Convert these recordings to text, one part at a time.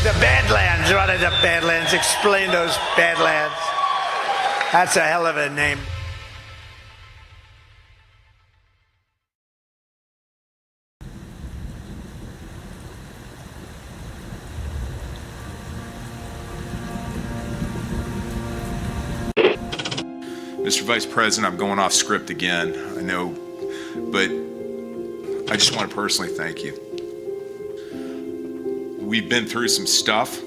The Badlands, what are the Badlands? Explain those Badlands. That's a hell of a name. Mr. Vice President, I'm going off script again, I know, but I just want to personally thank you. We've been through some stuff.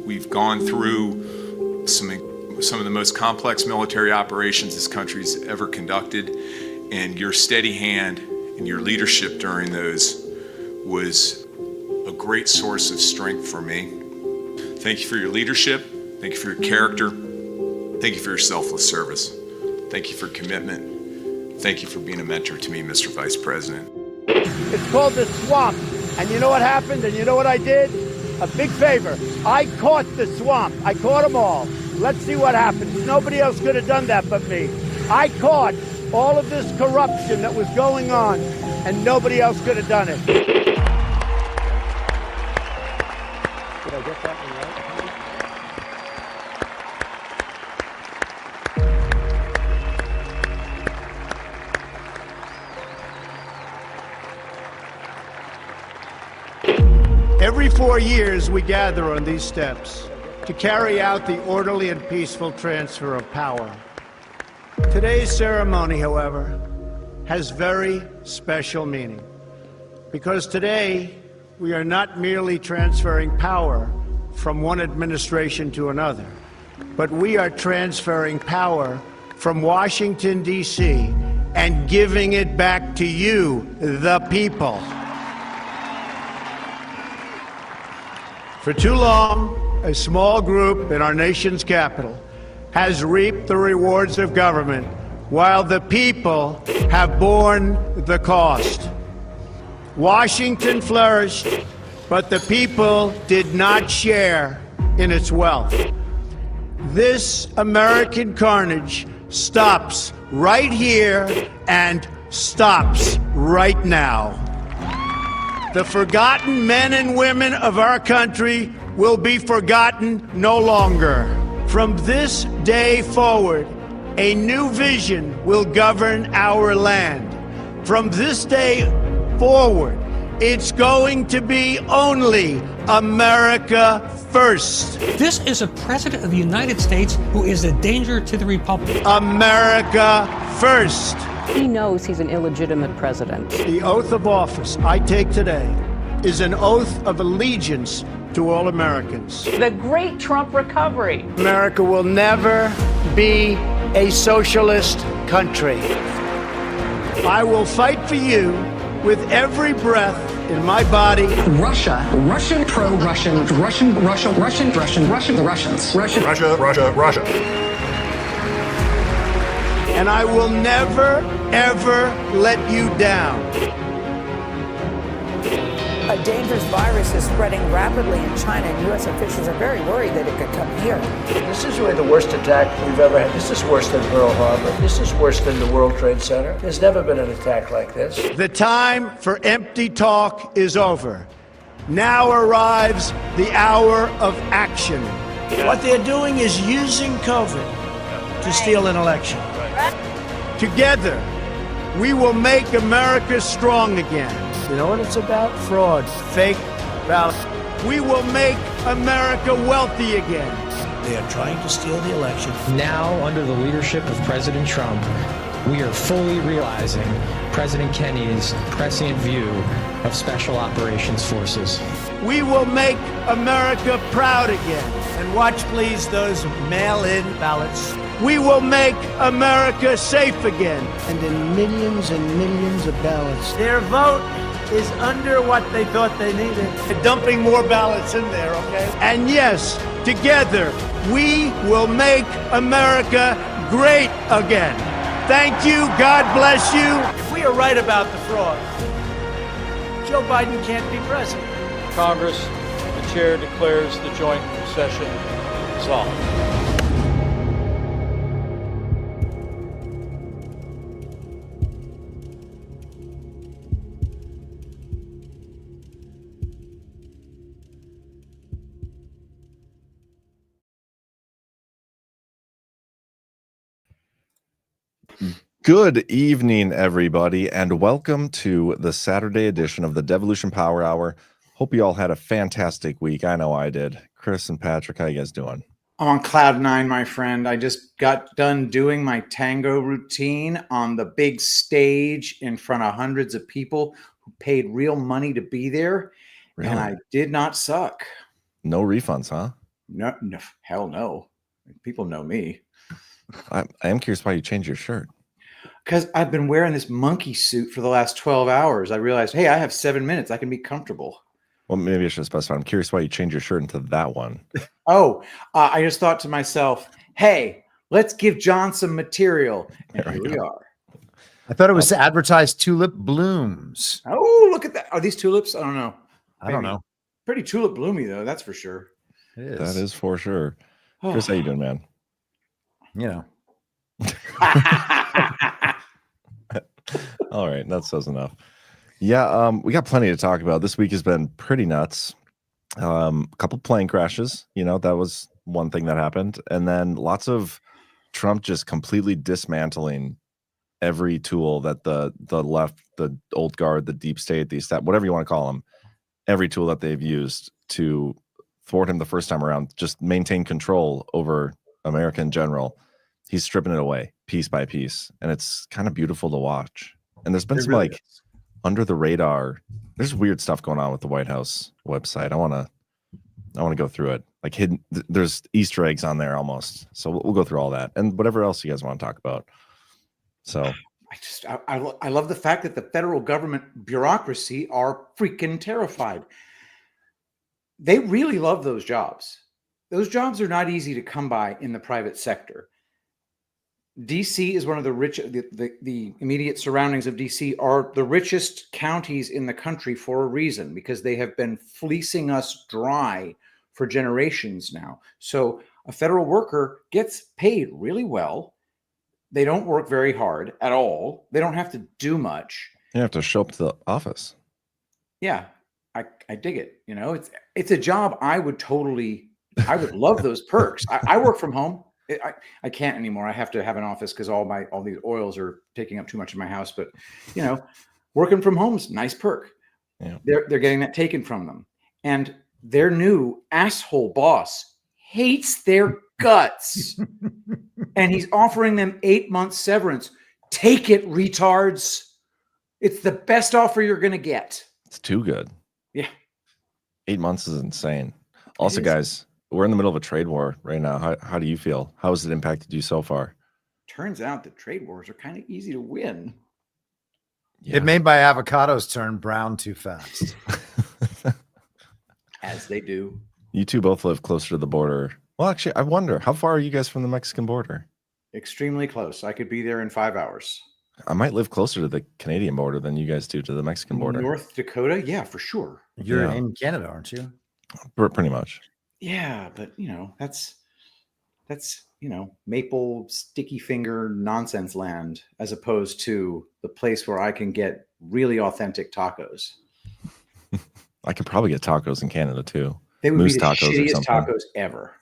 We've gone through some of the most complex military operations this country's ever conducted, and your steady hand and your leadership during those was a great source of strength for me. Thank you for your leadership. Thank you for your character. Thank you for your selfless service. Thank you for commitment. Thank you for being a mentor to me, Mr. Vice President. It's called the swamp. And you know what happened? And you know what I did? A big favor. I caught the swamp. I caught them all. Let's see what happens. Nobody else could have done that but me. I caught all of this corruption that was going on, and nobody else could have done it. Did I get that one right? Every 4 years, we gather on these steps to carry out the orderly and peaceful transfer of power. Today's ceremony, however, has very special meaning, because today we are not merely transferring power from one administration to another, but we are transferring power from Washington, D.C., and giving it back to you, the people. For too long, a small group in our nation's capital has reaped the rewards of government, while the people have borne the cost. Washington flourished, but the people did not share in its wealth. This American carnage stops right here and stops right now. The forgotten men and women of our country will be forgotten no longer. From this day forward, a new vision will govern our land. From this day forward, it's going to be only America first. This is a president of the United States who is a danger to the republic. America first. He knows he's an illegitimate president. The oath of office I take today is an oath of allegiance to all Americans. The great Trump recovery. America will never be a socialist country. I will fight for you with every breath in my body. Russia, Russian, pro-Russian, Russian, Russia, Russian, Russian, Russian, the Russians. Russian. Russia, Russia, Russia. And I will never, ever let you down. A dangerous virus is spreading rapidly in China, and U.S. officials are very worried that it could come here. This is really the worst attack we've ever had. This is worse than Pearl Harbor. This is worse than the World Trade Center. There's never been an attack like this. The time for empty talk is over. Now arrives the hour of action. What they're doing is using COVID to steal an election. Together, we will make America strong again. You know what it's about? Fraud, fake ballots. We will make America wealthy again. They are trying to steal the election. Now, under the leadership of President Trump, we are fully realizing President Kennedy's prescient view of Special Operations Forces. We will make America proud again. And watch, please, those mail-in ballots. We will make America safe again. And in millions and millions of ballots. Their vote is under what they thought they needed. They're dumping more ballots in there, okay? And yes, together, we will make America great again. Thank you. God bless you. If we are right about the fraud, Joe Biden can't be president. Congress, the chair declares the joint session dissolved. Good evening, everybody, and welcome to the Saturday edition of the Devolution Power Hour. Hope you all had a fantastic week. I know I did. Chris and Patrick, how you guys doing? I'm on cloud nine, my friend. I just got done doing my tango routine on the big stage in front of hundreds of people who paid real money to be there, Really? and I did not suck. No refunds, huh? No, hell no. People know me. I am curious why you changed your shirt. Because I've been wearing this monkey suit for the last 12 hours. I realized, hey, I have 7 minutes. I can be comfortable. Well, maybe I should specify. I'm curious why you changed your shirt into that one. I just thought to myself, hey, let's give John some material. And here we are. I thought it was to advertise tulip blooms. Oh, look at that. Are these tulips? I don't know. I don't know. Pretty tulip bloomy, though. That's for sure. It is. That is for sure. Chris, how you doing, man? You know. All right, that says enough. Yeah, we got plenty to talk about. This week has been pretty nuts. A couple plane crashes, that was one thing that happened, and then lots of Trump just completely dismantling every tool that the left, the old guard, the deep state, the establishment, whatever you want to call them, every tool that they've used to thwart him the first time around, just maintain control over America in general. He's stripping it away piece by piece, and it's kind of beautiful to watch. And there's been some really under the radar. There's weird stuff going on with the White House website. I want to go through it. Like hidden, there's Easter eggs on there almost. So we'll go through all that and whatever else you guys want to talk about. So I love the fact that the federal government bureaucracy are freaking terrified. They really love those jobs. Those jobs are not easy to come by in the private sector. DC is one of the rich, the immediate surroundings of DC are the richest counties in the country for a reason, because they have been fleecing us dry for generations now. So a federal worker gets paid really well. They don't work very hard at all. They don't have to do much. You have to show up to the office. Yeah, I dig it. It's a job I would love those perks. I work from home. I can't anymore. I have to have an office because all these oils are taking up too much of my house. But working from home is a nice perk. Yeah. They're getting that taken from them, and their new asshole boss hates their guts, and he's offering them 8 months severance. Take it, retards. It's the best offer you're going to get. It's too good. Yeah, 8 months is insane. Also, guys, we're in the middle of a trade war right now. How do you feel? How has it impacted you so far? Turns out that trade wars are kind of easy to win. Yeah. It made my avocados turn brown too fast. As they do. You two both live closer to the border. Well, actually, I wonder, how far are you guys from the Mexican border? Extremely close. I could be there in 5 hours. I might live closer to the Canadian border than you guys do to the Mexican border. North Dakota? Yeah, for sure. You're in Canada, aren't you? Pretty much. Yeah, but that's maple sticky finger nonsense land, as opposed to the place where I can get really authentic tacos. I could probably get tacos in Canada too. They would Moose be the tacos shittiest tacos ever.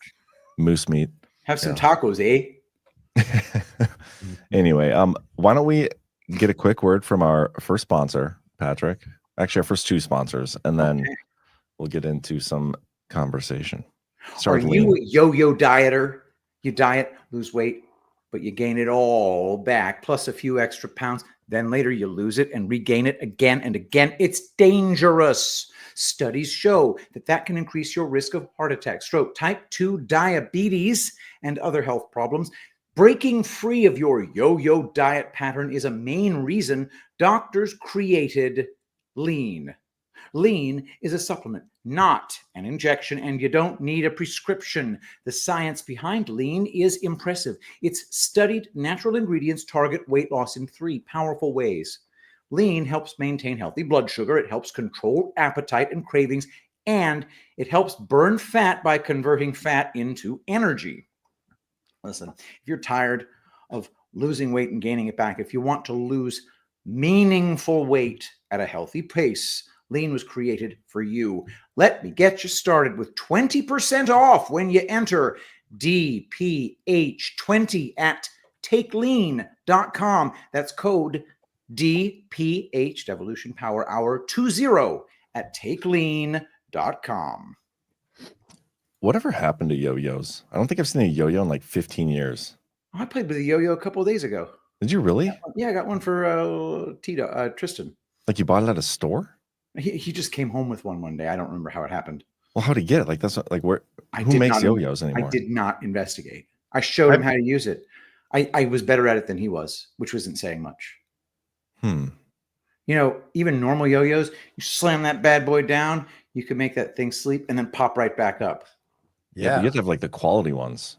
Moose meat. Have some tacos, eh? Anyway, why don't we get a quick word from our first sponsor, Patrick? Actually, our first two sponsors, and then we'll get into some conversation. Are you a yo-yo dieter? You diet, lose weight, but you gain it all back, plus a few extra pounds. Then later you lose it and regain it again and again. It's dangerous. Studies show that can increase your risk of heart attack, stroke, type 2 diabetes, and other health problems. Breaking free of your yo-yo diet pattern is a main reason doctors created Lean. Lean is a supplement, not an injection, and you don't need a prescription. The science behind Lean is impressive. Its studied natural ingredients target weight loss in 3 powerful ways. Lean helps maintain healthy blood sugar, it helps control appetite and cravings, and it helps burn fat by converting fat into energy. Listen, if you're tired of losing weight and gaining it back, if you want to lose meaningful weight at a healthy pace, Lean was created for you. Let me get you started with 20% off when you enter DPH20 at takelean.com. takeLean.com. That's code DPH, Devolution Power Hour 20 at takeLean.com. Whatever happened to yo-yos? I don't think I've seen a yo-yo in like 15 years. I played with a yo-yo a couple of days ago. Did you really? Yeah, I got one for Tristan. Like you bought it at a store? He just came home with one day. I don't remember how it happened. Well, how'd he get it? Like that's like where? Who makes yo-yos anymore? I did not investigate. I showed him how to use it. I was better at it than he was, which wasn't saying much. You know, even normal yo-yos, you slam that bad boy down, you can make that thing sleep and then pop right back up. Yeah, but you have to have like the quality ones.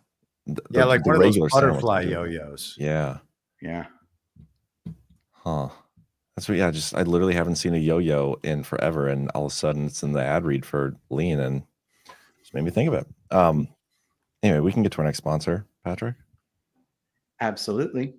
Like one of those butterfly ones yo-yos. Yeah. Yeah. Huh. That's what. Yeah. I literally haven't seen a yo-yo in forever, and all of a sudden it's in the ad read for Lean, and just made me think of it. Anyway, we can get to our next sponsor, Patrick. Absolutely.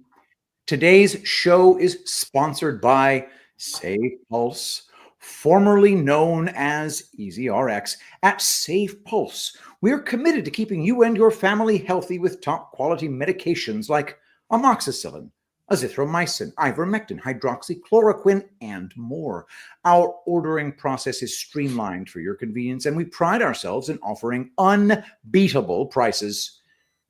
Today's show is sponsored by Safe Pulse, formerly known as EasyRx. At Safe Pulse, we're committed to keeping you and your family healthy with top quality medications like amoxicillin, azithromycin, ivermectin, hydroxychloroquine, and more. Our ordering process is streamlined for your convenience, and we pride ourselves in offering unbeatable prices.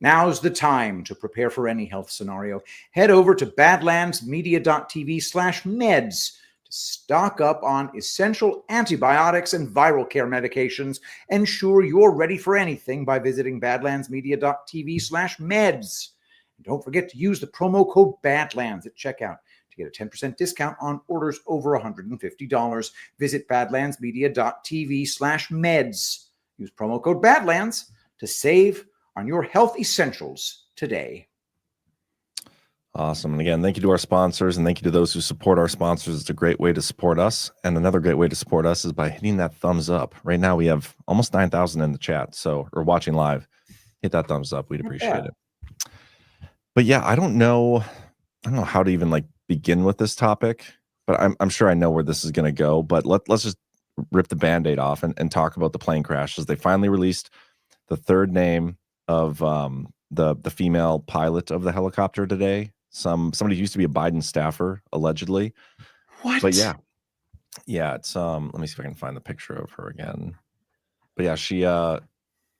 Now's the time to prepare for any health scenario. Head over to badlandsmedia.tv/meds to stock up on essential antibiotics and viral care medications. Ensure you're ready for anything by visiting badlandsmedia.tv/meds. And don't forget to use the promo code BADLANDS at checkout to get a 10% discount on orders over $150. Visit badlandsmedia.tv/meds. Use promo code BADLANDS to save on your health essentials today. Awesome. And again, thank you to our sponsors, and thank you to those who support our sponsors. It's a great way to support us. And another great way to support us is by hitting that thumbs up. Right now we have almost 9,000 in the chat, or watching live. Hit that thumbs up. We'd appreciate it. But yeah, I don't know how to even like begin with this topic, but I'm sure I know where this is going to go. But let's just rip the Band-Aid off and talk about the plane crashes. They finally released the third name of the female pilot of the helicopter today. Somebody who used to be a Biden staffer, allegedly. What? But yeah, it's let me see if I can find the picture of her again. But yeah, she right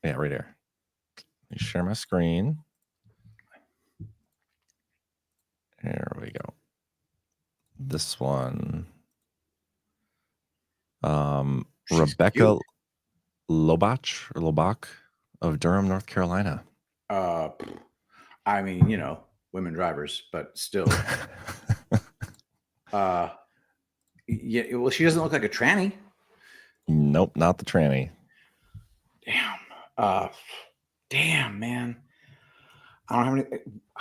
here. Let me share my screen. There we go. This one. Rebecca Lobach of Durham, North Carolina. I mean, you know, women drivers, but still. Yeah, well, she doesn't look like a tranny. Nope, not the tranny. Damn, man. I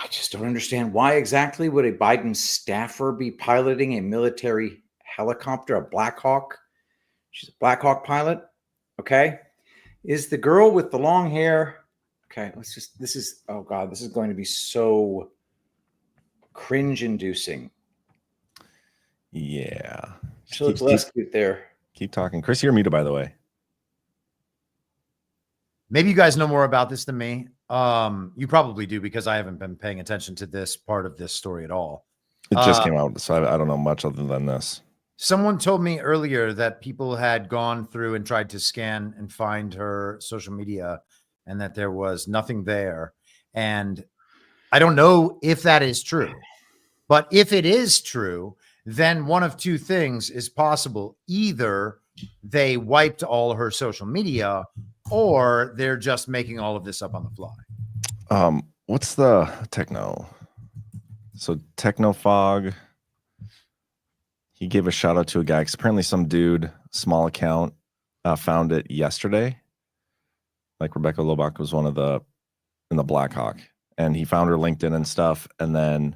just don't understand why exactly would a Biden staffer be piloting a military helicopter, a Black Hawk? She's a Black Hawk pilot. Okay. Is the girl with the long hair? Okay, oh God, this is going to be so cringe-inducing. Yeah. She looks less cute there. Keep talking. Chris, you're muted, by the way. Maybe you guys know more about this than me. You probably do, because I haven't been paying attention to this part of this story at all. It just came out, so I don't know much other than this. Someone told me earlier that people had gone through and tried to scan and find her social media, and that there was nothing there. And I don't know if that is true, but if it is true, then one of two things is possible. Either they wiped all her social media, or they're just making all of this up on the fly. What's the Techno? So Technofog, he gave a shout out to a guy, because apparently some dude, small account, found it yesterday. Like Rebecca Lobach was one of in the Black Hawk, and he found her LinkedIn and stuff. And then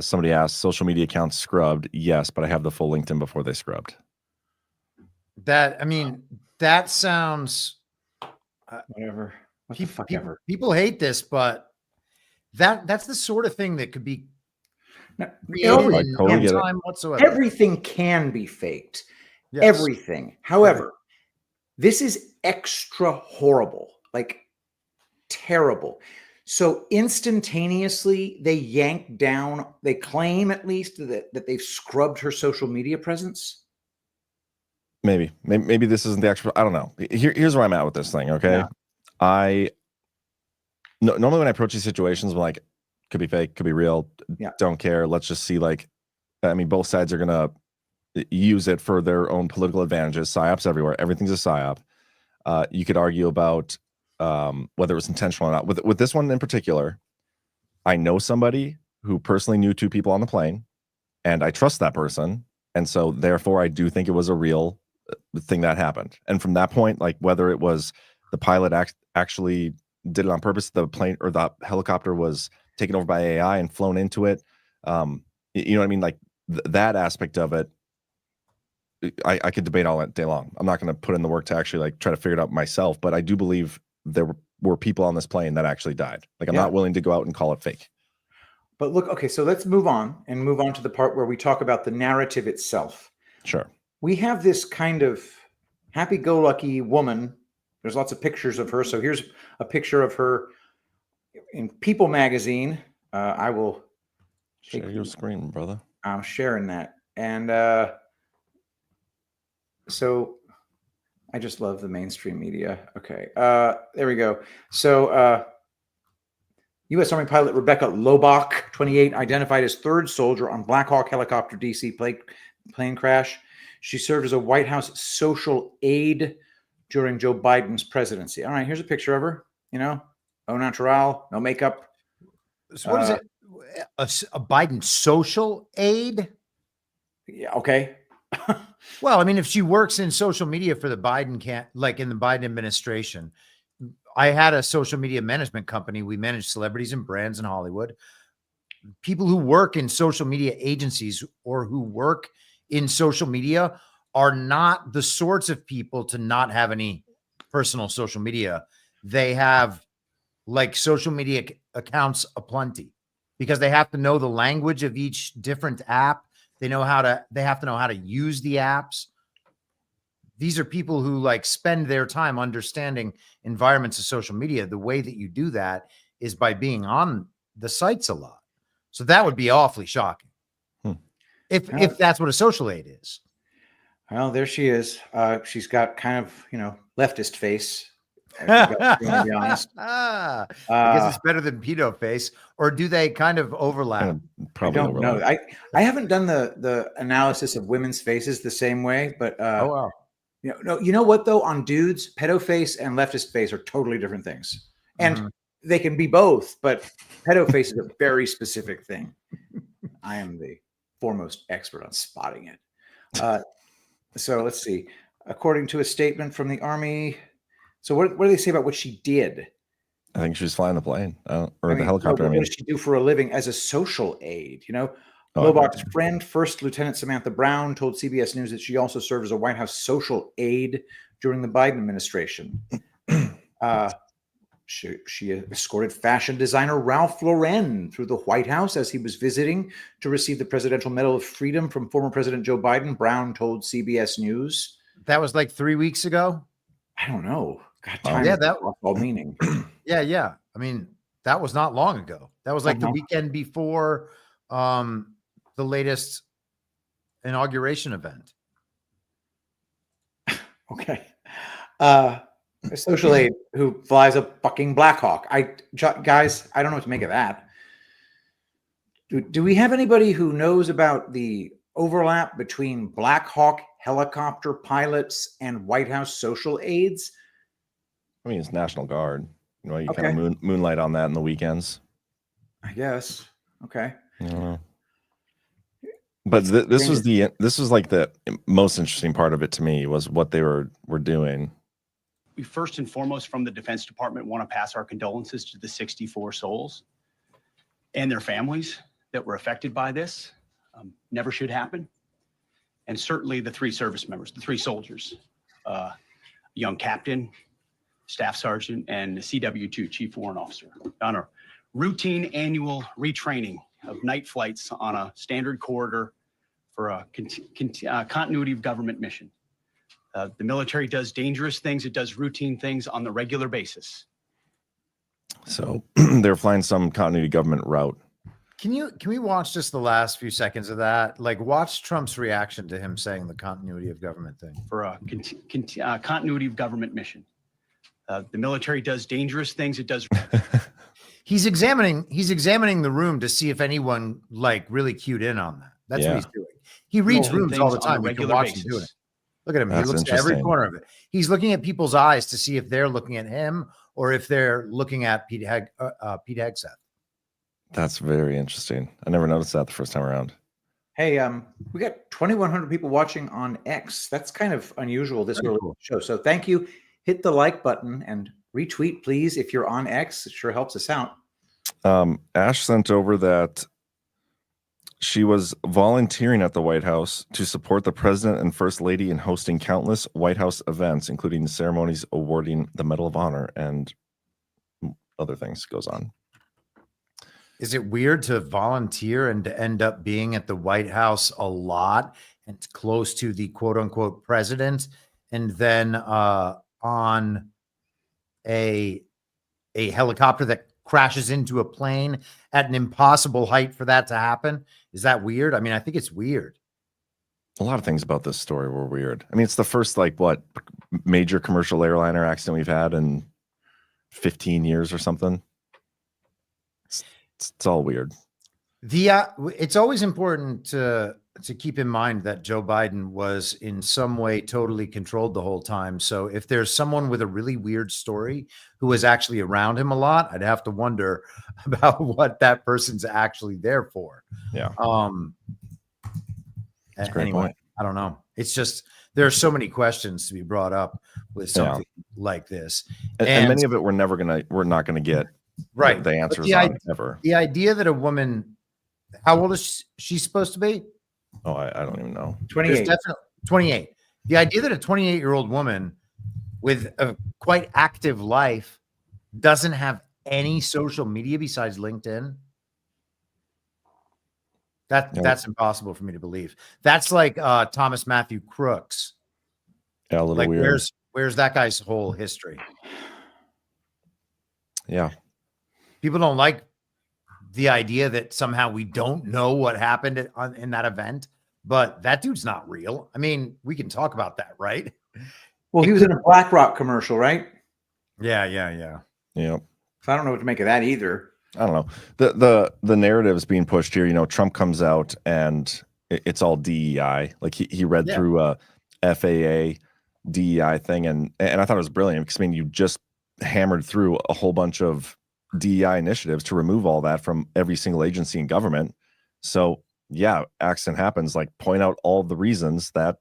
somebody asked, social media accounts scrubbed? Yes, but I have the full LinkedIn before they scrubbed. That sounds whatever. What the fuck ever. People hate this, but that's the sort of thing that could be whatsoever. Everything can be faked. Yes. Everything. However, this is extra horrible, like terrible. So instantaneously, they yanked down, they claim at least that they've scrubbed her social media presence. Maybe this isn't the actual. I don't know. Here's where I'm at with this thing. Okay, yeah. Normally when I approach these situations, I'm like, could be fake, could be real. Yeah. Don't care. Let's just see. Like, I mean, both sides are gonna use it for their own political advantages. Psyops everywhere. Everything's a psyop. You could argue about whether it was intentional or not. With this one in particular, I know somebody who personally knew two people on the plane, and I trust that person, and so therefore I do think it was a real thing that happened. And from that point, like whether it was the pilot actually did it on purpose, the plane or the helicopter was taken over by AI and flown into it, you know what I mean? Like that aspect of it, I could debate all that day long. I'm not going to put in the work to actually like try to figure it out myself, but I do believe there were people on this plane that actually died. Like I'm not willing to go out and call it fake. But look, okay, so let's move on to the part where we talk about the narrative itself. Sure. We have this kind of happy-go-lucky woman. There's lots of pictures of her. So here's a picture of her in People magazine. I will share your screen, brother. I'm sharing that. And so I just love the mainstream media. Okay. There we go. So U.S. Army pilot Rebecca Lobach, 28, identified as third soldier on Black Hawk helicopter DC plane crash. She served as a White House social aide during Joe Biden's presidency. All right, here's a picture of her, you know, au natural, no makeup. So what is it? A Biden social aide? Yeah, okay. Well, I mean, if she works in social media for the Biden like in the Biden administration, I had a social media management company. We manage celebrities and brands in Hollywood. People who work in social media agencies or who work in social media are not the sorts of people to not have any personal social media. They have like social media accounts aplenty because they have to know the language of each different app. They have to know how to use the apps. These are people who like spend their time understanding environments of social media. The way that you do that is by being on the sites a lot. So that would be awfully shocking. If that's what a social aide is. Well, there she is. She's got kind of, you know, leftist face. To be honest. I guess it's better than pedo face, or do they kind of overlap? Probably I don't know. I haven't done the analysis of women's faces the same way, but oh wow. You know what though? On dudes, pedo face and leftist face are totally different things, and they can be both. But pedo face is a very specific thing. I am the foremost expert on spotting it. So let's see. According to a statement from the Army, so what do they say about what she did? I think she was flying the plane or the helicopter. What does she do for a living as a social aide? You know, Lobach's friend, First Lieutenant Samantha Brown, told CBS News that she also served as a White House social aide during the Biden administration. She escorted fashion designer Ralph Lauren through the White House as he was visiting to receive the Presidential Medal of Freedom from former President Joe Biden, Brown told CBS News. That was like 3 weeks ago? I don't know. God, time that all meaning. Yeah. I mean, that was not long ago. That was like the weekend before the latest inauguration event. Okay. A social aide who flies a fucking Black Hawk. Guys, I don't know what to make of that. Do we have anybody who knows about the overlap between Black Hawk helicopter pilots and White House social aides? I mean, it's National Guard. You know, you kind of moonlight on that in the weekends. I guess. Okay. But this was like the most interesting part of it to me was what they were doing. We first and foremost from the Defense Department want to pass our condolences to the 64 souls and their families that were affected by this. Never should happen. And certainly the three service members, the three soldiers, young captain, staff sergeant, and the CW2, chief warrant officer, on a routine annual retraining of night flights on a standard corridor for a continuity of government mission. The military does dangerous things. It does routine things on the regular basis. So they're flying some continuity government route. Can we watch just the last few seconds of that? Like, watch Trump's reaction to him saying the continuity of government thing. For a continuity of government mission. The military does dangerous things. It does. He's examining the room to see if anyone like really cued in on that. That's what he's doing. He reads rooms all the time. You can watch him doing it. Look at him. He looks at every corner of it. He's looking at people's eyes to see if they're looking at him or if they're looking at Pete Hegseth. That's very interesting. I never noticed that the first time around. Hey, we got 2,100 people watching on X. That's kind of unusual this early show. So thank you. Hit the like button and retweet, please, if you're on X. It sure helps us out. Ash sent over that she was volunteering at the White House to support the president and first lady in hosting countless White House events, including ceremonies awarding the Medal of Honor and other things. Goes on. Is it weird to volunteer and to end up being at the White House a lot and close to the quote unquote president, and then on a helicopter that crashes into a plane at an impossible height for that to happen? Is that weird? I mean, I think it's weird. A lot of things about this story were weird. I mean, it's the first major commercial airliner accident we've had in 15 years or something. It's all weird. It's always important to keep in mind that Joe Biden was in some way totally controlled the whole time. So if there's someone with a really weird story who was actually around him a lot, I'd have to wonder about what that person's actually there for. Yeah. That's a great point. I don't know. It's just there are so many questions to be brought up with something like this, and many of it we're not gonna get the answers on ever. The idea that a woman, how old is she supposed to be? Oh, I don't even know. 28. Definitely 28. The idea that a 28-year-old woman with a quite active life doesn't have any social media besides LinkedIn, that's impossible for me to believe. That's like Thomas Matthew Crooks. Yeah, a little weird. Where's that guy's whole history? Yeah. People don't like the idea that somehow we don't know what happened in that event, but that dude's not real. I mean, we can talk about that, right? Well, he was in a BlackRock commercial, right? Yeah. Yep. So I don't know what to make of that either. I don't know. The narrative's being pushed here. You know, Trump comes out and it's all DEI. Like he read through a FAA DEI thing, and I thought it was brilliant because I mean, you just hammered through a whole bunch of DEI initiatives to remove all that from every single agency in government. So yeah, accident happens, like point out all the reasons that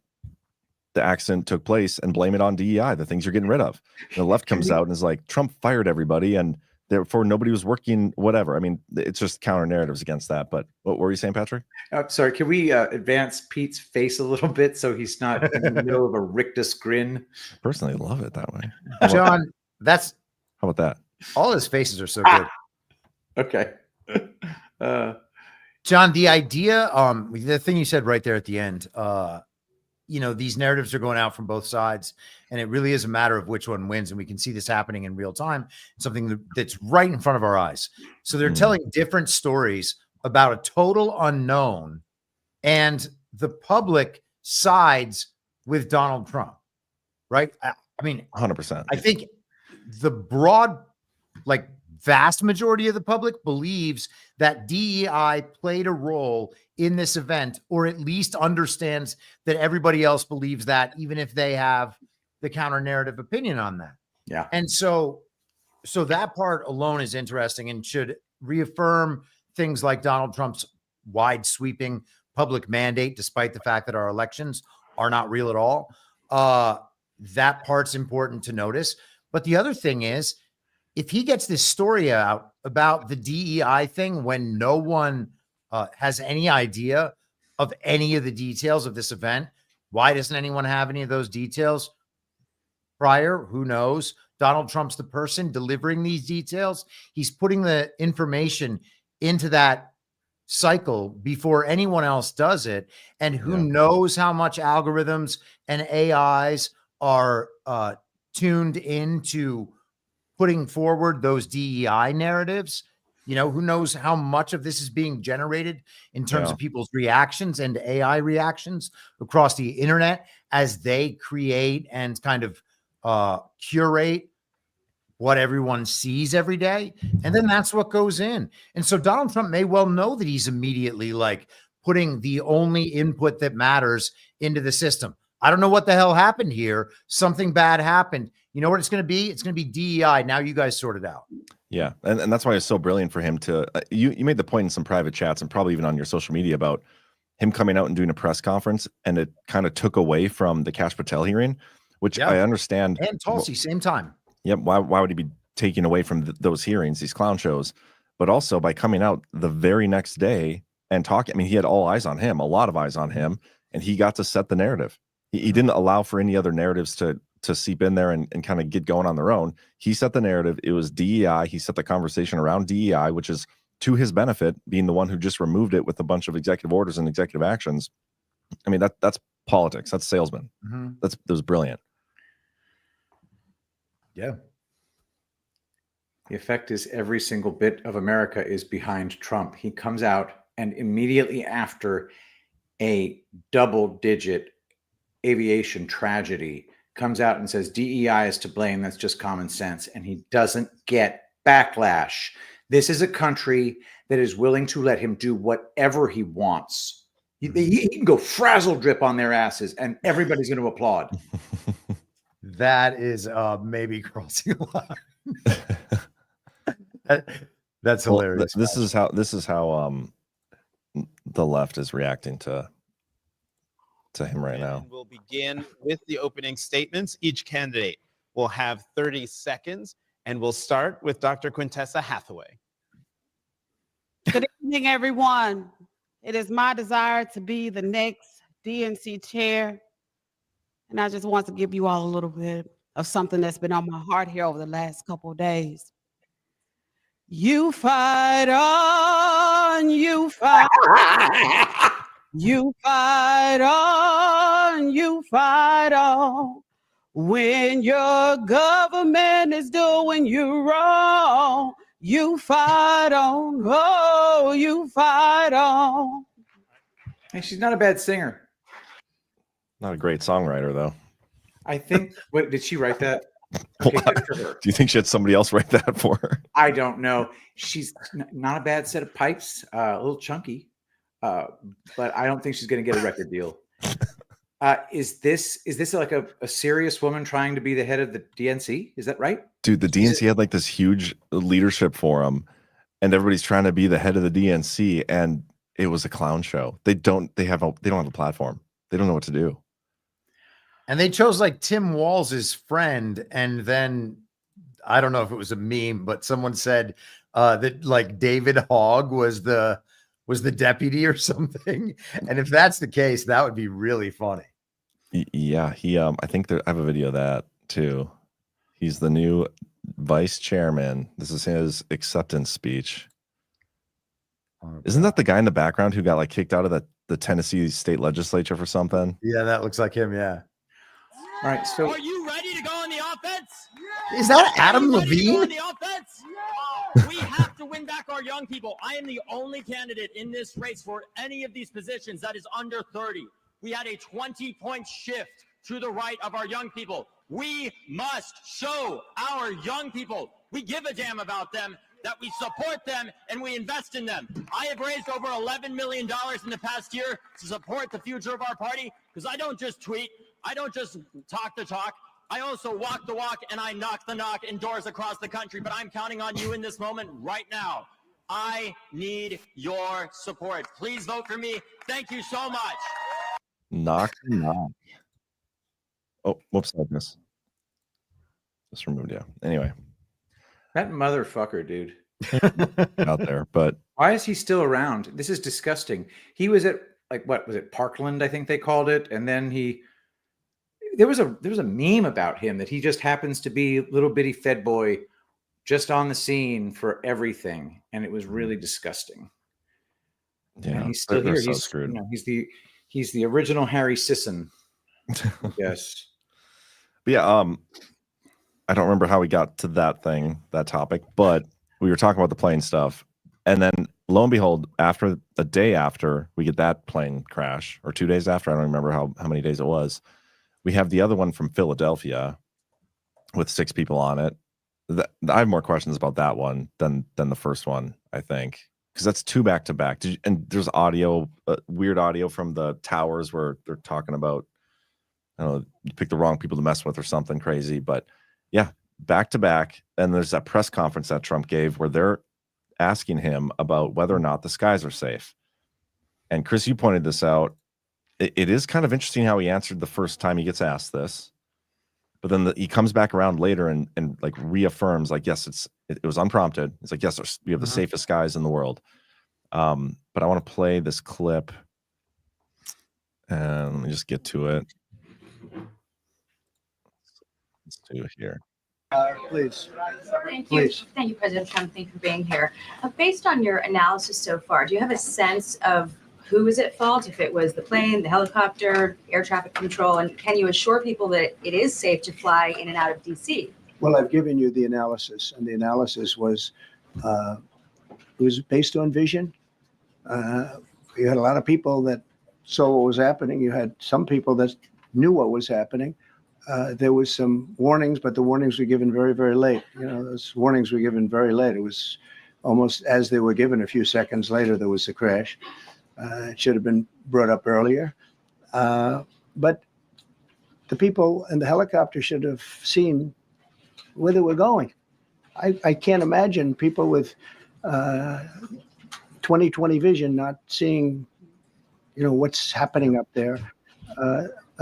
the accident took place and blame it on DEI, the things you're getting rid of. The left comes out and is like, Trump fired everybody and therefore nobody was working, whatever. I mean, it's just counter narratives against that. But what were you saying, Patrick? Sorry, can we advance Pete's face a little bit so he's not in the middle of a rictus grin? I personally love it that way. John, how about that? All his faces are so good. Okay. John, the idea, the thing you said right there at the end, these narratives are going out from both sides, and it really is a matter of which one wins. And we can see this happening in real time, something that's right in front of our eyes. So they're telling different stories about a total unknown, and the public sides with Donald Trump, right? I mean, 100%. I think the broad, vast majority of the public believes that DEI played a role in this event, or at least understands that everybody else believes that, even if they have the counter narrative opinion on that. Yeah. And so that part alone is interesting and should reaffirm things like Donald Trump's wide sweeping public mandate, despite the fact that our elections are not real at all. That part's important to notice. But the other thing is, if he gets this story out about the DEI thing when no one has any idea of any of the details of this event, why doesn't anyone have any of those details prior? Who knows? Donald Trump's the person delivering these details. He's putting the information into that cycle before anyone else does it. And who knows how much algorithms and AIs are tuned into putting forward those DEI narratives. You know, who knows how much of this is being generated in terms of people's reactions and AI reactions across the internet as they create and kind of curate what everyone sees every day. And then that's what goes in. And so Donald Trump may well know that he's immediately like putting the only input that matters into the system. I don't know what the hell happened here. Something bad happened. You know what it's going to be? It's going to be DEI. Now you guys sort it out. Yeah. And that's why it's so brilliant for him to, you made the point in some private chats and probably even on your social media about him coming out and doing a press conference, and it kind of took away from the Kash Patel hearing, which I understand. And Tulsi, same time. Yep. Why would he be taking away from those hearings, these clown shows? But also by coming out the very next day and talking, I mean, he had all eyes on him, a lot of eyes on him, and he got to set the narrative. He didn't allow for any other narratives to seep in there and kind of get going on their own. He set the narrative. It was DEI. He set the conversation around DEI, which is to his benefit, being the one who just removed it with a bunch of executive orders and executive actions. I mean, that's politics. That's salesman. That was brilliant. Yeah. The effect is every single bit of America is behind Trump. He comes out and immediately after a double-digit aviation tragedy comes out and says DEI is to blame. That's just common sense. And he doesn't get backlash. This is a country that is willing to let him do whatever he wants. He can go frazzle drip on their asses and everybody's going to applaud. That is maybe crossing a line. That's hilarious. This is how the left is reacting to him right now. We'll begin with the opening statements. Each candidate will have 30 seconds, and we'll start with Dr. Quintessa Hathaway. Good evening, everyone. It is my desire to be the next DNC chair, and I just want to give you all a little bit of something that's been on my heart here over the last couple of days. You fight on, you fight. You fight on, you fight on. When your government is doing you wrong, you fight on, oh, you fight on. Hey, she's not a bad singer. Not a great songwriter, though. I think, what, did she write that? Okay, good for her. Do you think she had somebody else write that for her? I don't know. She's not a bad set of pipes, a little chunky. But I don't think she's going to get a record deal. Is this like a serious woman trying to be the head of the DNC? Is that right? Dude, the DNC had like this huge leadership forum, and everybody's trying to be the head of the DNC, and it was a clown show. They don't have a platform. They don't know what to do. And they chose like Tim Walz's friend, and then I don't know if it was a meme, but someone said that like David Hogg was the deputy or something. And if that's the case, that would be really funny. Yeah, he I think I have a video of that too. He's the new vice chairman. This is his acceptance speech. Isn't that the guy in the background who got like kicked out of the Tennessee state legislature for something? Yeah, that looks like him. Yeah. All right. So are you ready to go on the offense? Is that Adam Levine? We have to win back our young people. I am the only candidate in this race for any of these positions that is under 30. We had a 20-point shift to the right of our young people. We must show our young people we give a damn about them, that we support them, and we invest in them. I have raised over $11 million in the past year to support the future of our party, because I don't just tweet, I don't just talk the talk, I also walk the walk and I knock the knock in doors across the country, but I'm counting on you in this moment right now. I need your support. Please vote for me. Thank you so much. Knock. Oh, whoops, like this. Just removed, yeah. Anyway. That motherfucker, dude. Out there, but why is he still around? This is disgusting. He was at like, what was it, Parkland, I think they called it, and then there was a meme about him that he just happens to be little bitty Fed boy just on the scene for everything, and it was really disgusting. Yeah, and he's still here. So He's screwed. He's the original Harry Sisson. Yes. But yeah, I don't remember how we got to that topic, but we were talking about the plane stuff. And then lo and behold, after the day after we get that plane crash, or 2 days after, I don't remember how many days it was, we have the other one from Philadelphia with 6 people on it. I have more questions about that one than the first one, I think, because that's 2 back-to-back. And there's audio, weird audio from the towers where they're talking about, I don't know, you pick the wrong people to mess with or something crazy. But yeah, back-to-back. And there's that press conference that Trump gave where they're asking him about whether or not the skies are safe. And Chris, you pointed this out. It is kind of interesting how he answered the first time he gets asked this, but then he comes back around later and like reaffirms, like, yes, it was unprompted. It's like, yes, we have the safest skies in the world. But I want to play this clip, and let me just get to it. Let's do it here. Please. Thank you. Thank you, President Trump. Thank you for being here. Based on your analysis so far, do you have a sense of who is at fault? If it was the plane, the helicopter, air traffic control, and can you assure people that it is safe to fly in and out of D.C.? Well, I've given you the analysis, and the analysis was it was based on vision. You had a lot of people that saw what was happening. You had some people that knew what was happening. There was some warnings, but the warnings were given very, very late. Those warnings were given very late. It was almost as they were given. A few seconds later, there was a crash. It should have been brought up earlier. But the people in the helicopter should have seen where they were going. I can't imagine people with 20/20 vision not seeing, what's happening up there.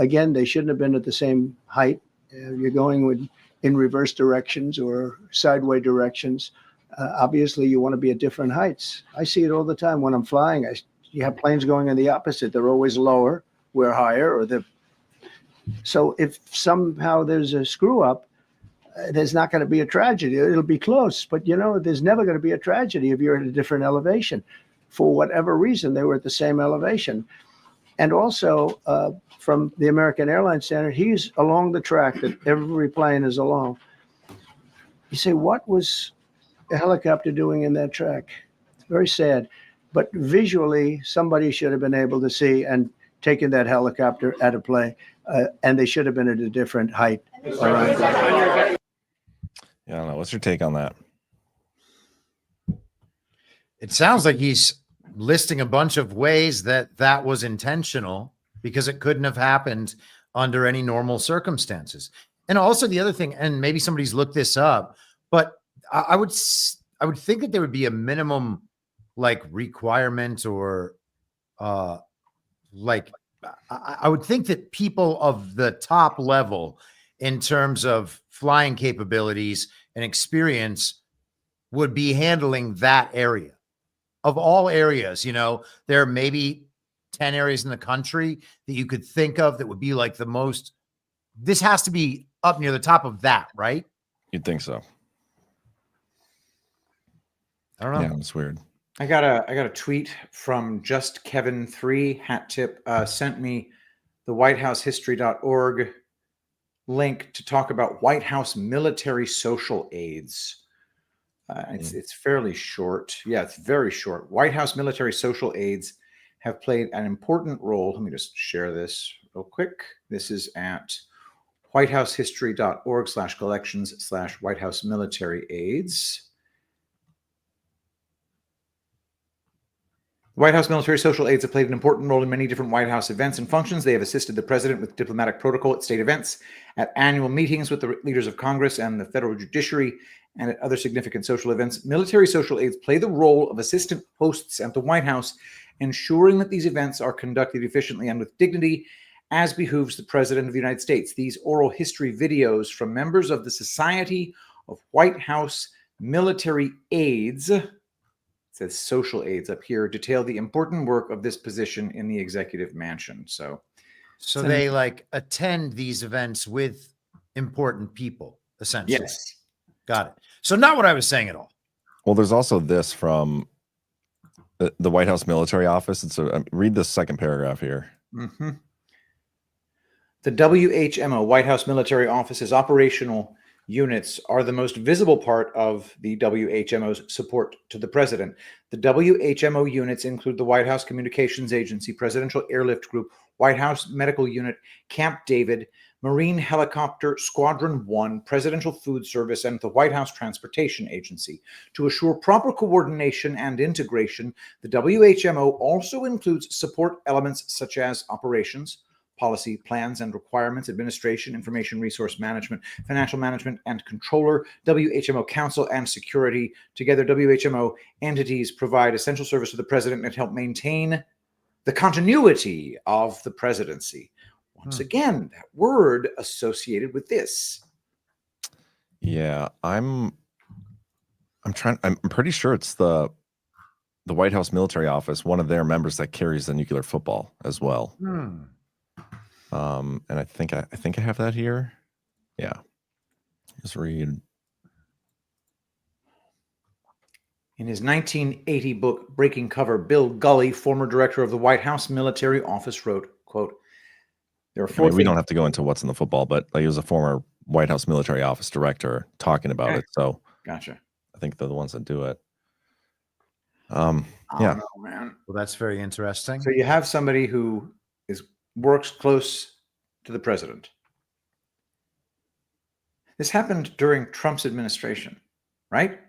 Again, they shouldn't have been at the same height. You're going in reverse directions or sideways directions. Obviously, you want to be at different heights. I see it all the time when I'm flying. You have planes going in the opposite. They're always lower. We're higher. So if somehow there's a screw up, there's not going to be a tragedy. It'll be close. But, there's never going to be a tragedy if you're at a different elevation. For whatever reason, they were at the same elevation. And also, from the American Airlines standard, he's along the track that every plane is along. You say, what was the helicopter doing in that track? It's very sad. But visually, somebody should have been able to see and taken that helicopter out of play. And they should have been at a different height. Yeah, I don't know. What's your take on that? It sounds like he's listing a bunch of ways that was intentional because it couldn't have happened under any normal circumstances. And also the other thing, and maybe somebody's looked this up, but I would think that there would be a minimum like requirement or I would think that people of the top level in terms of flying capabilities and experience would be handling that area. Of all areas, there are maybe 10 areas in the country that you could think of that would be like the most, this has to be up near the top of that, right? You'd think so. I don't know. Yeah, it's weird. I got a tweet from Just Kevin 3 hat tip sent me the WhiteHouseHistory.org link to talk about White House military social aids. It's fairly short. Yeah, it's very short. White House military social aids have played an important role. Let me just share this real quick. This is at whitehousehistory.org/collections/White House military aids. White House military social aids have played an important role in many different White House events and functions. They have assisted the president with diplomatic protocol at state events, at annual meetings with the leaders of Congress and the federal judiciary, and at other significant social events. Military social aids play the role of assistant hosts at the White House, ensuring that these events are conducted efficiently and with dignity, as behooves the President of the United States. These oral history videos from members of the Society of White House Military Aides, it says social aides up here, detail the important work of this position in the executive mansion. So they like attend these events with important people, essentially. Yes. Got it. So not what I was saying at all. Well, there's also this from the White House military office. Read this second paragraph here. The WHMO, White House Military Office, is operational units are the most visible part of the WHMO's support to the president. The WHMO units include the White House Communications Agency, Presidential Airlift Group, White House Medical Unit, Camp David, Marine Helicopter Squadron 1, Presidential Food Service, and the White House Transportation Agency. To assure proper coordination and integration, the WHMO also includes support elements such as operations, policy, plans and requirements, administration, information resource management, financial management, and controller, WHMO counsel and security. Together, WHMO entities provide essential service to the president and help maintain the continuity of the presidency. Once again, that word associated with this. Yeah, I'm pretty sure it's the White House military office, one of their members that carries the nuclear football as well. And I think I have that here. Yeah. Just read. In his 1980 book, Breaking Cover, Bill Gully, former director of the White House Military Office, wrote, quote, there are four we don't have to go into what's in the football, but like, he was a former White House military office director talking about it. So gotcha. I think they're the ones that do it. Yeah. Well, that's very interesting. So you have somebody who works close to the president. This happened during Trump's administration, right?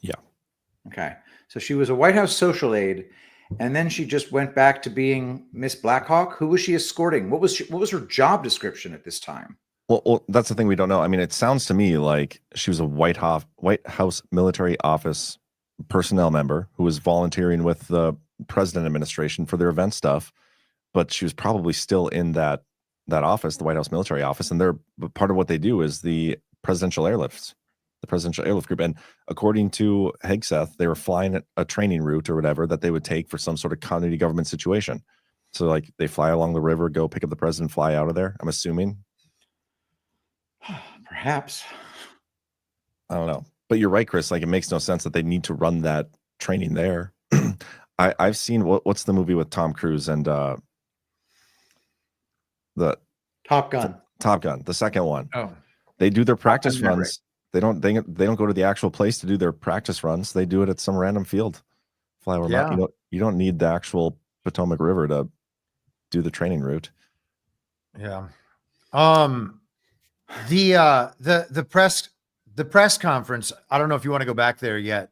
Yeah. Okay. So she was a White House social aide, and then she just went back to being Miss Blackhawk. Who was she escorting? What was her job description at this time? Well, that's the thing we don't know. I mean, it sounds to me like she was a White House military office personnel member who was volunteering with the president administration for their event stuff, but she was probably still in that office, the White House military office, and they're part of what they do is the presidential airlifts, the presidential airlift group. And according to Hegseth, they were flying a training route or whatever that they would take for some sort of continuity government situation. So like they fly along the river, go pick up the president, fly out of there. I'm assuming. Perhaps. I don't know. But you're right, Chris. Like it makes no sense that they need to run that training there. I've seen what's the movie with Tom Cruise and the Top Gun. Top Gun, the second one. Oh. They do their practice runs. They don't go to the actual place to do their practice runs. They do it at some random field. Fly over map. You don't need the actual Potomac River to do the training route. Yeah. The press conference, I don't know if you want to go back there yet,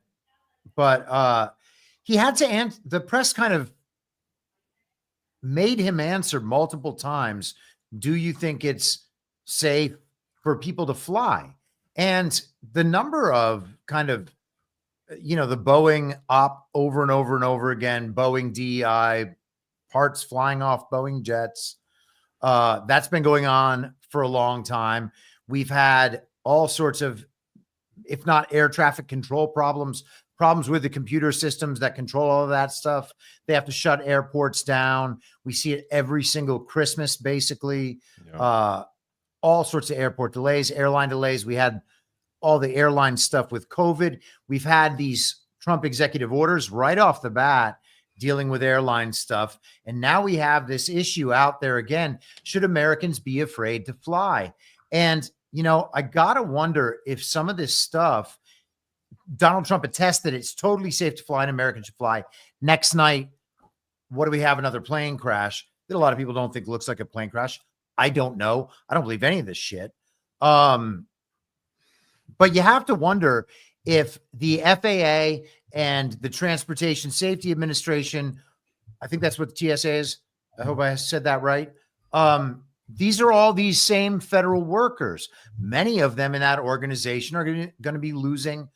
but he had to answer. The press kind of made him answer multiple times. Do you think it's safe for people to fly? And the number of kind of, the Boeing op over and over and over again, Boeing DEI parts flying off Boeing jets. That's been going on for a long time. We've had all sorts of, if not air traffic control problems with the computer systems that control all of that stuff. They have to shut airports down. We see it every single Christmas, basically. Yeah. All sorts of airport delays, airline delays. We had all the airline stuff with COVID. We've had these Trump executive orders right off the bat dealing with airline stuff. And now we have this issue out there again. Should Americans be afraid to fly? And, I got to wonder if some of this stuff, Donald Trump attests that it's totally safe to fly and Americans should fly. Next night, what do we have? Another plane crash that a lot of people don't think looks like a plane crash. I don't know. I don't believe any of this shit. But you have to wonder if the FAA and the Transportation Safety Administration, I think that's what the TSA is. I hope I said that right. These are all these same federal workers. Many of them in that organization are going to be losing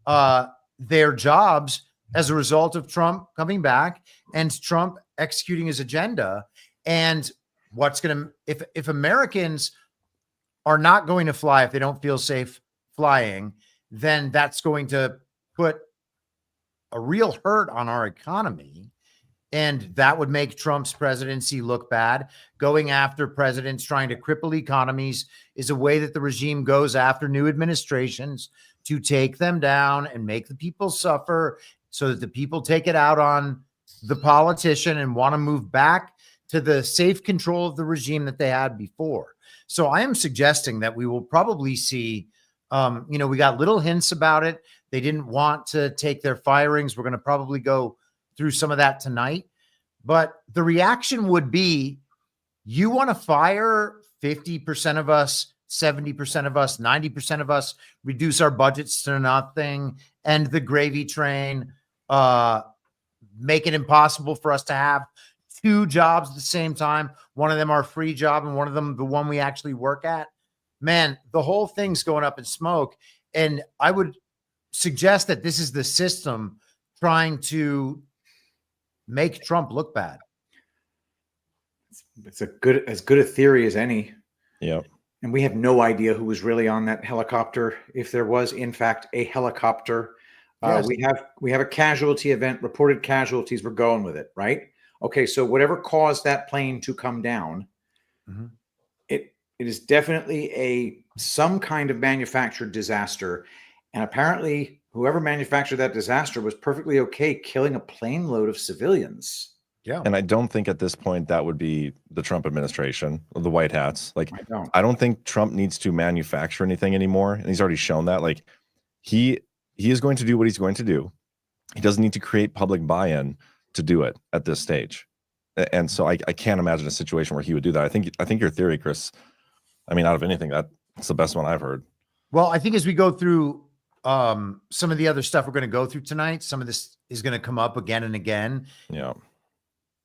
their jobs as a result of Trump coming back and Trump executing his agenda. And if Americans are not going to fly, if they don't feel safe flying, then that's going to put a real hurt on our economy. And that would make Trump's presidency look bad. Going after presidents trying to cripple economies is a way that the regime goes after new administrations to take them down and make the people suffer so that the people take it out on the politician and want to move back to the safe control of the regime that they had before. So I am suggesting that we will probably see, we got little hints about it. They didn't want to take their firings. We're going to probably go through some of that tonight. But the reaction would be, you want to fire 50% of us, 70% of us, 90% of us, reduce our budgets to nothing, end the gravy train, make it impossible for us to have 2 jobs at the same time. One of them our free job and one of them the one we actually work at. Man, the whole thing's going up in smoke. And I would suggest that this is the system trying to make Trump look bad. It's as good a theory as any. Yeah. And we have no idea who was really on that helicopter. If there was, in fact, a helicopter, Yes. we have a casualty event, reported casualties. We're going with it, right? Okay, so whatever caused that plane to come down, it is definitely some kind of manufactured disaster. And apparently, whoever manufactured that disaster was perfectly okay killing a plane load of civilians. Yeah. And I don't think at this point that would be the Trump administration, the white hats. Like, I don't think Trump needs to manufacture anything anymore. And he's already shown that. Like, he is going to do what he's going to do. He doesn't need to create public buy-in to do it at this stage. And so I can't imagine a situation where he would do that. I think your theory, Chris, I mean, out of anything, that's the best one I've heard. Well, I think as we go through some of the other stuff we're going to go through tonight, some of this is going to come up again and again. Yeah.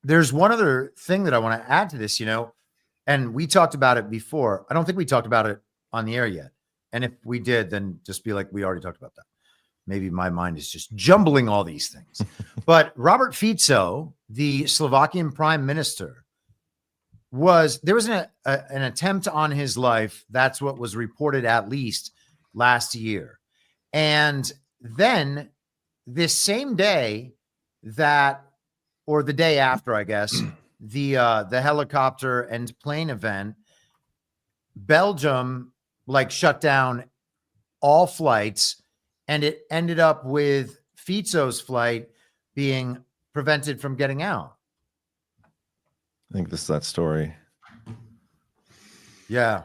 There's one other thing that I want to add to this, and we talked about it before. I don't think we talked about it on the air yet. And if we did, then just be like, we already talked about that. Maybe my mind is just jumbling all these things. But Robert Fico, the Slovakian prime minister, there was an attempt on his life. That's what was reported at least last year. And then this same day or the day after, I guess, the helicopter and plane event, Belgium shut down all flights, and it ended up with Fico's flight being prevented from getting out. I think this is that story. Yeah.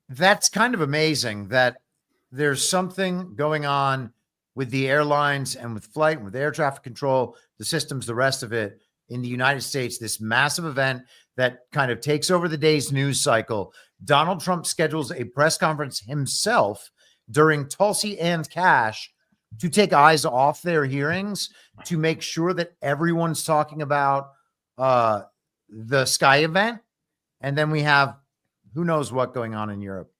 That's kind of amazing that there's something going on with the airlines and with flight and with air traffic control, the systems, the rest of it in the United States, this massive event that kind of takes over the day's news cycle. Donald Trump schedules a press conference himself during Tulsi and Cash to take eyes off their hearings, to make sure that everyone's talking about the Sky event. And then we have who knows what going on in Europe.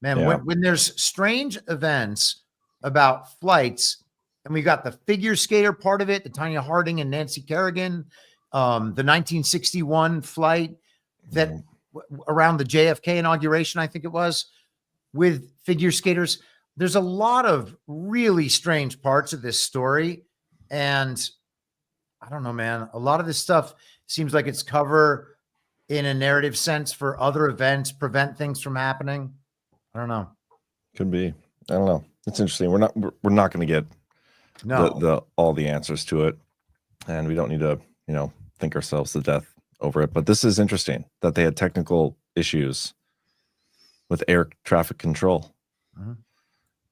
Man, Yeah. when there's strange events about flights, and we got the figure skater part of it, the Tanya Harding and Nancy Kerrigan, the 1961 flight that around the JFK inauguration, I think it was, with figure skaters. There's a lot of really strange parts of this story. And I don't know, man, a lot of this stuff seems like it's cover in a narrative sense for other events, prevent things from happening. I don't know. Could be. I don't know. It's interesting. We're not going to get all the answers to it, and we don't need to, think ourselves to death over it. But this is interesting that they had technical issues with air traffic control,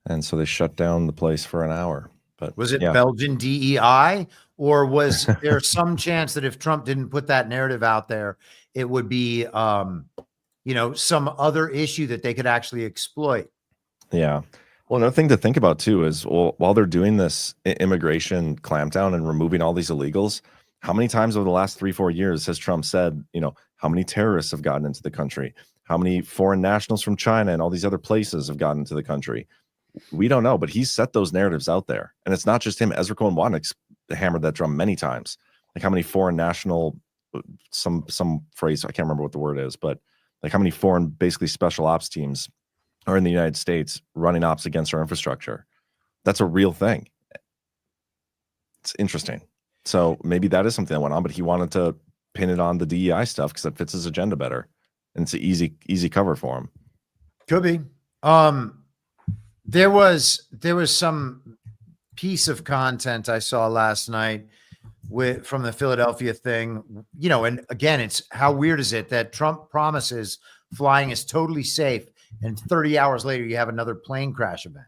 and so they shut down the place for an hour. But was it Belgian DEI, or was there some chance that if Trump didn't put that narrative out there, it would be, some other issue that they could actually exploit? Yeah. Well, another thing to think about too is, while they're doing this immigration clampdown and removing all these illegals, how many times over the last 3-4 years has Trump said, how many terrorists have gotten into the country? How many foreign nationals from China and all these other places have gotten into the country? We don't know, but he's set those narratives out there. And it's not just him. Ezra Cohen-Watnick hammered that drum many times. Like how many foreign national, some phrase, I can't remember what the word is, but like how many foreign, basically special ops teams are in the United States running ops against our infrastructure. That's a real thing. It's interesting. So maybe that is something that went on, but he wanted to pin it on the DEI stuff because it fits his agenda better. And it's an easy cover for him. Could be. There was some piece of content I saw last night from the Philadelphia thing, and again, it's how weird is it that Trump promises flying is totally safe, and 30 hours later you have another plane crash event.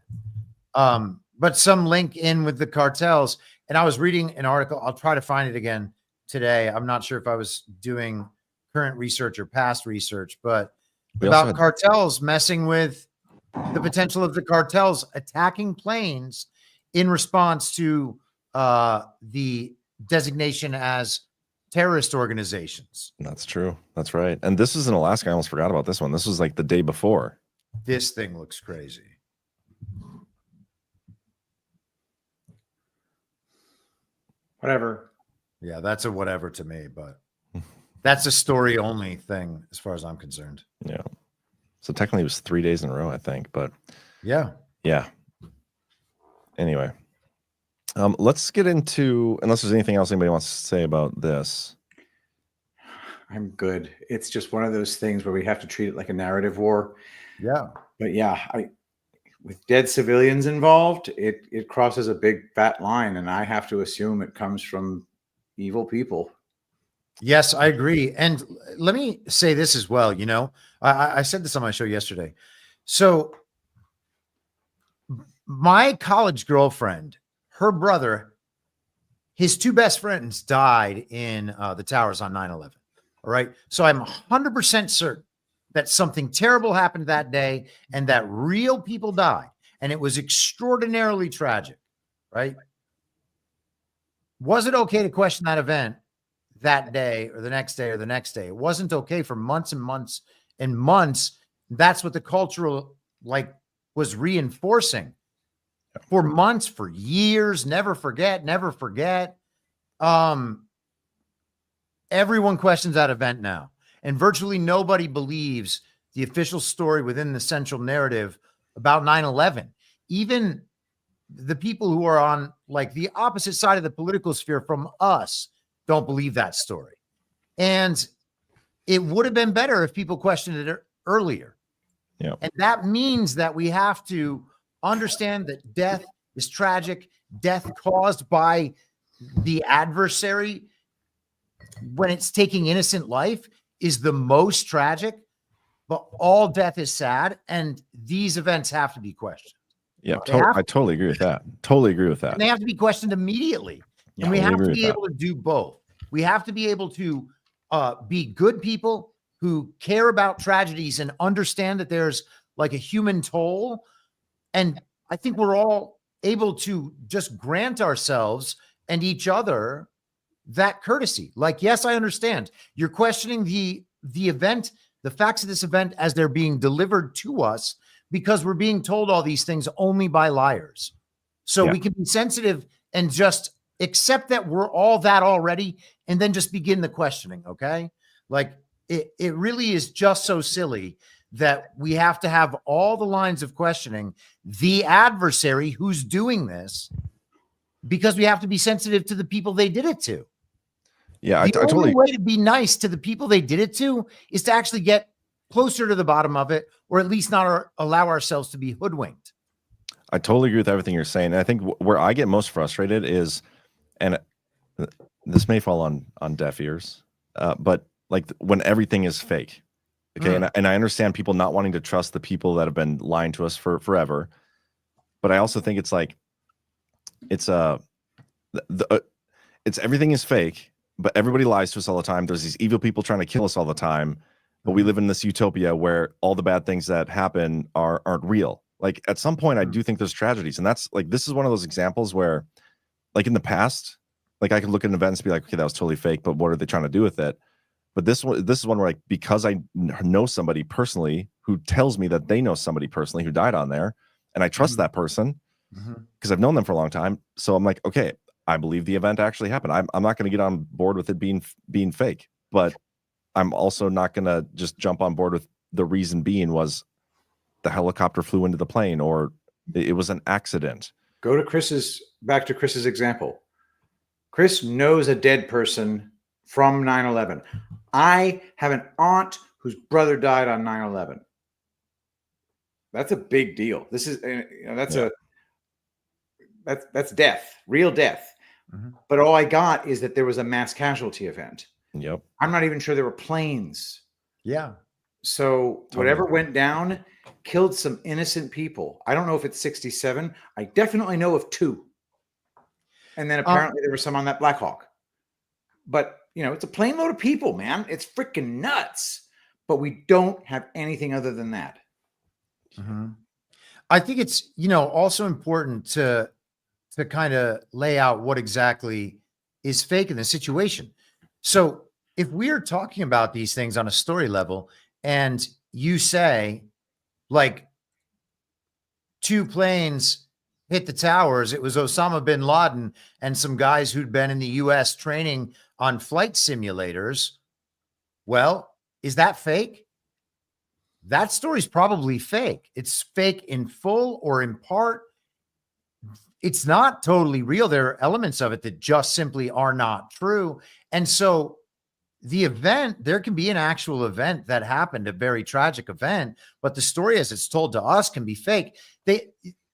But some link in with the cartels, and I was reading an article. I'll try to find it again today. I'm not sure if I was doing current research or past research, but about cartels messing with the potential of the cartels attacking planes in response to the designation as terrorist organizations. That's true. That's right. And this is in Alaska. I almost forgot about this one. This was like the day before. This thing looks crazy. Whatever. Yeah, that's a whatever to me, but that's a story only thing as far as I'm concerned. Yeah. So technically it was 3 days in a row, I think, but yeah. Anyway, let's get into, unless there's anything else anybody wants to say about this. I'm good. It's just one of those things where we have to treat it like a narrative war. Yeah. But yeah, with dead civilians involved, it crosses a big fat line, and I have to assume it comes from evil people. Yes, I agree. And let me say this as well. I said this on my show yesterday. So my college girlfriend, her brother, his two best friends died in the towers on 9/11. All right. So I'm 100% certain that something terrible happened that day and that real people died. And it was extraordinarily tragic. Right. Was it okay to question that event that day or the next day or the next day? It wasn't okay for months and months and months. That's what the cultural was reinforcing for months, for years. Never forget, never forget. Everyone questions that event now, and virtually nobody believes the official story within the central narrative about 9/11. Even the people who are on the opposite side of the political sphere from us don't believe that story. And it would have been better if people questioned it earlier. Yeah. And that means that we have to understand that death is tragic. Death caused by the adversary when it's taking innocent life is the most tragic, but all death is sad. And these events have to be questioned. Yeah. I totally agree with that. Totally agree with that. And they have to be questioned immediately. And we have to be able to do both. We have to be able to be good people who care about tragedies and understand that there's a human toll. And I think we're all able to just grant ourselves and each other that courtesy. Yes, I understand. You're questioning the event, the facts of this event as they're being delivered to us because we're being told all these things only by liars. So we can be sensitive and just accept that we're all that already, and then just begin the questioning. Okay. It really is just so silly that we have to have all the lines of questioning the adversary who's doing this, because we have to be sensitive to the people they did it to. Yeah. The only way to be nice to the people they did it to is to actually get closer to the bottom of it, or at least not allow ourselves to be hoodwinked. I totally agree with everything you're saying. And I think where I get most frustrated is, and this may fall on deaf ears, but when everything is fake. Okay. And I understand people not wanting to trust the people that have been lying to us for forever. But I also think it's everything is fake, but everybody lies to us all the time. There's these evil people trying to kill us all the time, but we live in this utopia where all the bad things that happen aren't real. At some point, I do think there's tragedies, and that's this is one of those examples where, in the past, I could look at an event and be like, okay, that was totally fake, but what are they trying to do with it? But this is one where, because I know somebody personally who tells me that they know somebody personally who died on there, and I trust that person because I've known them for a long time. So I'm like, okay, I believe the event actually happened. I'm not going to get on board with it being fake, but I'm also not going to just jump on board with the reason being was the helicopter flew into the plane or it was an accident. Go to back to Chris's example. Chris knows a dead person from 9/11. I have an aunt whose brother died on 9/11. That's a big deal. This is that's death, real death. But all I got is that there was a mass casualty event. Yep. I'm not even sure there were planes. Yeah. So Totally. whatever went down killed some innocent people. I don't know if it's 67. I definitely know of 2. And then apparently there were some on that Black Hawk. But, you know, it's a plane load of people, man. It's freaking nuts. But we don't have anything other than that. I think it's, you know, also important to kind of lay out what exactly is fake in the situation. So if we're talking about these things on a story level and you say like 2 planes hit the towers, it was Osama bin Laden and some guys who'd been in the US training on flight simulators. Well, is that fake? That story's probably fake. It's fake in full or in part. It's not totally real. There are elements of it that just simply are not true. And so the event, there can be an actual event that happened, a very tragic event, but the story as it's told to us can be fake.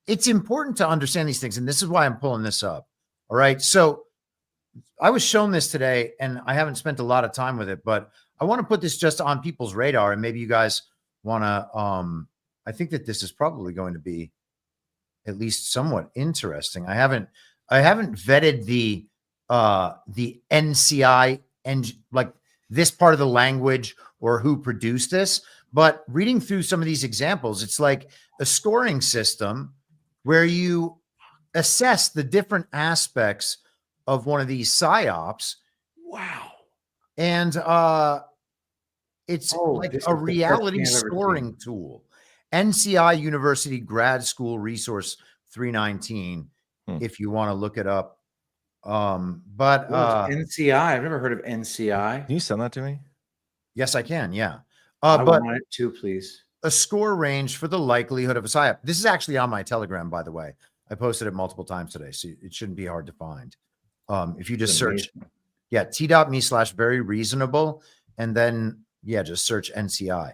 It's important to understand these things. And this is why I'm pulling this up. All right. So I was shown this today and I haven't spent a lot of time with it, but I want to put this just on people's radar. And maybe you guys want to, I think that this is probably going to be at least somewhat interesting. I haven't vetted the NCI and like this part of the language or who produced this, but reading through some of these examples, it's like a scoring system where you assess the different aspects of one of these psyops. Wow. And it's like a reality scoring tool. NCI University Grad School Resource 319, if you want to look it up. But NCI, I've never heard of NCI. Can you send that to me? Yes, I can. Yeah. I But want it too, please. a score range for the likelihood of a psyop. This is actually on my Telegram, by the way. I posted it multiple times today, so it shouldn't be hard to find. If you just search, t.me/very reasonable, and then just search NCI.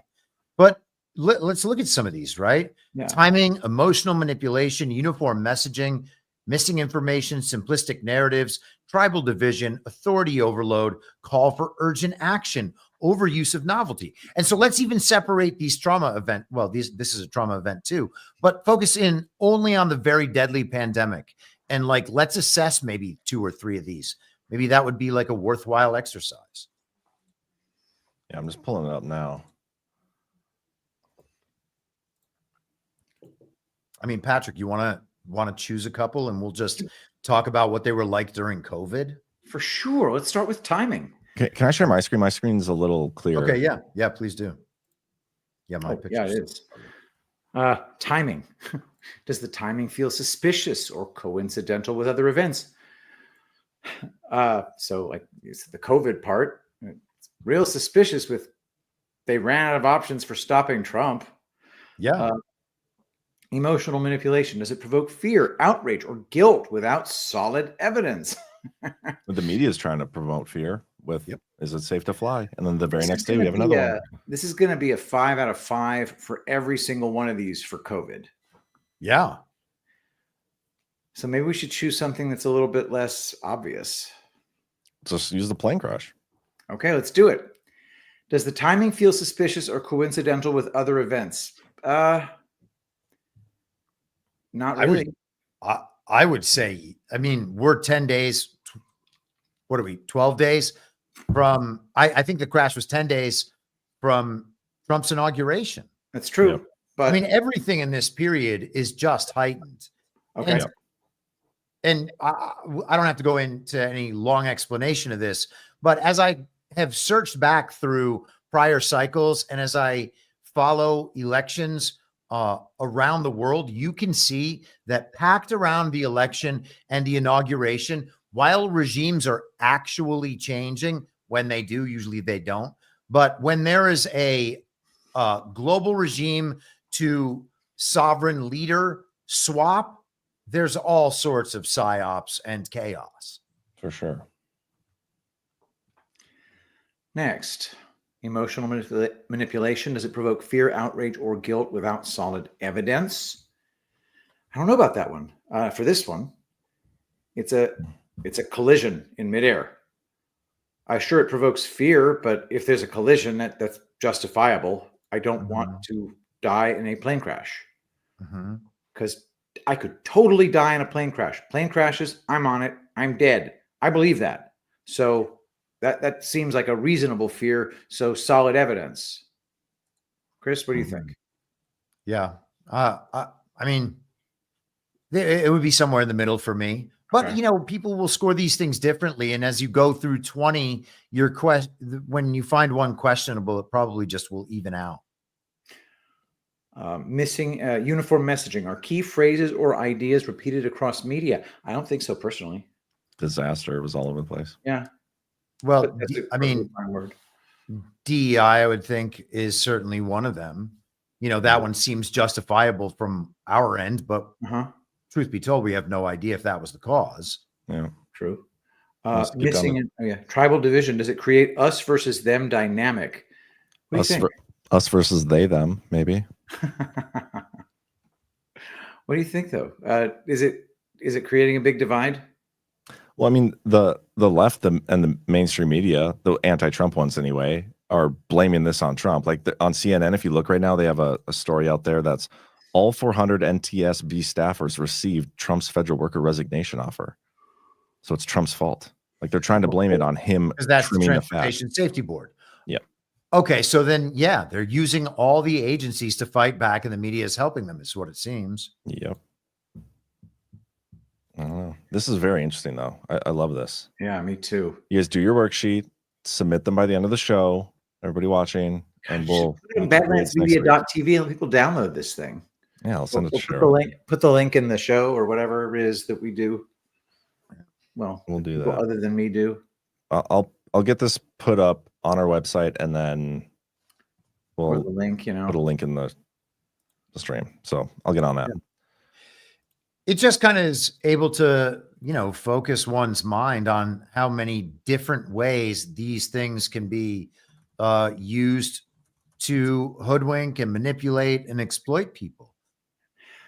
But let's look at some of these, right? Yeah. Timing, emotional manipulation, uniform messaging, missing information, simplistic narratives, tribal division, authority overload, call for urgent action, overuse of novelty. And so let's even separate these trauma event. Well, this is a trauma event too, but focus in only on the very deadly pandemic. And like, let's assess maybe 2 or 3 of these. Maybe that would be like a worthwhile exercise. Yeah, I'm just pulling it up now. I mean, Patrick, you want to choose a couple and we'll just talk about what they were like during COVID? For sure. Let's start with timing. Can I share my screen? My screen's a little clearer. Okay, yeah. Yeah, please do. Yeah, my picture. Yeah, it is. Timing. Does the timing feel suspicious or coincidental with other events? So like it's the COVID part. It's real suspicious with they ran out of options for stopping Trump. Yeah. Emotional manipulation. Does it provoke fear, outrage, or guilt without solid evidence? But the media is trying to promote fear with, is it safe to fly? And then the very next day we have another one. This is going to be a 5 out of 5 for every single one of these for COVID. Yeah. So maybe we should choose something that's a little bit less obvious. Just use the plane crash. Okay, let's do it. Does the timing feel suspicious or coincidental with other events? Not really. I would say, I mean, we're 10 days. What are we? 12 days from, I think the crash was 10 days from Trump's inauguration. That's true. Yep. But I mean, everything in this period is just heightened. Okay. And I don't have to go into any long explanation of this, but as I have searched back through prior cycles and as I follow elections around the world, you can see that packed around the election and the inauguration, while regimes are actually changing, when they do, usually they don't. But when there is a global regime to sovereign leader swap, there's all sorts of psyops and chaos. For sure. Next, emotional manipulation. Does it provoke fear, outrage, or guilt without solid evidence? I don't know about that one. For this one, it's a It's a collision in midair. I'm sure it provokes fear, but if there's a collision that's justifiable, I don't want to die in a plane crash because I could totally die in a plane crash. Plane crashes, I'm on it, I'm dead. I believe that. So that seems like a reasonable fear. So solid evidence. Chris, what do you think? Yeah. I mean, it would be somewhere in the middle for me. But, Okay. you know, people will score these things differently. And as you go through 20, when you find one questionable, it probably just will even out. Missing uniform messaging. Are key phrases or ideas repeated across media? I don't think so, personally. Disaster was all over the place. Yeah. Well, That's I mean, word. DEI, I would think, is certainly one of them. You know, that one seems justifiable from our end, but truth be told, we have no idea if that was the cause. Yeah, true. Let's get Missing tribal division. Does it create us versus them dynamic? What do you think? Us versus they, them, maybe. What do you think, though? Is it creating a big divide? Well, I mean, the left and the mainstream media, the anti-Trump ones anyway, are blaming this on Trump. Like on CNN, if you look right now, they have a story out there that's all 400 NTSB staffers received Trump's federal worker resignation offer. So it's Trump's fault. Like they're trying to blame it on him. Because that's the trimming the fat. Transportation Safety Board. Yeah. Okay, so then, yeah, they're using all the agencies to fight back, and the media is helping them, is what it seems. Yep. I don't know. This is very interesting, though. I love this. Yeah, me too. You guys do your worksheet, submit them by the end of the show. Everybody watching, and we'll Badlandsmedia.tv and people download this thing. Yeah, I'll send it to Cheryl. Put the link in the show or whatever it is that we do. Well, we'll do that. Other than me do. I'll get this put up on our website, and then we'll put the link, put a link in the stream. So I'll get on that. Yeah. It just kind of is able to, you know, focus one's mind on how many different ways these things can be used to hoodwink and manipulate and exploit people.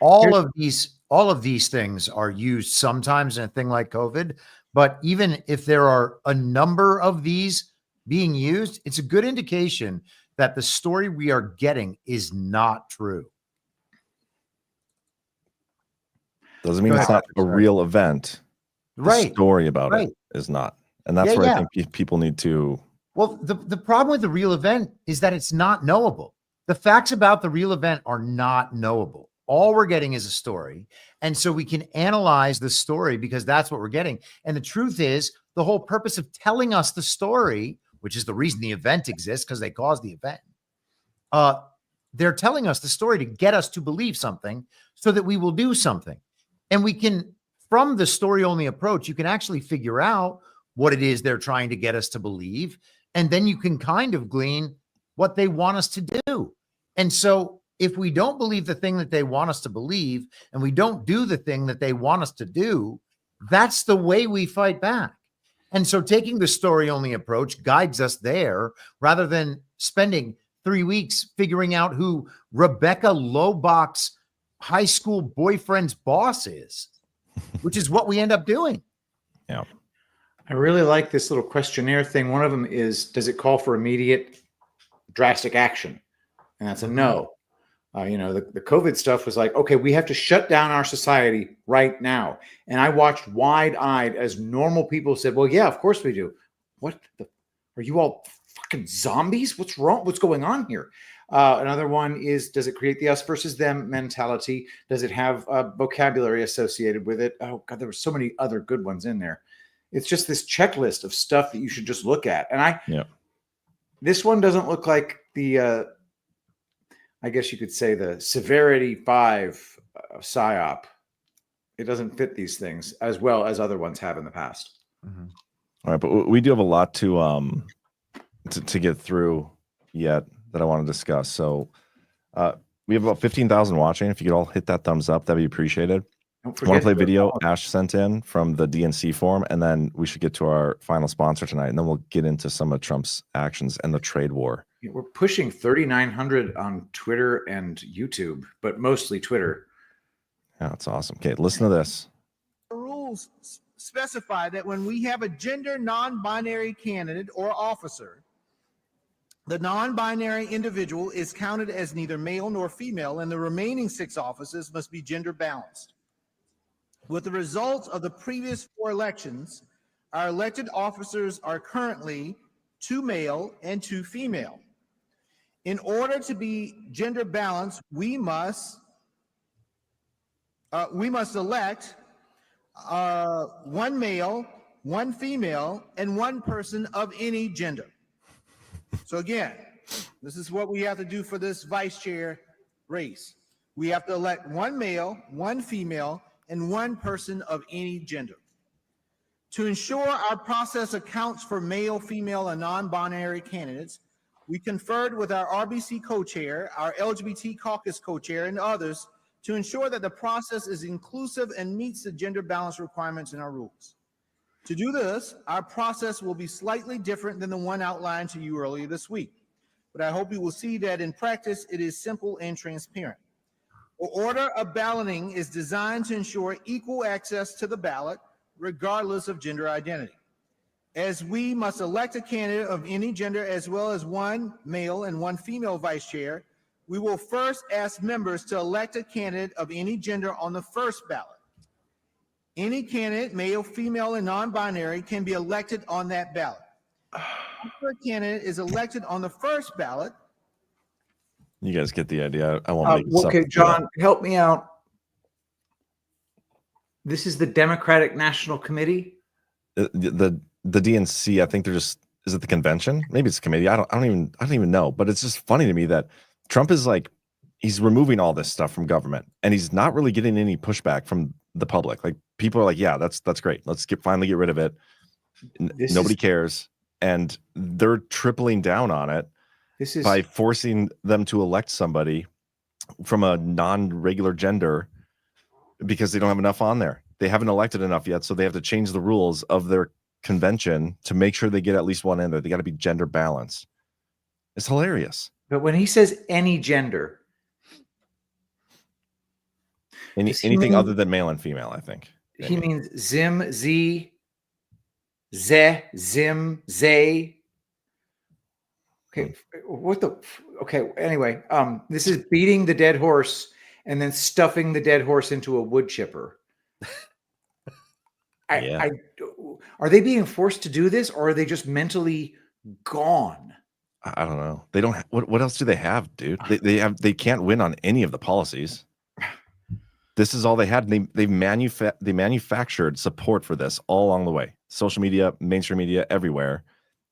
All of these things are used sometimes in a thing like COVID, but even if there are a number of these being used, it's a good indication that the story we are getting is not true. Doesn't mean it's not a real event. Right. The story about it is not. And that's where I think people need to. Well, the problem with the real event is that it's not knowable. The facts about the real event are not knowable. All we're getting is a story. And so we can analyze the story because that's what we're getting. And the truth is, the whole purpose of telling us the story, which is the reason the event exists, because they caused the event, they're telling us the story to get us to believe something so that we will do something. And we can, from the story-only approach, you can actually figure out what it is they're trying to get us to believe. And then you can kind of glean what they want us to do. And so if we don't believe the thing that they want us to believe, and we don't do the thing that they want us to do, that's the way we fight back. And so taking the story-only approach guides us there rather than spending 3 weeks figuring out who Rebecca Lobach's high school boyfriend's boss is, which is what we end up doing. Yeah. I really like this little questionnaire thing. One of them is, does it call for immediate drastic action? And that's a no. You know, the COVID stuff was like, okay, we have to shut down our society right now. And I watched wide-eyed as normal people said, well, yeah, of course we do. What the, are you all fucking zombies? What's wrong? What's going on here? Another one is, does it create the us versus them mentality? Does it have vocabulary associated with it? Oh God, there were so many other good ones in there. It's just this checklist of stuff that you should just look at. And this one doesn't look like the, I guess you could say the severity 5 PSYOP. It doesn't fit these things as well as other ones have in the past. Mm-hmm. All right, but we do have a lot to get through yet that I want to discuss. So we have about 15,000 watching. If you could all hit that thumbs up, that'd be appreciated. I want to play video Ash sent in from the DNC forum, and then we should get to our final sponsor tonight, and then we'll get into some of Trump's actions and the trade war. We're pushing 3,900 on Twitter and YouTube, but mostly Twitter. Yeah, that's awesome. Okay, listen to this. Rules specify that when we have a gender non-binary candidate or officer, the non-binary individual is counted as neither male nor female, and the remaining 6 offices must be gender balanced. With the results of the previous 4 elections, our elected officers are currently 2 male and 2 female. In order to be gender balanced, we must elect 1 male, 1 female, and 1 person of any gender. So again, this is what we have to do for this vice chair race. We have to elect 1 male, 1 female, and 1 person of any gender. To ensure our process accounts for male, female, and non-binary candidates, we conferred with our RBC co-chair, our LGBT caucus co-chair, and others to ensure that the process is inclusive and meets the gender balance requirements in our rules. To do this, our process will be slightly different than the one outlined to you earlier this week, but I hope you will see that in practice it is simple and transparent. The order of balloting is designed to ensure equal access to the ballot, regardless of gender identity. As we must elect a candidate of any gender as well as 1 male and 1 female vice chair, we will first ask members to elect a candidate of any gender on the first ballot. Any candidate, male, female, and non-binary, can be elected on that ballot. After a candidate is elected on the first ballot. You guys get the idea. I won't make this okay, up. John, help me out. This is the Democratic National Committee. The DNC. I think they're just. Is it the convention? Maybe it's a committee. I don't even know. But it's just funny to me that Trump is like, he's removing all this stuff from government, and he's not really getting any pushback from the public. Like, people are like, yeah, that's great. Let's finally get rid of it. Nobody cares. And they're tripling down on it by forcing them to elect somebody from a non-regular gender because they don't have enough on there. They haven't elected enough yet, so they have to change the rules of their convention to make sure they get at least one in there. They got to be gender balanced. It's hilarious. But when he says any gender, anything other than male and female, I think. He means zim, z, ze, zim, zay. Okay, what the? Okay, anyway, this is beating the dead horse and then stuffing the dead horse into a wood chipper. Are they being forced to do this, or are they just mentally gone? I don't know. They don't. What else do they have, dude? They can't win on any of the policies. This is all they had. They manufactured support for this all along the way. Social media, mainstream media, everywhere.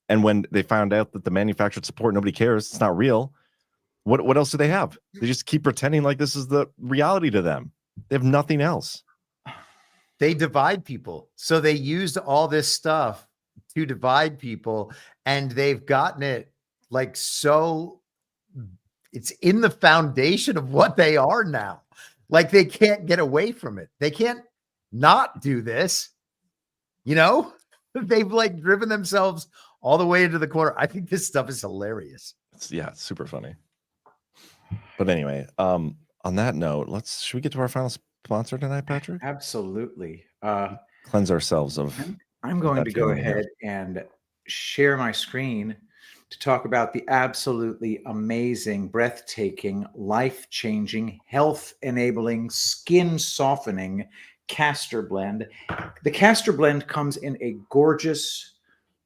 And when they found out that the manufactured support, nobody cares, it's not real. What else do they have? They just keep pretending like this is the reality to them. They have nothing else. They divide people. So they used all this stuff to divide people, and they've gotten it like so. It's in the foundation of what they are now. Like, they can't get away from it. They can't not do this. You know, they've like driven themselves all the way into the corner. I think this stuff is hilarious. It's super funny. But anyway, on that note, should we get to our final sponsor tonight, Patrick? Absolutely. Cleanse ourselves of. I'm going to go ahead and share my screen to talk about the absolutely amazing, breathtaking, life-changing, health-enabling, skin-softening castor blend. The castor blend comes in a gorgeous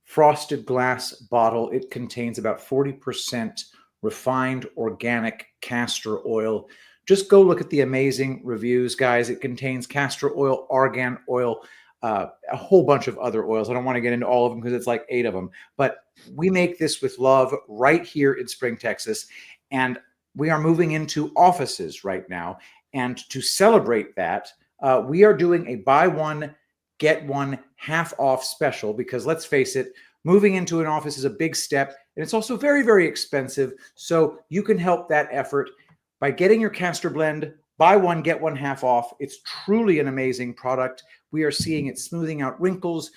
frosted glass bottle. It contains about 40% refined organic castor oil. Just go look at the amazing reviews, guys. It contains castor oil, argan oil, a whole bunch of other oils. I don't want to get into all of them because it's like 8 of them, but we make this with love right here in Spring, Texas. And we are moving into offices right now. And to celebrate that, we are doing a buy one, get one half off special, because let's face it, moving into an office is a big step, and it's also very, very expensive. So you can help that effort by getting your castor blend. Buy one, get one half off. It's truly an amazing product. We are seeing it smoothing out wrinkles,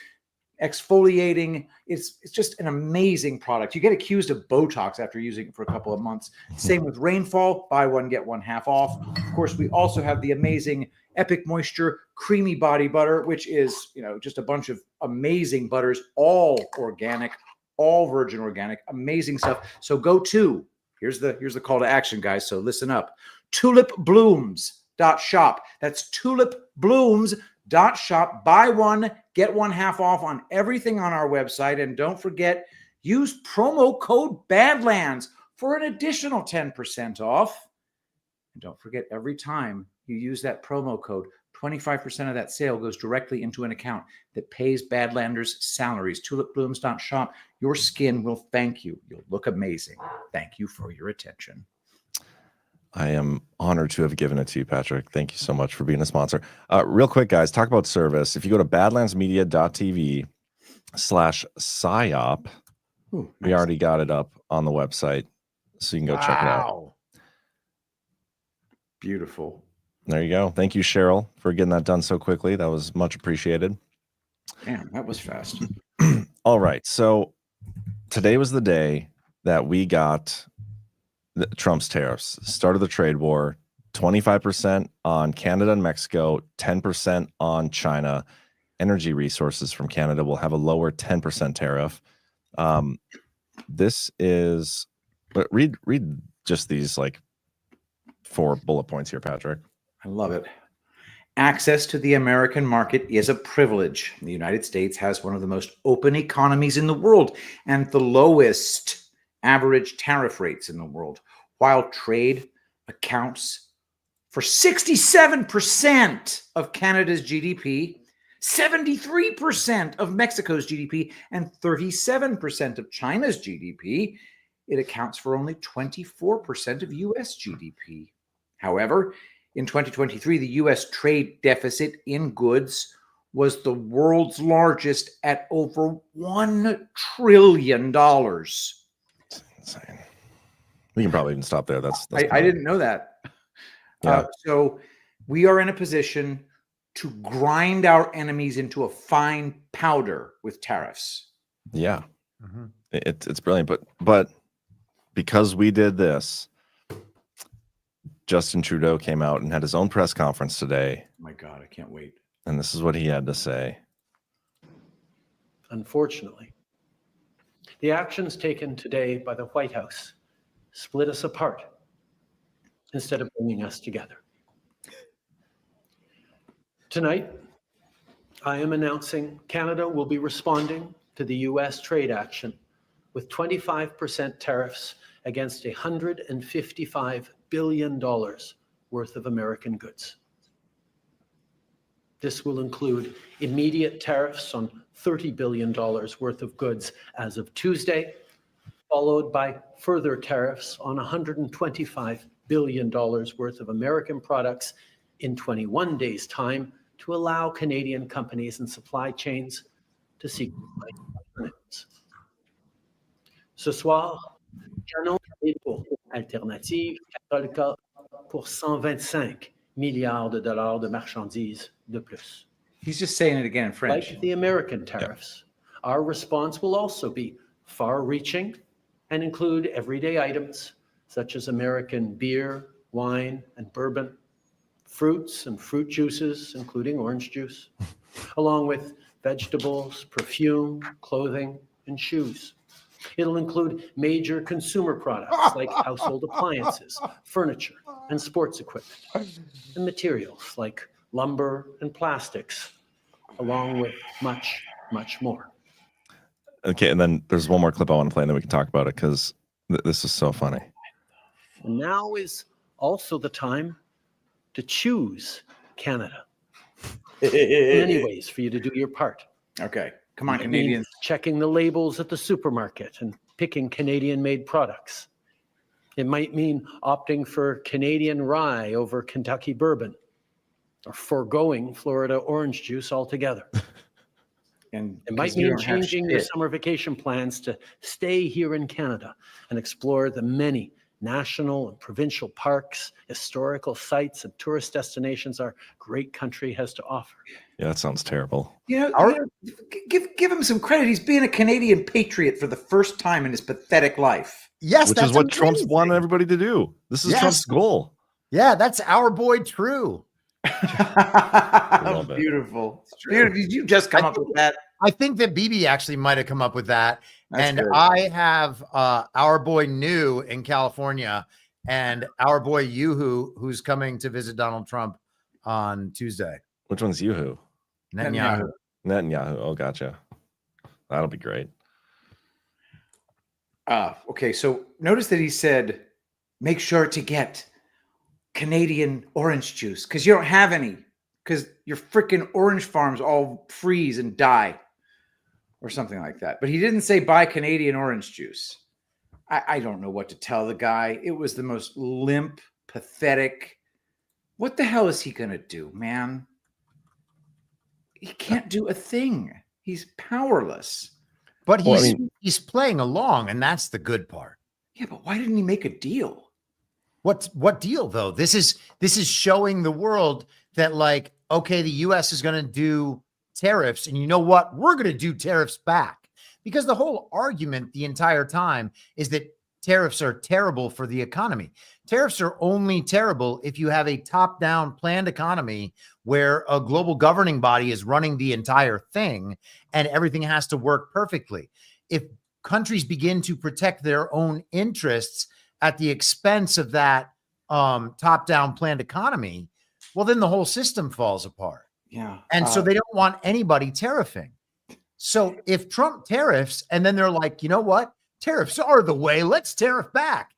exfoliating. It's just an amazing product. You get accused of Botox after using it for a couple of months. Same with Rainfall. Buy one, get one half off. Of course, we also have the amazing Epic Moisture Creamy Body Butter, which is, just a bunch of amazing butters, all organic, all virgin organic, amazing stuff. So go to, here's the call to action, guys. So listen up. tulipblooms.shop. That's tulipblooms.shop. Buy one, get one half off on everything on our website. And don't forget, use promo code Badlands for an additional 10% off. And don't forget, every time you use that promo code, 25% of that sale goes directly into an account that pays Badlanders' salaries. Tulipblooms.shop. Your skin will thank you. You'll look amazing. Thank you for your attention. I am honored to have given it to you, Patrick. Thank you so much for being a sponsor. Real quick, guys, talk about service. If you go to badlandsmedia.tv/psyop, we already got it up on the website, so you can go check it out. Beautiful. There you go. Thank you, Cheryl, for getting that done so quickly. That was much appreciated. Damn, that was fast. All right. So today was the day that we got Trump's tariffs. Start of the trade war, 25% on Canada and Mexico, 10% on China. Energy resources from Canada will have a lower 10% tariff. This is, but read just these like 4 bullet points here, Patrick. I love it. Access to the American market is a privilege. The United States has one of the most open economies in the world and the lowest average tariff rates in the world. While trade accounts for 67% of Canada's GDP, 73% of Mexico's GDP, and 37% of China's GDP, it accounts for only 24% of U.S. GDP. However, in 2023, the U.S. trade deficit in goods was the world's largest at over $1 trillion. That's insane. We can probably even stop there. That's I didn't know that. Yeah. So we are in a position to grind our enemies into a fine powder with tariffs. Yeah. It's brilliant. But because we did this, Justin Trudeau came out and had his own press conference today. Oh my God, I can't wait. And this is what he had to say. Unfortunately, the actions taken today by the White House split us apart instead of bringing us together. Tonight, I am announcing Canada will be responding to the U.S. trade action with 25% tariffs against $155 billion worth of American goods. This will include immediate tariffs on $30 billion worth of goods as of Tuesday, followed by further tariffs on $125 billion worth of American products in 21 days' time to allow Canadian companies and supply chains to seek alternatives. Ce soir, j'annonce les alternatives catholiques pour 125 milliards de dollars de marchandises de plus. He's just saying it again in French. Like the American tariffs, our response will also be far-reaching and include everyday items such as American beer, wine, and bourbon, fruits and fruit juices, including orange juice, along with vegetables, perfume, clothing, and shoes. It'll include major consumer products like household appliances, furniture, and sports equipment, and materials like lumber and plastics, along with much, much more. Okay, and then there's one more clip I want to play, and then we can talk about it because this is so funny. And now is also the time to choose Canada. In many ways for you to do your part. Okay. Come on, It Canadians. means checking the labels at the supermarket and picking Canadian-made products. It might mean opting for Canadian rye over Kentucky bourbon, or foregoing Florida orange juice altogether. And it might mean changing your summer vacation plans to stay here in Canada and explore the many national and provincial parks, historical sites, and tourist destinations our great country has to offer. Yeah, that sounds terrible. Give him some credit. He's being a Canadian patriot for the first time in his pathetic life. Yes, which that's is what amazing. Trump's wanted everybody to do. This is Yes. Trump's goal. Yeah, that's our boy True. Beautiful. Beautiful. Did you just come up with that? I think that BB actually might have come up with that. That's and good. I have our boy New in California and our boy Yuhu, who's coming to visit Donald Trump on Tuesday. Which one's Yuhu? Netanyahu. Netanyahu. Oh, gotcha. That'll be great. Okay, so notice that he said, make sure to get Canadian orange juice because you don't have any because your freaking orange farms all freeze and die or something like that. But he didn't say buy Canadian orange juice. I don't know what to tell the guy. It was the most limp, pathetic. What the hell is he going to do, man? He can't do a thing. He's powerless. But he's playing along, and that's the good part. Yeah, but why didn't he make a deal? What deal though? This is showing the world that, like, okay, the US is going to do tariffs, and you know what? We're going to do tariffs back. Because the whole argument the entire time is that tariffs are terrible for the economy. Tariffs are only terrible if you have a top-down planned economy where a global governing body is running the entire thing and everything has to work perfectly. If countries begin to protect their own interests at the expense of that top-down planned economy, well, then the whole system falls apart. Yeah. And so they don't want anybody tariffing. So if Trump tariffs and then they're like, you know what? Tariffs are the way. Let's tariff back.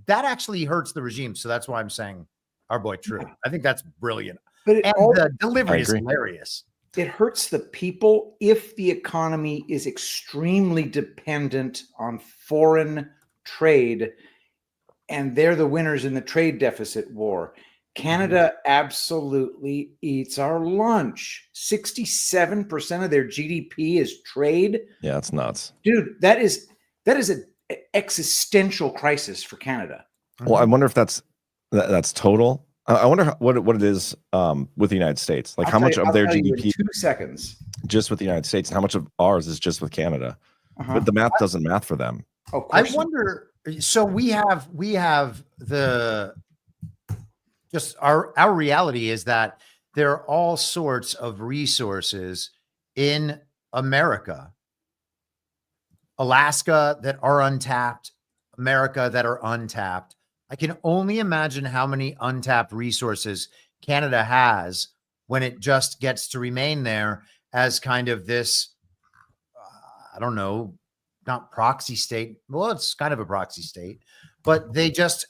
That actually hurts the regime. So that's why I'm saying our boy True. I think that's brilliant. But the delivery is hilarious. It hurts the people if the economy is extremely dependent on foreign trade and they're the winners in the trade deficit war. Canada absolutely eats our lunch. 67% of their GDP is trade. Yeah, it's nuts. Dude, that is an existential crisis for Canada. Well, I wonder if that's total. I wonder what it is with the United States. Like how much of their GDP in 2 seconds just with the United States, and how much of ours is just with Canada. But the math doesn't math for them. Oh, I wonder. So we have the just our reality is that there are all sorts of resources in America, Alaska that are untapped, America that are untapped. I can only imagine how many untapped resources Canada has when it just gets to remain there as kind of this, I don't know, not proxy state. Well, it's kind of a proxy state, but they just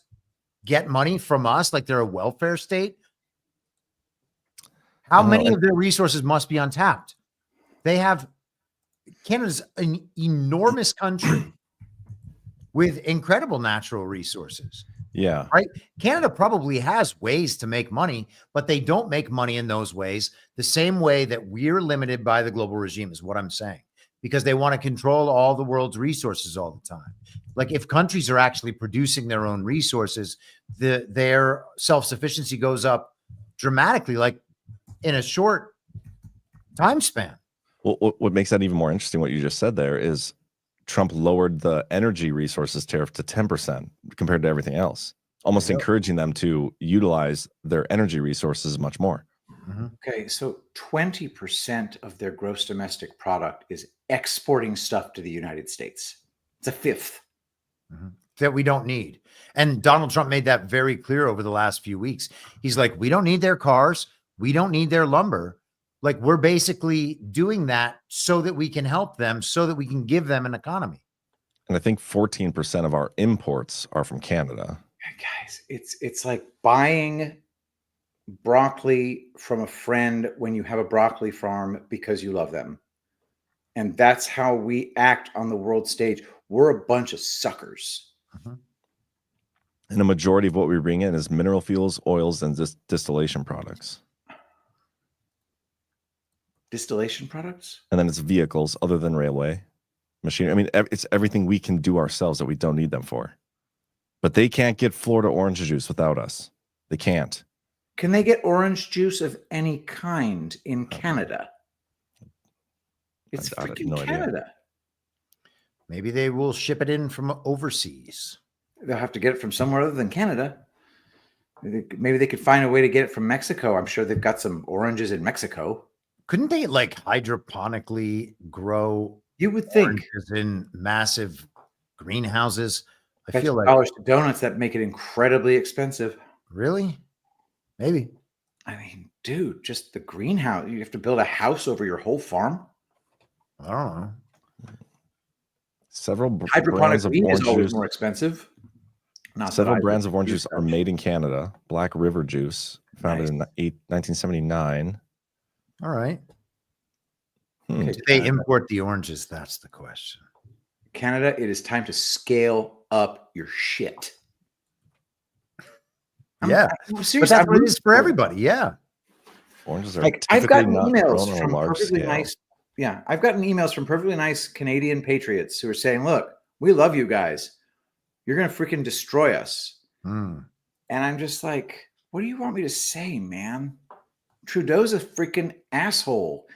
get money from us like they're a welfare state. How many of their resources must be untapped? Canada's an enormous country with incredible natural resources. Yeah. Right. Canada probably has ways to make money, but they don't make money in those ways the same way that we're limited by the global regime is what I'm saying, because they want to control all the world's resources all the time. Like if countries are actually producing their own resources, their self-sufficiency goes up dramatically, like in a short time span. Well, what makes that even more interesting, what you just said there, is Trump lowered the energy resources tariff to 10% compared to everything else, almost encouraging them to utilize their energy resources much more. Okay, so 20% of their gross domestic product is exporting stuff to the United States. It's a fifth. That we don't need. And Donald Trump made that very clear over the last few weeks. He's like, we don't need their cars. We don't need their lumber. Like we're basically doing that so that we can help them, so that we can give them an economy. And I think 14% of our imports are from Canada. Guys, it's like buying broccoli from a friend when you have a broccoli farm because you love them. And that's how we act on the world stage. We're a bunch of suckers. And a majority of what we bring in is mineral fuels, oils, and distillation products. Distillation products? And then it's vehicles other than railway, machinery. I mean, it's everything we can do ourselves that we don't need them for. But they can't get Florida orange juice without us. They can't. Can they get orange juice of any kind in Canada? It's freaking Canada. Maybe they will ship it in from overseas. They'll have to get it from somewhere other than Canada. Maybe they could find a way to get it from Mexico. I'm sure they've got some oranges in Mexico. Couldn't they like hydroponically grow? You would think in massive greenhouses. I That's feel like dollars to donuts that make it incredibly expensive. Really? Maybe. I mean, dude, just the greenhouse. You have to build a house over your whole farm. I don't know. Several Hydroponic brands of green is orange always juice. more expensive. Not Several that I brands would of orange use juice are made in Canada. Black River Juice, founded in 1979. All right. Okay, Do they import the oranges? That's the question. Canada, it is time to scale up your shit. Yeah. I'm serious. But that's I'm what it rooting is for everybody. Yeah. Oranges are Like I've typically gotten not emails grown on a from large perfectly scale. nice. Yeah, I've gotten emails from perfectly nice Canadian patriots who are saying, "Look, we love you guys. You're gonna freaking destroy us." Mm. And I'm just like, "What do you want me to say, man? Trudeau's a freaking asshole,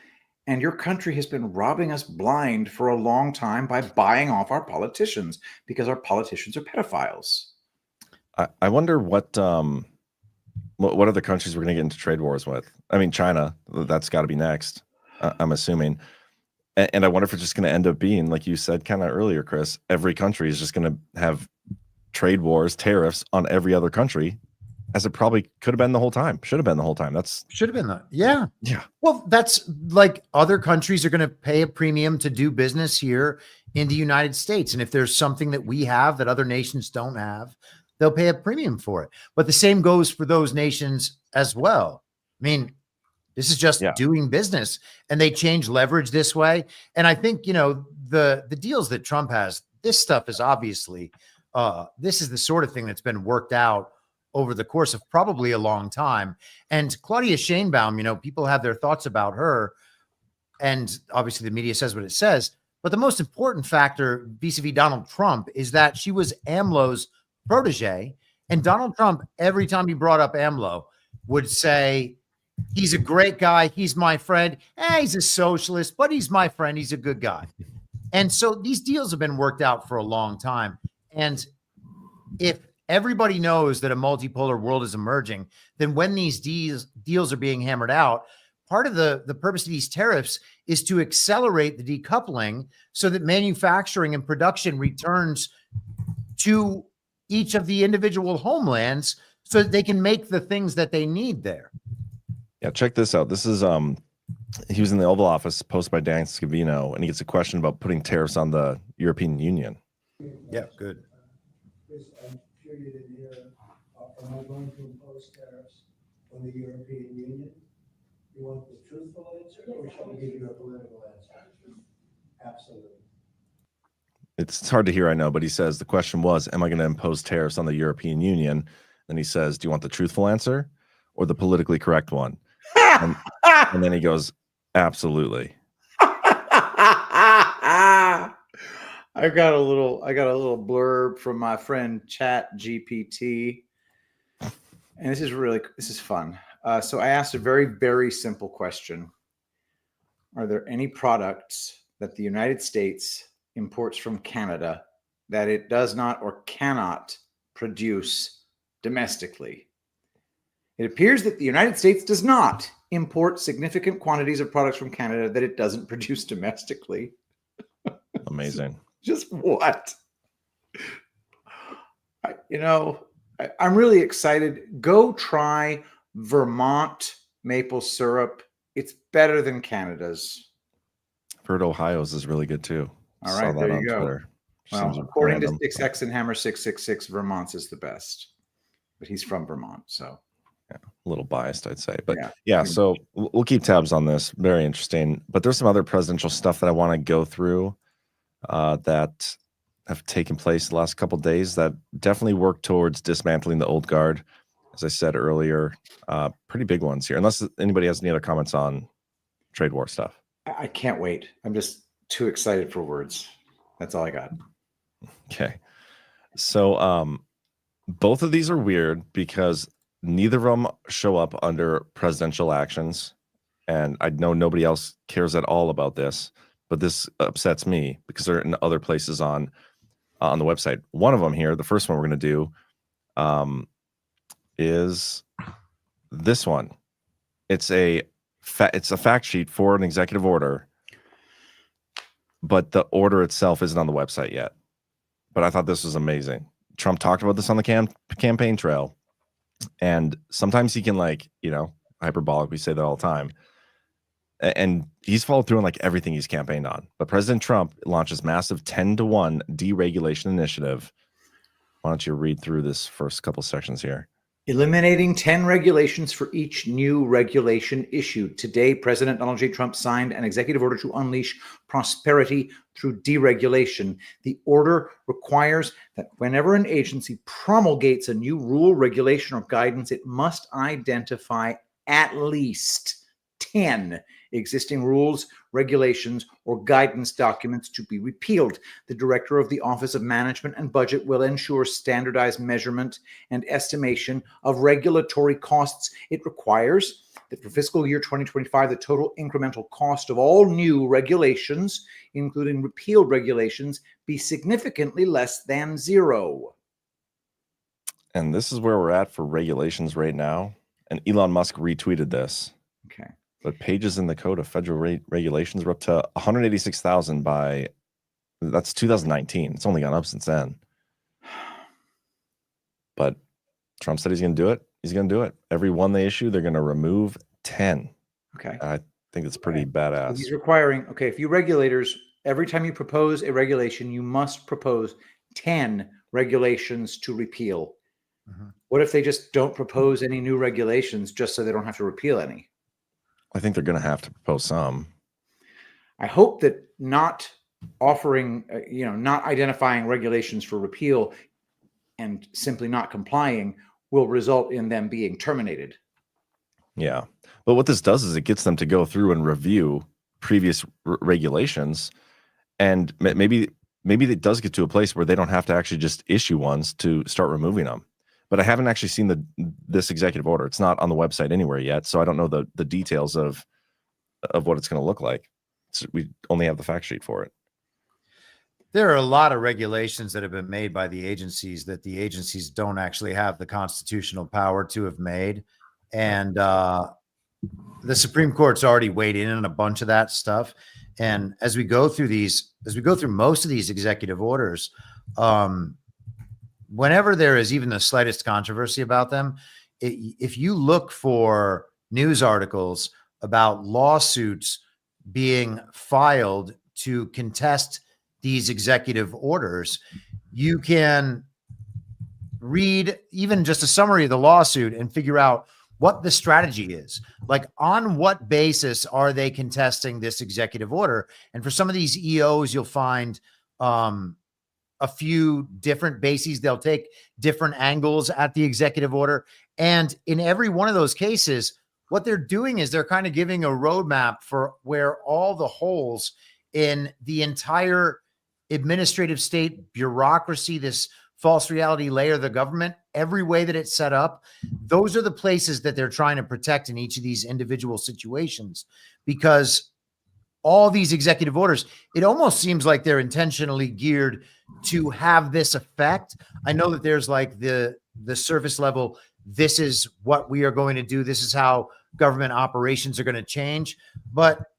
and your country has been robbing us blind for a long time by buying off our politicians because our politicians are pedophiles." I wonder what other countries we're going to get into trade wars with. I mean, China, that's got to be next, I'm assuming. And I wonder if it's just going to end up being, like you said kind of earlier, Chris, every country is just going to have trade wars, tariffs on every other country, as it probably could have been the whole time. Should have been the whole time. That's Should have been that. Yeah. Yeah. Well, that's like other countries are going to pay a premium to do business here in the United States. And if there's something that we have that other nations don't have, they'll pay a premium for it. But the same goes for those nations as well. I mean, this is just doing business, and they change leverage this way. And I think, the deals that Trump has, this stuff is obviously, this is the sort of thing that's been worked out over the course of probably a long time. And Claudia Sheinbaum, people have their thoughts about her, and obviously the media says what it says. But the most important factor vis-a-vis Donald Trump is that she was AMLO's protege. And Donald Trump, every time he brought up AMLO, would say, he's a great guy. He's my friend. He's a socialist, but he's my friend. He's a good guy. And so these deals have been worked out for a long time. And if everybody knows that a multipolar world is emerging, then when these deals are being hammered out, part of the purpose of these tariffs is to accelerate the decoupling so that manufacturing and production returns to each of the individual homelands so that they can make the things that they need there. Yeah, check this out. This is he was in the Oval Office, posted by Dan Scavino, and he gets a question about putting tariffs on the European Union. Yeah, good. I'm sure you didn't hear. Am I going to impose tariffs on the European Union? You want the truthful answer, or shall we give you a political answer? Absolutely. It's hard to hear, I know, but he says the question was, am I going to impose tariffs on the European Union? Then he says, do you want the truthful answer or the politically correct one? and then he goes, absolutely. I got a little blurb from my friend Chat GPT, and this is fun. So I asked a very, very simple question. Are there any products that the United States imports from Canada that it does not or cannot produce domestically? It appears that the United States does not import significant quantities of products from Canada that it doesn't produce domestically. Amazing. Just what? I'm really excited. Go try Vermont maple syrup. It's better than Canada's. I've heard Ohio's is really good too. All right, there you go. Twitter. Well, Seems according random. to 6X and Hammer 666, Vermont's is the best. But he's from Vermont, so. Yeah, a little biased, I'd say. But Yeah. yeah, so we'll keep tabs on this. Very interesting. But there's some other presidential stuff that I want to go through that have taken place the last couple of days that definitely work towards dismantling the old guard. As I said earlier, pretty big ones here. Unless anybody has any other comments on trade war stuff. I can't wait. I'm just too excited for words. That's all I got. Okay. So both of these are weird because neither of them show up under presidential actions. And I know nobody else cares at all about this, but this upsets me because they're in other places on the website. One of them here, the first one we're going to do, is this one. It's a fact sheet for an executive order, but the order itself isn't on the website yet. But I thought this was amazing. Trump talked about this on the campaign trail, and sometimes he can, like, hyperbolic. We say that all the time. And he's followed through on like everything he's campaigned on. But President Trump launches massive 10-to-1 deregulation initiative. Why don't you read through this first couple sections here? Eliminating 10 regulations for each new regulation issued. Today, President Donald J. Trump signed an executive order to unleash prosperity through deregulation. The order requires that whenever an agency promulgates a new rule, regulation, or guidance, it must identify at least 10 existing rules, regulations, or guidance documents to be repealed. The director of the Office of Management and Budget will ensure standardized measurement and estimation of regulatory costs. It requires that for fiscal year 2025, the total incremental cost of all new regulations, including repealed regulations, be significantly less than zero. And this is where we're at for regulations right now. And Elon Musk retweeted this. Okay. But pages in the code of federal regulations were up to 186,000 by, that's 2019. It's only gone up since then. But Trump said he's going to do it. He's going to do it. Every one they issue, they're going to remove 10. Okay. I think it's pretty badass. So he's requiring, okay, if you regulators, every time you propose a regulation, you must propose 10 regulations to repeal. Mm-hmm. What if they just don't propose any new regulations just so they don't have to repeal any? I think they're going to have to propose some. I hope that not offering, not identifying regulations for repeal and simply not complying will result in them being terminated. Yeah. But what this does is it gets them to go through and review previous regulations. And maybe it does get to a place where they don't have to actually just issue ones to start removing them. But I haven't actually seen this executive order. It's not on the website anywhere yet, so I don't know the details of what it's going to look like. We only have the fact sheet for it. There are a lot of regulations that have been made by the agencies that the agencies don't actually have the constitutional power to have made. And the Supreme Court's already weighed in on a bunch of that stuff. And as we go through most of these executive orders, whenever there is even the slightest controversy about them, if you look for news articles about lawsuits being filed to contest these executive orders, you can read even just a summary of the lawsuit and figure out what the strategy is. Like, on what basis are they contesting this executive order? And for some of these EOs, you'll find a few different bases. They'll take different angles at the executive order. And in every one of those cases, what they're doing is they're kind of giving a roadmap for where all the holes in the entire administrative state bureaucracy, this false reality layer of the government, every way that it's set up, those are the places that they're trying to protect in each of these individual situations. Because all these executive orders, it almost seems like they're intentionally geared to have this effect. I know that there's like the surface level, this is what we are going to do, this is how government operations are going to change, but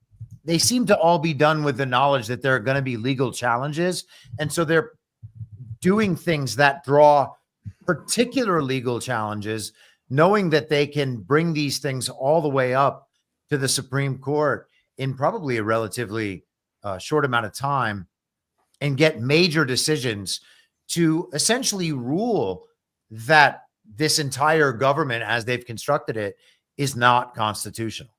they seem to all be done with the knowledge that there are going to be legal challenges. And so they're doing things that draw particular legal challenges, knowing that they can bring these things all the way up to the Supreme Court in probably a relatively short amount of time and get major decisions to essentially rule that this entire government, as they've constructed it, is not constitutional.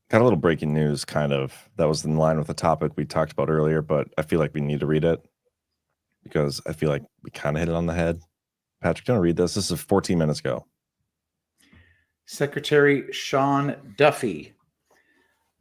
Got a little breaking news, kind of, that was in line with the topic we talked about earlier, but I feel like we need to read it because I feel like we kind of hit it on the head. Patrick, do you want to read this? This is 14 minutes ago. Secretary Sean Duffy.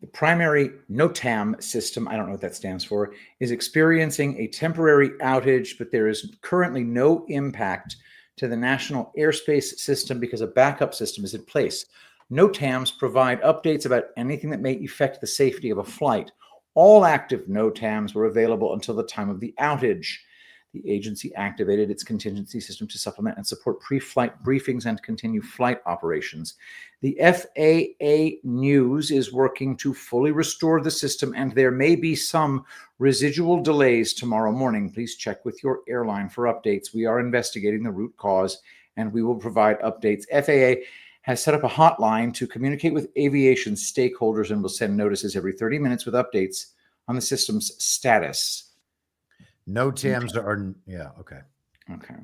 The primary NOTAM system, I don't know what that stands for, is experiencing a temporary outage, but there is currently no impact to the national airspace system because a backup system is in place. NOTAMs provide updates about anything that may affect the safety of a flight. All active NOTAMs were available until the time of the outage. The agency activated its contingency system to supplement and support pre-flight briefings and continue flight operations. The FAA News is working to fully restore the system, and there may be some residual delays tomorrow morning. Please check with your airline for updates. We are investigating the root cause, and we will provide updates. FAA has set up a hotline to communicate with aviation stakeholders and will send notices every 30 minutes with updates on the system's status. No TAMs are, yeah, okay. Okay.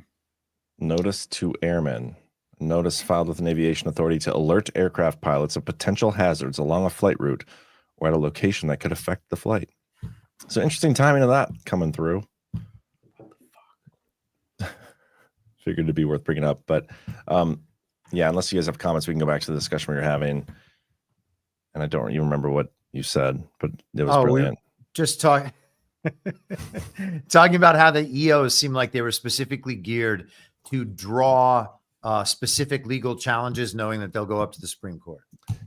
Notice to airmen. Notice filed with an aviation authority to alert aircraft pilots of potential hazards along a flight route or at a location that could affect the flight. So interesting timing of that coming through. Figured to be worth bringing up, but yeah, unless you guys have comments, we can go back to the discussion we were having. And I don't even remember what you said, but it was brilliant. Just talking about how the EOs seem like they were specifically geared to draw specific legal challenges, knowing that they'll go up to the Supreme Court.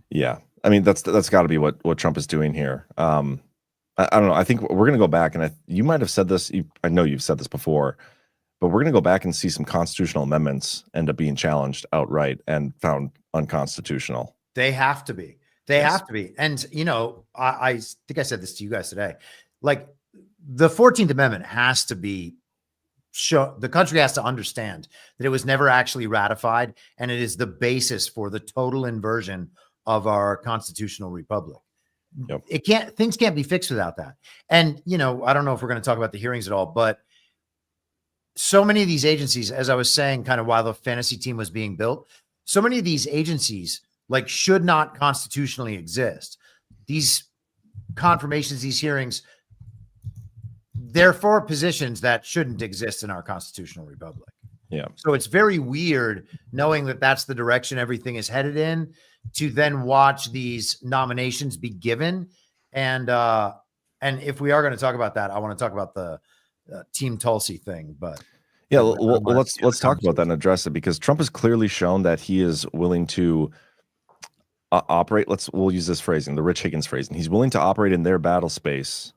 Yeah, I mean that's got to be what Trump is doing here. I don't know. I think we're going to go back, and you might have said this. I know you've said this before, but we're going to go back and see some constitutional amendments end up being challenged outright and found unconstitutional. They have to be. They have to be. And you know, I think I said this to you guys today. Like, the 14th Amendment has to be the country has to understand that it was never actually ratified, and it is the basis for the total inversion of our constitutional republic. Yep. Things can't be fixed without that. And, you know, I don't know if we're going to talk about the hearings at all, but so many of these agencies, as I was saying, kind of while the fantasy team was being built, so many of these agencies like should not constitutionally exist. These confirmations, these hearings, they're for positions that shouldn't exist in our constitutional republic. Yeah. So it's very weird knowing that that's the direction everything is headed in, to then watch these nominations be given. And if we are going to talk about that, I want to talk about the Team Tulsi thing, but yeah, well, let's talk about that and address it, because Trump has clearly shown that he is willing to operate. We'll use this phrasing, the Rich Higgins phrasing. He's willing to operate in their battle space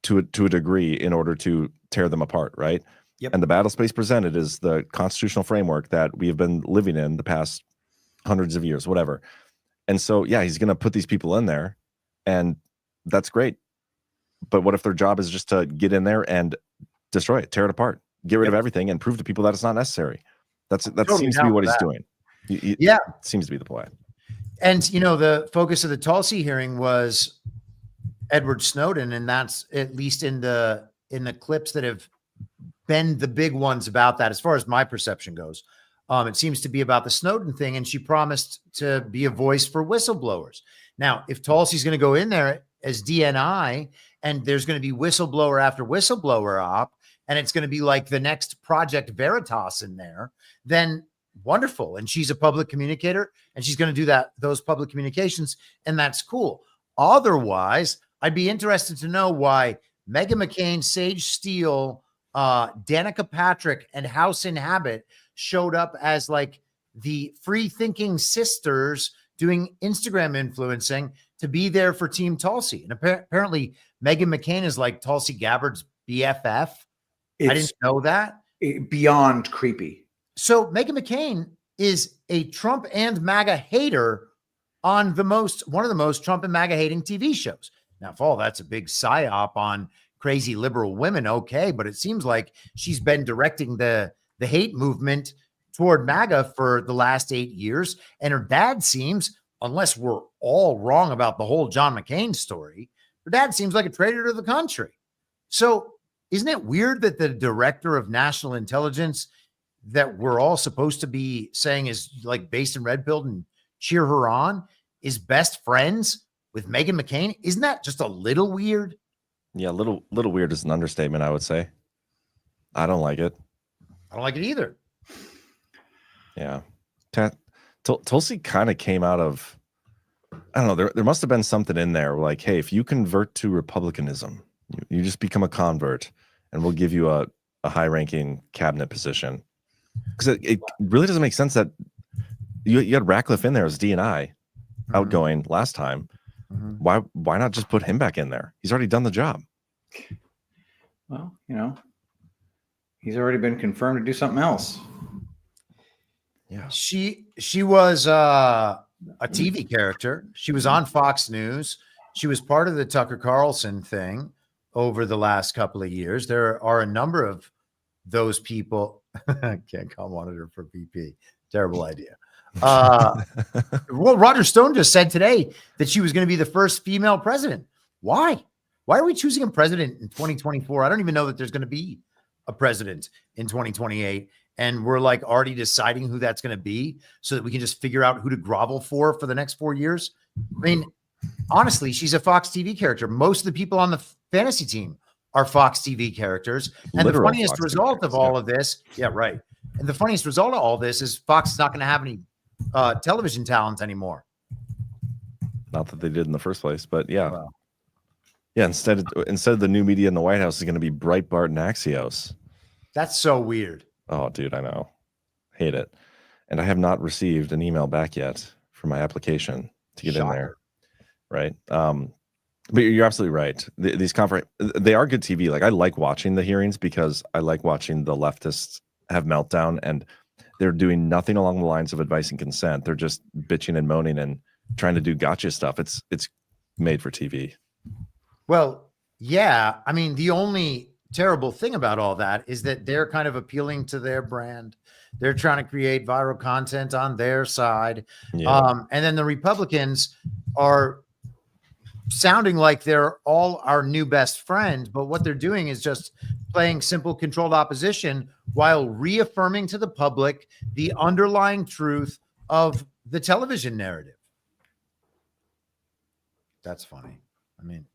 to a degree in order to tear them apart, right? Yep. And the battle space presented is the constitutional framework that we have been living in the past hundreds of years, whatever. And so, yeah, he's going to put these people in there, and that's great. But what if their job is just to get in there and destroy it, tear it apart, get rid of everything, and prove to people that it's not necessary? That totally seems to be what he's doing. Yeah, seems to be the play. And you know, the focus of the Tulsi hearing was Edward Snowden, and that's at least in the clips that have been the big ones about that, as far as my perception goes. It seems to be about the Snowden thing, and she promised to be a voice for whistleblowers. Now, if Tulsi's going to go in there as DNI, and there's going to be whistleblower after whistleblower op, and it's going to be like the next Project Veritas in there, then wonderful. And she's a public communicator, and she's going to do those public communications, and that's cool. Otherwise, I'd be interested to know why Meghan McCain, Sage Steele, Danica Patrick, and House Inhabit showed up as like the free-thinking sisters doing Instagram influencing to be there for Team Tulsi. And apparently Meghan McCain is like Tulsi Gabbard's BFF. I didn't know that. Beyond creepy. So Meghan McCain is a Trump and MAGA hater on one of the most Trump and MAGA hating TV shows. Now, if all that's a big psyop on crazy liberal women, okay, but it seems like she's been directing the hate movement toward MAGA for the last 8 years. And her dad seems, unless we're all wrong about the whole John McCain story, her dad seems like a traitor to the country. So isn't it weird that the director of national intelligence that we're all supposed to be saying is like based in Red Pill and cheer her on is best friends with Meghan McCain? Isn't that just a little weird? Yeah, little weird is an understatement, I would say. I don't like it. I don't like it either. Yeah. Tulsi kind of came out of, I don't know, there must have been something in there like, hey, if you convert to Republicanism, you just become a convert, and we'll give you a high-ranking cabinet position. Because it really doesn't make sense that you had Ratcliffe in there as DNI, outgoing last time. Why not just put him back in there? He's already done the job. Well, you know, He's already been confirmed to do something else. Yeah. She was a TV character. She was on Fox News. She was part of the Tucker Carlson thing over the last couple of years. There are a number of those people. Can't call monitor for VP. Terrible idea. Well, Roger Stone just said today that she was going to be the first female president. Why? Why are we choosing a president in 2024? I don't even know that there's going to be a president in 2028. And we're like already deciding who that's going to be so that we can just figure out who to grovel for the next 4 years. I mean, honestly, she's a Fox TV character. Most of the people on the fantasy team are Fox TV characters. And Literal the funniest Fox result TV of all of this, yeah, right. And the funniest result of all this is Fox is not going to have any television talent anymore. Not that they did in the first place, but yeah. Wow. Yeah, instead of the new media in the White House is going to be Breitbart and Axios. That's so weird. Oh, dude, I know. Hate it. And I have not received an email back yet for my application to get in there. Right. But you're absolutely right. These they are good TV. Like, I like watching the hearings because I like watching the leftists have meltdown, and they're doing nothing along the lines of advice and consent. They're just bitching and moaning and trying to do gotcha stuff. It's made for TV. Well, yeah. I mean, the only terrible thing about all that is that they're kind of appealing to their brand. They're trying to create viral content on their side. Yeah. And then the Republicans are sounding like they're all our new best friend, but what they're doing is just playing simple controlled opposition while reaffirming to the public the underlying truth of the television narrative. That's funny. I mean,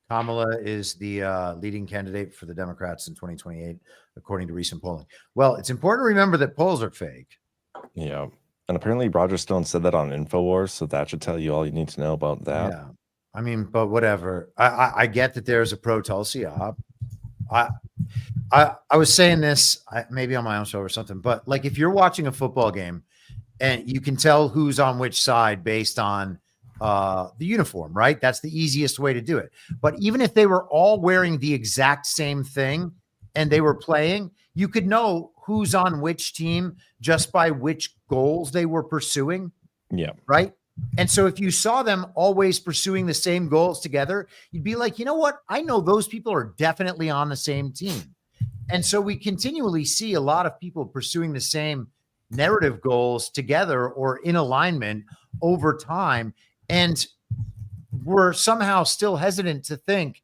Kamala is the leading candidate for the Democrats in 2028, according to recent polling. Well, it's important to remember that polls are fake. Yeah. And apparently Roger Stone said that on InfoWars, so that should tell you all you need to know about that. Yeah. I mean, but whatever. I get that there's a pro-Tulsi op. I was saying this maybe on my own show or something, but like if you're watching a football game and you can tell who's on which side based on the uniform, right? That's the easiest way to do it. But even if they were all wearing the exact same thing and they were playing, you could know who's on which team just by which goals they were pursuing. Yeah. Right. And so if you saw them always pursuing the same goals together, you'd be like, you know what? I know those people are definitely on the same team. And so we continually see a lot of people pursuing the same narrative goals together or in alignment over time. And we're somehow still hesitant to think,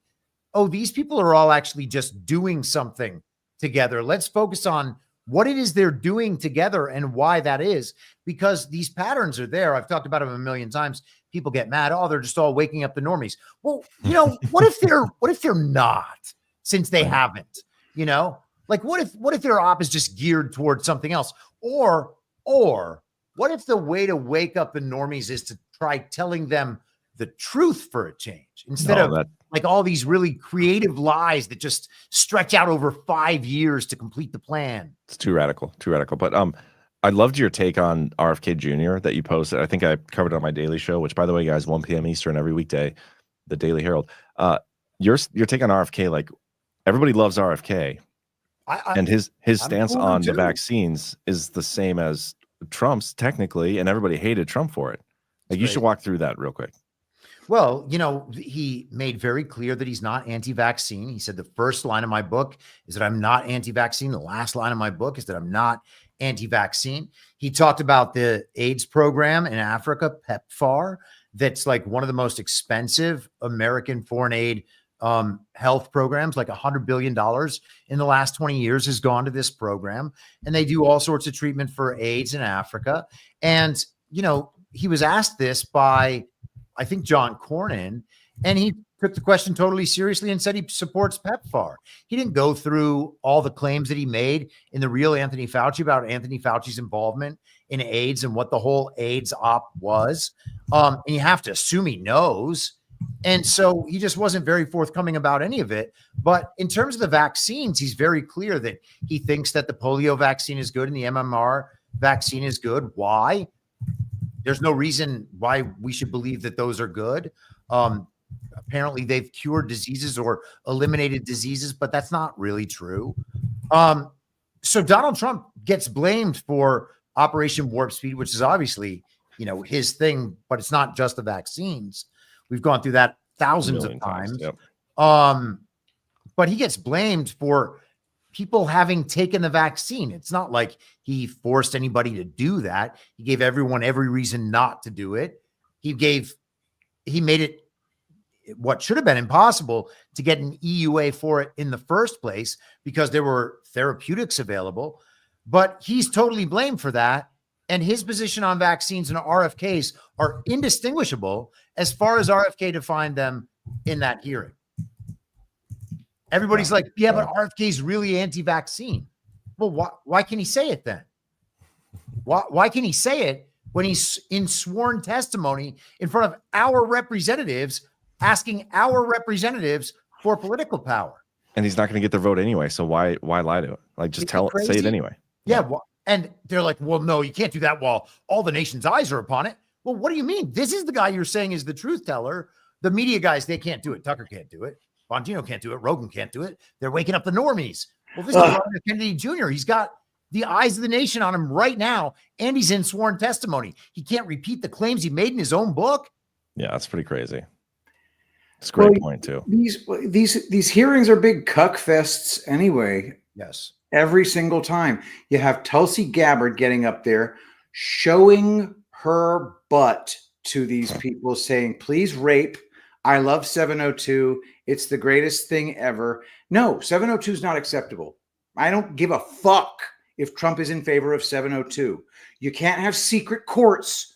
oh, these people are all actually just doing something together. Let's focus on what it is they're doing together and why that is, because these patterns are there. I've talked about them a million times. People get mad. Oh, they're just all waking up the normies. Well, you know, what if they're not, since they haven't, you know, like what if their op is just geared towards something else? Or what if the way to wake up the normies is to try telling them the truth for a change instead of like all these really creative lies that just stretch out over 5 years to complete the plan? It's too radical. But I loved your take on RFK Jr. that you posted. I think I covered it on my daily show, which, by the way, guys, 1 p.m. Eastern every weekday, the Daily Herald. Your take on RFK, like everybody loves RFK, and his stance on the vaccines is the same as Trump's technically, and everybody hated Trump for it. Like, you should walk through that real quick. Well, you know, he made very clear that he's not anti-vaccine. He said the first line of my book is that I'm not anti-vaccine. The last line of my book is that I'm not anti-vaccine. He talked about the AIDS program in Africa, PEPFAR, that's like one of the most expensive American foreign aid health programs. Like $100 billion in the last 20 years has gone to this program. And they do all sorts of treatment for AIDS in Africa. And, you know, he was asked this by, I think, John Cornyn, and he took the question totally seriously and said he supports PEPFAR. He didn't go through all the claims that he made in The Real Anthony Fauci about Anthony Fauci's involvement in AIDS and what the whole AIDS op was. And you have to assume he knows. And so he just wasn't very forthcoming about any of it. But in terms of the vaccines, he's very clear that he thinks that the polio vaccine is good and the MMR vaccine is good. Why? There's no reason why we should believe that those are good. Apparently they've cured diseases or eliminated diseases, but that's not really true. So Donald Trump gets blamed for Operation Warp Speed, which is obviously, his thing, but it's not just the vaccines. We've gone through that thousands of times. Yep. But he gets blamed for people having taken the vaccine. It's not like he forced anybody to do that. He gave everyone every reason not to do it. He made it what should have been impossible to get an EUA for it in the first place because there were therapeutics available, but he's totally blamed for that. And his position on vaccines and RFKs are indistinguishable as far as RFK defined them in that hearing. Everybody's like, yeah, but RFK is really anti-vaccine. Well, why can he say it then? Why can he say it when he's in sworn testimony in front of our representatives, asking our representatives for political power? And he's not going to get their vote anyway. So why lie to it? Like, just say it anyway. Yeah. Well, and they're like, well, no, you can't do that while all the nation's eyes are upon it. Well, what do you mean? This is the guy you're saying is the truth teller. The media guys, they can't do it. Tucker can't do it. Bongino can't do it. Rogan can't do it. They're waking up the normies. Well, this is Robert Kennedy Jr. He's got the eyes of the nation on him right now, and he's in sworn testimony. He can't repeat the claims he made in his own book. Yeah, that's pretty crazy. It's a great point too. These hearings are big cuck fests anyway. Yes. Every single time you have Tulsi Gabbard getting up there, showing her butt to these people, saying, "Please rape. I love 702. It's the greatest thing ever." No, 702 is not acceptable. I don't give a fuck if Trump is in favor of 702. You can't have secret courts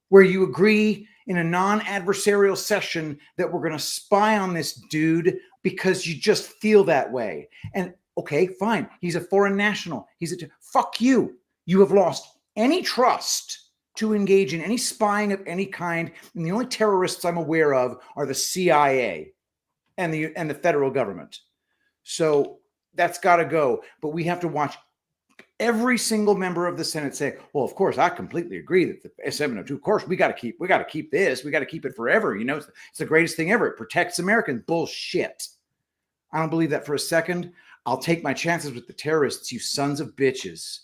where you agree in a non-adversarial session that we're going to spy on this dude because you just feel that way. And okay, fine. He's a foreign national. Fuck you. You have lost any trust to engage in any spying of any kind. And the only terrorists I'm aware of are the CIA and the federal government. So that's got to go. But we have to watch every single member of the Senate say, well, of course, I completely agree that the 702, of course, we got to keep this. We got to keep it forever. It's the greatest thing ever. It protects Americans. Bullshit. I don't believe that for a second. I'll take my chances with the terrorists, you sons of bitches.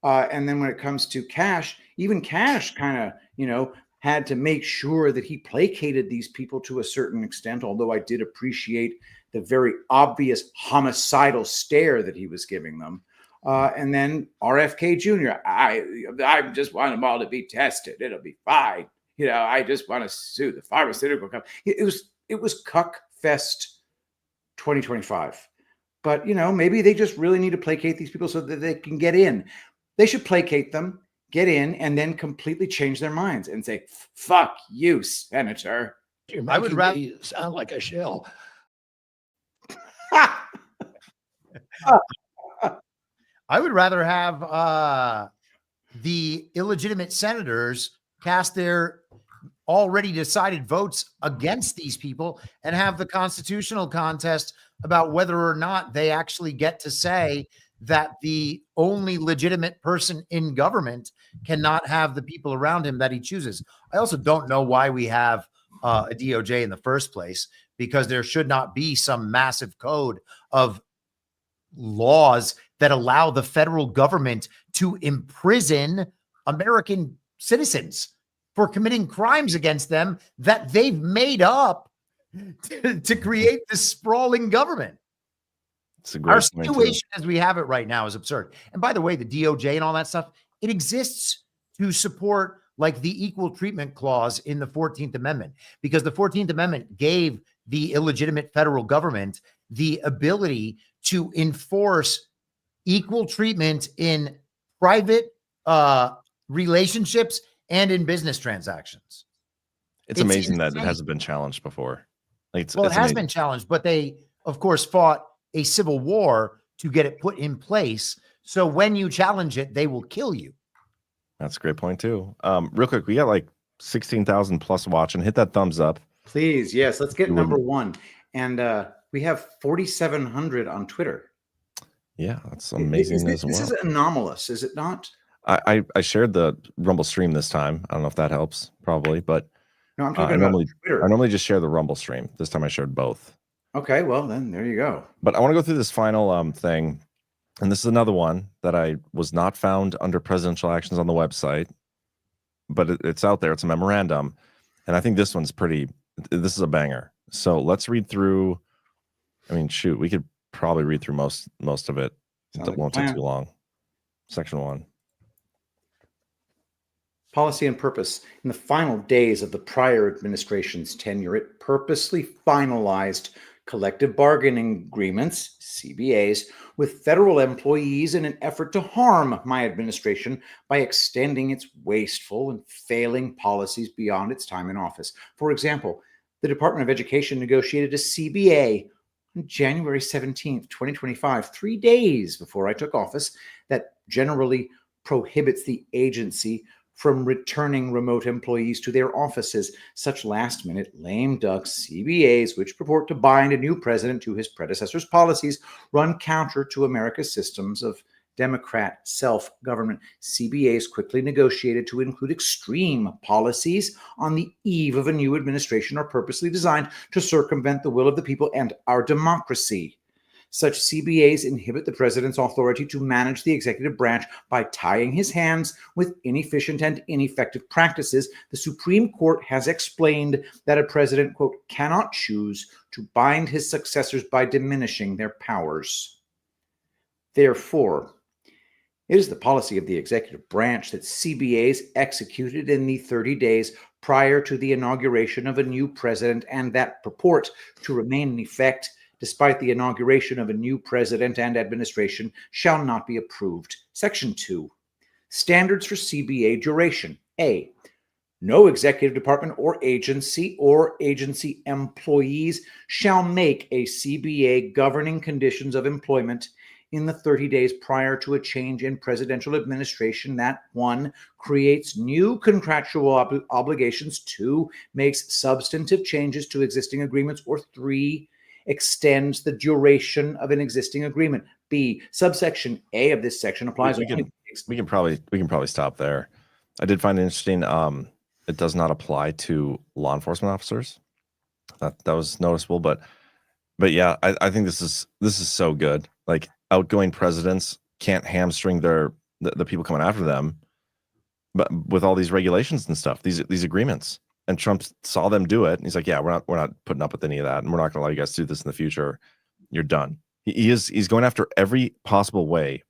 And then when it comes to Cash, even Cash kind of, had to make sure that he placated these people to a certain extent, although I did appreciate the very obvious homicidal stare that he was giving them. And then RFK Jr., I just want them all to be tested. It'll be fine. I just want to sue the pharmaceutical company. It was Cuck Fest 2025. But, maybe they just really need to placate these people so that they can get in. They should placate them, get in, and then completely change their minds and say, fuck you, Senator. I would rather sound like a shell. I would rather have the illegitimate senators cast their already decided votes against these people and have the constitutional contest about whether or not they actually get to say that the only legitimate person in government cannot have the people around him that he chooses. I also don't know why we have a DOJ in the first place, because there should not be some massive code of laws that allow the federal government to imprison American citizens for committing crimes against them that they've made up to create this sprawling government. Our situation as we have it right now is absurd. And by the way, the DOJ and all that stuff, it exists to support like the equal treatment clause in the 14th Amendment, because the 14th Amendment gave the illegitimate federal government the ability to enforce equal treatment in private relationships and in business transactions. It's amazing that it hasn't been challenged before. It has been challenged, but they, of course, fought a civil war to get it put in place. So when you challenge it, they will kill you. That's a great point too. Real quick, we got like 16,000 plus watching. Hit that thumbs up. Please. Yes. Let's get number one. And we have 4,700 on Twitter. Yeah. That's amazing as well. This is anomalous, is it not? I shared the Rumble stream this time. I don't know if that helps, probably, but no, I'm talking about Twitter. I normally just share the Rumble stream. This time I shared both. Okay, well then there you go. But I want to go through this final thing. And this is another one that I was not found under presidential actions on the website, but it's out there. It's a memorandum. And I think this one's this is a banger. So let's read through. I mean, shoot, we could probably read through most of it. Sounds It like a won't take plan. too long. Section 1. Policy and purpose. In the final days of the prior administration's tenure, it purposely finalized collective bargaining agreements, CBAs, with federal employees in an effort to harm my administration by extending its wasteful and failing policies beyond its time in office. For example, the Department of Education negotiated a CBA on January 17th, 2025, 3 days before I took office, that generally prohibits the agency from returning remote employees to their offices. Such last-minute lame duck CBAs, which purport to bind a new president to his predecessor's policies, run counter to America's systems of Democrat self-government. CBAs quickly negotiated to include extreme policies on the eve of a new administration are purposely designed to circumvent the will of the people and our democracy. Such CBAs inhibit the president's authority to manage the executive branch by tying his hands with inefficient and ineffective practices. The Supreme Court has explained that a president, quote, cannot choose to bind his successors by diminishing their powers. Therefore, it is the policy of the executive branch that CBAs executed in the 30 days prior to the inauguration of a new president and that purport to remain in effect despite the inauguration of a new president and administration shall not be approved. Section 2. Standards for CBA duration. A. No executive department or agency employees shall make a CBA governing conditions of employment in the 30 days prior to a change in presidential administration that 1. Creates new contractual obligations, 2. Makes substantive changes to existing agreements, or 3. Extends the duration of an existing agreement. B. Subsection A of this section applies. We can probably stop there. I did find it interesting. It does not apply to law enforcement officers. That was noticeable, but yeah, I think this is so good. Like, outgoing presidents can't hamstring the people coming after them, but with all these regulations and stuff, these agreements. And Trump saw them do it, and he's like, "Yeah, we're not putting up with any of that, and we're not going to allow you guys to do this in the future. You're done." He's going after every possible way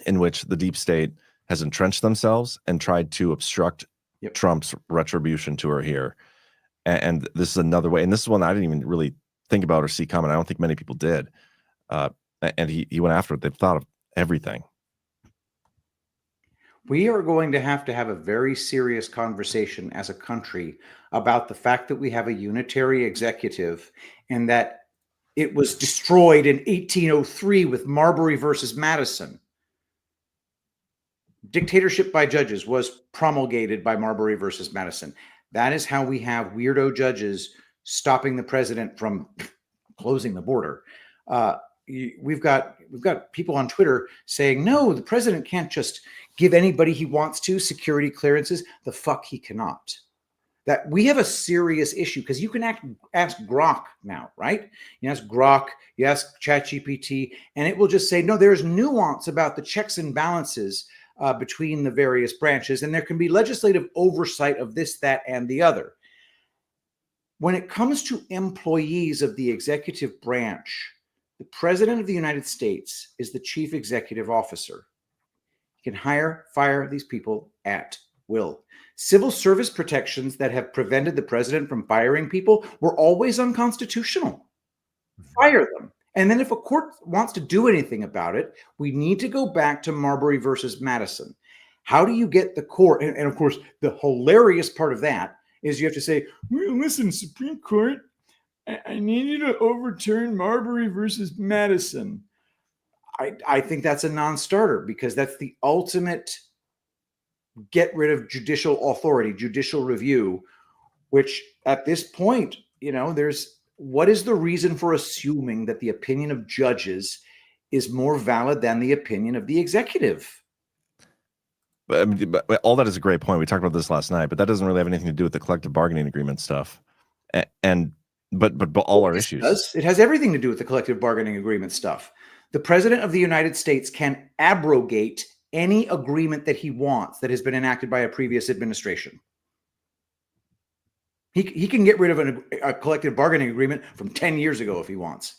in which the deep state has entrenched themselves and tried to obstruct Trump's retribution to her here. And this is another way. And this is one I didn't even really think about or see coming. I don't think many people did. And he went after it. They've thought of everything. We are going to have a very serious conversation as a country about the fact that we have a unitary executive and that it was destroyed in 1803 with Marbury versus Madison. Dictatorship by judges was promulgated by Marbury versus Madison. That is how we have weirdo judges stopping the president from closing the border. We've got people on Twitter saying, no, the president can't just give anybody he wants to security clearances. The fuck he cannot. That we have a serious issue, because you can ask Grok now, right? You ask Grok, you ask ChatGPT, and it will just say, no, there's nuance about the checks and balances between the various branches, and there can be legislative oversight of this, that, and the other. When it comes to employees of the executive branch, the President of the United States is the chief executive officer. He can hire, fire these people at will. Civil service protections that have prevented the president from firing people were always unconstitutional. Fire them. And then if a court wants to do anything about it, we need to go back to Marbury versus Madison. How do you get the court? And of course, the hilarious part of that is you have to say, well, listen, Supreme Court, I need you to overturn Marbury versus Madison. I think that's a non-starter, because that's the ultimate get rid of judicial authority, judicial review, which at this point, what is the reason for assuming that the opinion of judges is more valid than the opinion of the executive? But all that is a great point. We talked about this last night, but that doesn't really have anything to do with the collective bargaining agreement stuff. But all our issues. It has everything to do with the collective bargaining agreement stuff. The president of the United States can abrogate any agreement that he wants that has been enacted by a previous administration. He can get rid of a collective bargaining agreement from 10 years ago if he wants.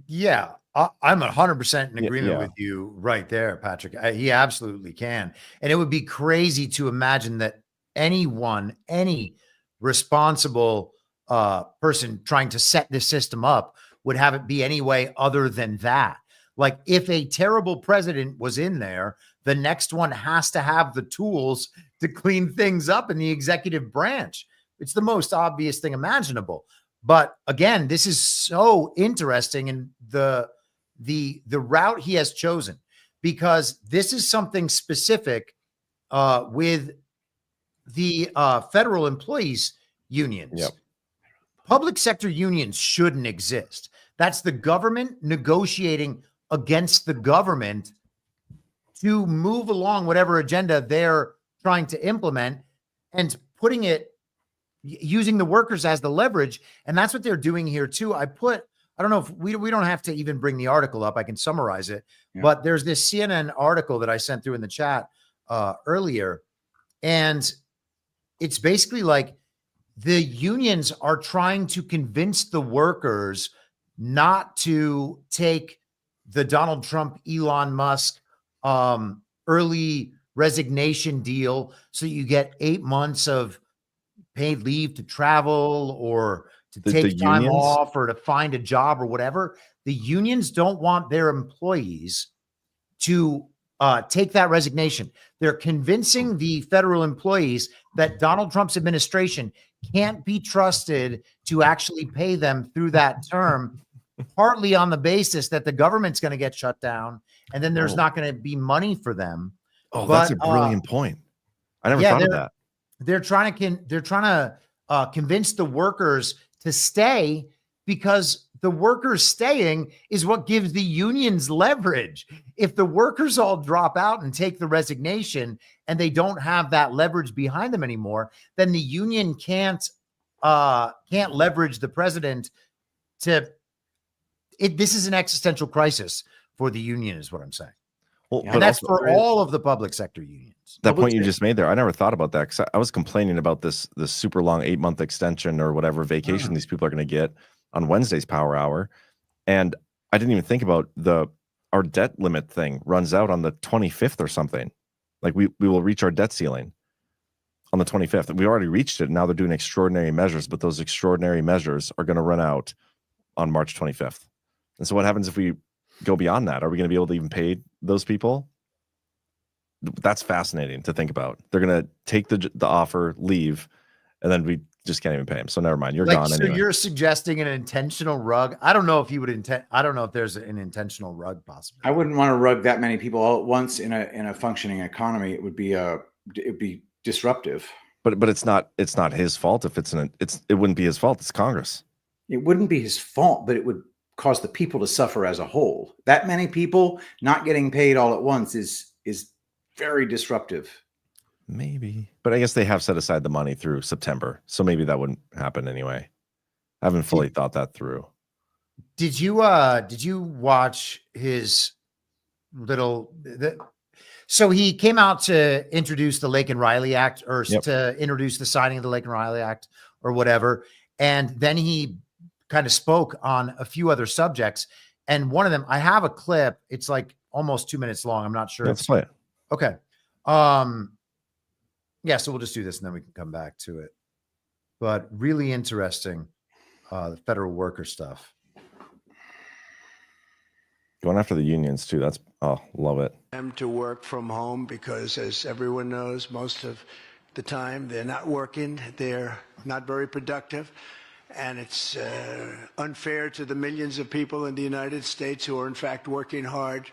Yeah, I'm 100% in agreement with you right there, Patrick. He absolutely can. And it would be crazy to imagine that anyone, any responsible person trying to set this system up would have it be any way other than that. Like, if a terrible president was in there, the next one has to have the tools to clean things up in the executive branch. It's the most obvious thing imaginable. But again, this is so interesting in the route he has chosen, because this is something specific with the federal employees unions. Yep. Public sector unions shouldn't exist. That's the government negotiating against the government to move along whatever agenda they're trying to implement, and putting it, using the workers as the leverage. And that's what they're doing here too. I don't know if we don't have to even bring the article up. I can summarize it, but there's this CNN article that I sent through in the chat earlier. And it's basically like the unions are trying to convince the workers not to take the Donald Trump, Elon Musk early resignation deal, so you get 8 months of paid leave to travel or to take time off or to find a job or whatever. The unions don't want their employees to take that resignation. They're convincing the federal employees that Donald Trump's administration can't be trusted to actually pay them through that term, partly on the basis that the government's going to get shut down, and then there's not going to be money for them. Oh, that's a brilliant point. I never thought of that. They're trying to convince the workers to stay, because the workers staying is what gives the unions leverage. If the workers all drop out and take the resignation and they don't have that leverage behind them anymore, then the union can't leverage the president to it. This is an existential crisis for the union, is what I'm saying. Well, and that's for all of the public sector unions. That point you just made there, I never thought about that, because I was complaining about this super long 8-month extension or whatever vacation these people are going to get on Wednesday's Power Hour, and I didn't even think about our debt limit thing runs out on the 25th or something. Like we will reach our debt ceiling on the 25th. We already reached it. Now they're doing extraordinary measures, but those extraordinary measures are going to run out on March 25th. And so what happens if we go beyond that? Are we going to be able to even pay those people? That's fascinating to think about. They're going to take the offer, leave, and then we just can't even pay them. So never mind. You're gone anyway. So you're suggesting an intentional rug? I don't know if you would intend. I don't know if there's an intentional rug possible. I wouldn't want to rug that many people all at once in a functioning economy. It would be disruptive. But it's not his fault if it wouldn't be his fault. It's Congress. It wouldn't be his fault, but it would cause the people to suffer as a whole. That many people not getting paid all at once is very disruptive. Maybe, but I guess they have set aside the money through September, so maybe that wouldn't happen anyway. I haven't fully thought that through. Did you watch his little? So he came out to introduce the Lake and Riley Act, or to introduce the signing of the Lake and Riley Act, or whatever, and then he kind of spoke on a few other subjects, and one of them, I have a clip. It's like almost 2 minutes long. I'm not sure. Let's play it. Okay. Yeah, so we'll just do this and then we can come back to it. But really interesting, the federal worker stuff. Going after the unions too. Love it. Them to work from home because, as everyone knows, most of the time they're not working. They're not very productive. And it's unfair to the millions of people in the United States who are, in fact, working hard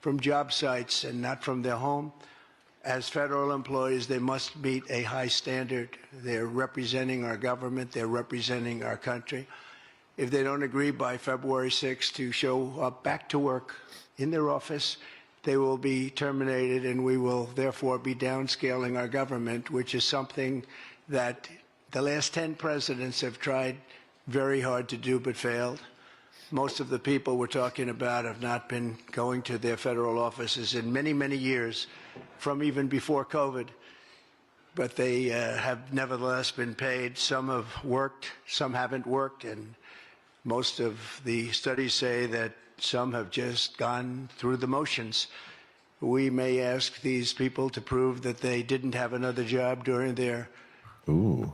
from job sites and not from their home. As federal employees, they must meet a high standard. They're representing our government. They're representing our country. If they don't agree by February 6th to show up back to work in their office, they will be terminated, and we will therefore be downscaling our government, which is something that the last 10 presidents have tried very hard to do but failed. most of the people we're talking about have not been going to their federal offices in many, many years, from even before COVID. But they have nevertheless been paid. Some have worked, some haven't worked, and most of the studies say that some have just gone through the motions. We may ask these people to prove that they didn't have another job during their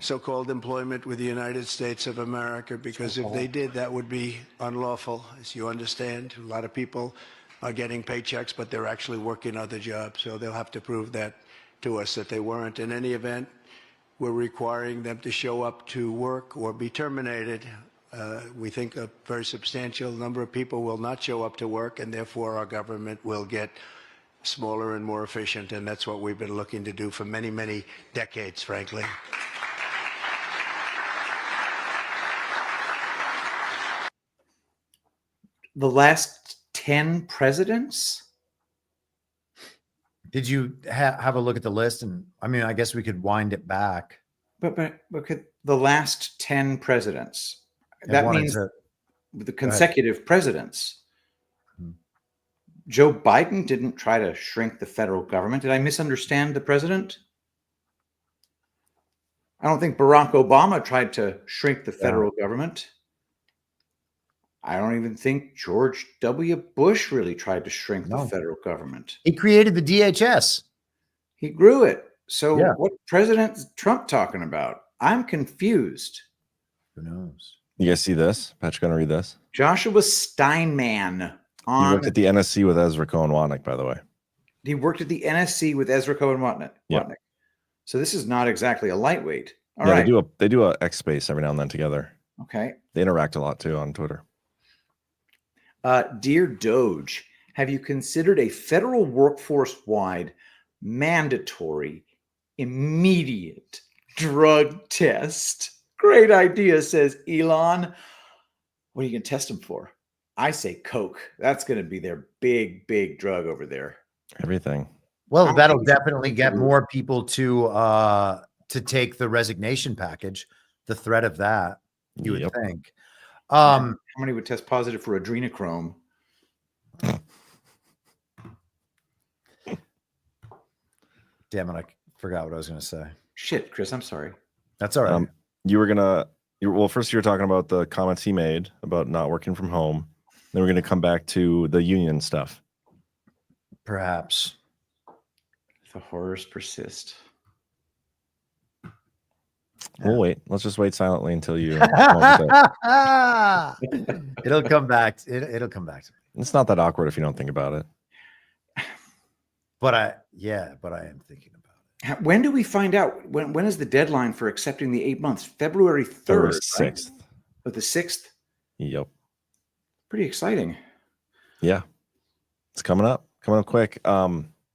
so-called employment with the United States of America, because if they did, that would be unlawful. As you understand, a lot of people are getting paychecks, but they're actually working other jobs. So they'll have to prove that to us, that they weren't. In any event, we're requiring them to show up to work or be terminated. We think a very substantial number of people will not show up to work, and therefore our government will get smaller and more efficient. And that's what we've been looking to do for many, many decades, frankly. The last 10 presidents? Did you have a look at the list? And I mean, I guess we could wind it back. But look at the last 10 presidents. That means the consecutive presidents. Joe Biden didn't try to shrink the federal government. Did I misunderstand the president? I don't think Barack Obama tried to shrink the federal government. I don't even think George W. Bush really tried to shrink the federal government. He created the DHS. He grew it. So what President Trump talking about? I'm confused. Who knows? You guys see this? Pat's going to read this. Joshua Steinman. He worked at the NSC with Ezra Cohen-Watnick, by the way. He worked at the NSC with Ezra Cohen-Watnick. Yeah. So this is not exactly a lightweight. All yeah, right. They do a X space every now and then together. Okay. They interact a lot too on Twitter. Dear Doge, have you considered a federal workforce-wide mandatory immediate drug test? Great idea, says Elon. What are you going to test them for? I say Coke. That's going to be their big, big drug over there. Everything. Well, that'll definitely get more people to take the resignation package. The threat of that, you would think. How many would test positive for adrenochrome? Damn it! I forgot what I was going to say. Shit, Chris, I'm sorry. That's all right. Well, first you were talking about the comments he made about not working from home. Then we're going to come back to the union stuff. Perhaps. The horrors persist. We'll wait. Let's just wait silently until you. It'll come back. It'll come back to me. It's not that awkward if you don't think about it. But I am thinking about it. When do we find out? When is the deadline for accepting the 8 months? February 3rd. February 6th. Right? Oh, the 6th? Yep. Pretty exciting. Yeah. It's coming up quick.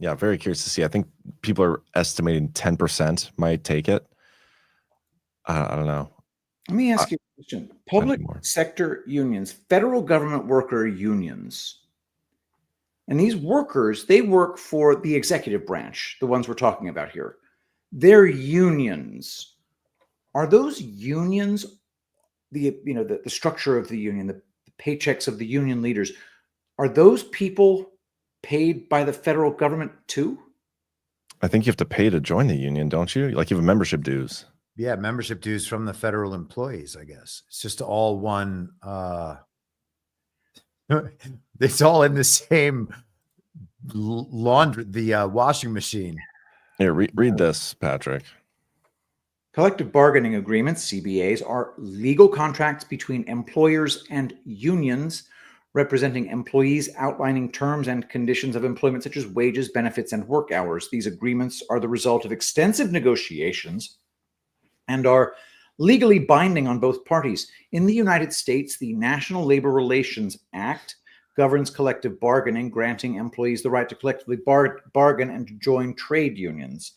Yeah, very curious to see. I think people are estimating 10% might take it. I don't know. Let me ask you a question. Public sector unions, federal government worker unions, and these workers, they work for the executive branch, the ones we're talking about here. They're unions. Are those unions, the structure of the union, the paychecks of the union leaders, are those people paid by the federal government too? I think you have to pay to join the union, don't you? Like you have membership dues. Yeah, membership dues from the federal employees, I guess. It's just all one. It's all in the same laundry, the washing machine. Here, read this, Patrick. Collective bargaining agreements, CBAs, are legal contracts between employers and unions representing employees outlining terms and conditions of employment such as wages, benefits, and work hours. These agreements are the result of extensive negotiations and are legally binding on both parties. In the United States, the National Labor Relations Act governs collective bargaining, granting employees the right to collectively bargain and to join trade unions.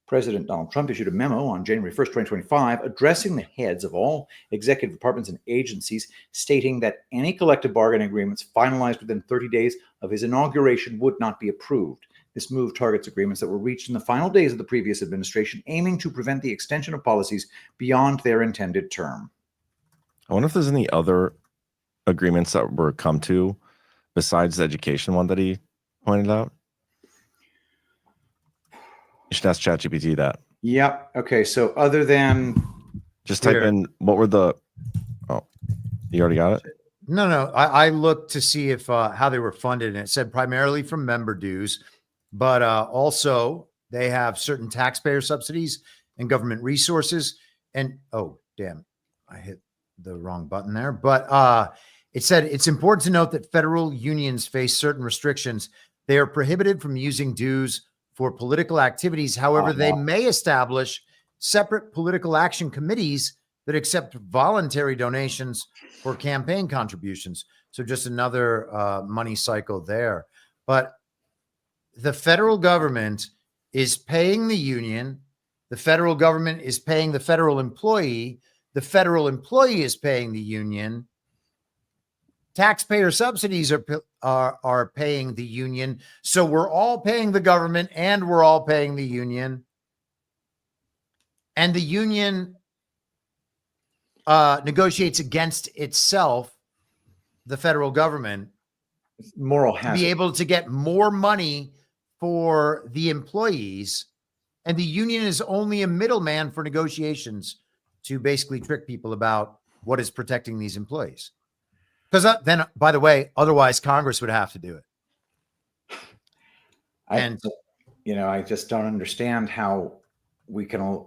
President Donald Trump issued a memo on January 1st, 2025, addressing the heads of all executive departments and agencies, stating that any collective bargaining agreements finalized within 30 days of his inauguration would not be approved. This move targets agreements that were reached in the final days of the previous administration, aiming to prevent the extension of policies beyond their intended term. I wonder if there's any other agreements that were come to besides the education one that he pointed out? You should ask ChatGPT that. Yep. Okay. So other than just type Here. in what were the. Oh, you already got it. No. I looked to see if how they were funded, and it said primarily from member dues, but also they have certain taxpayer subsidies and government resources. And oh, damn, I hit the wrong button there. But it said it's important to note that federal unions face certain restrictions. They are prohibited from using dues for political activities. However, they may establish separate political action committees that accept voluntary donations for campaign contributions. So just another money cycle there. But the federal government is paying the union. The federal government is paying the federal employee. The federal employee is paying the union. Taxpayer subsidies are paying the union. So we're all paying the government and we're all paying the union. And the union negotiates against itself, the federal government, moral to hazard. be able to get more money for the employees. And the union is only a middleman for negotiations to basically trick people about what is protecting these employees. Because then, by the way, otherwise Congress would have to do it. I just don't understand how we can.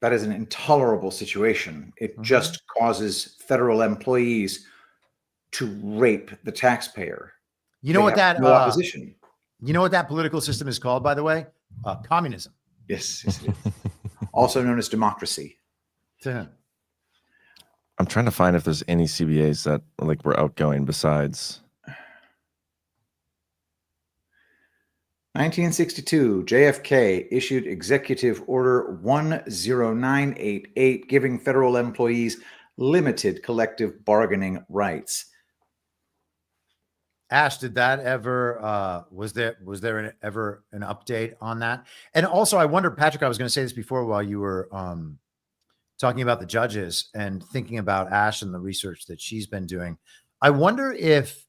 That is an intolerable situation. It just causes federal employees to rape the taxpayer. You know what that no opposition. You know what that political system is called, by the way? Communism. Yes, it is. Also known as democracy. I'm trying to find if there's any CBAs that were outgoing besides. 1962, JFK issued Executive Order 10988, giving federal employees limited collective bargaining rights. Ash, did that ever was there ever an update on that? And also, I wonder, Patrick, I was going to say this before while you were talking about the judges and thinking about Ash and the research that she's been doing. I wonder if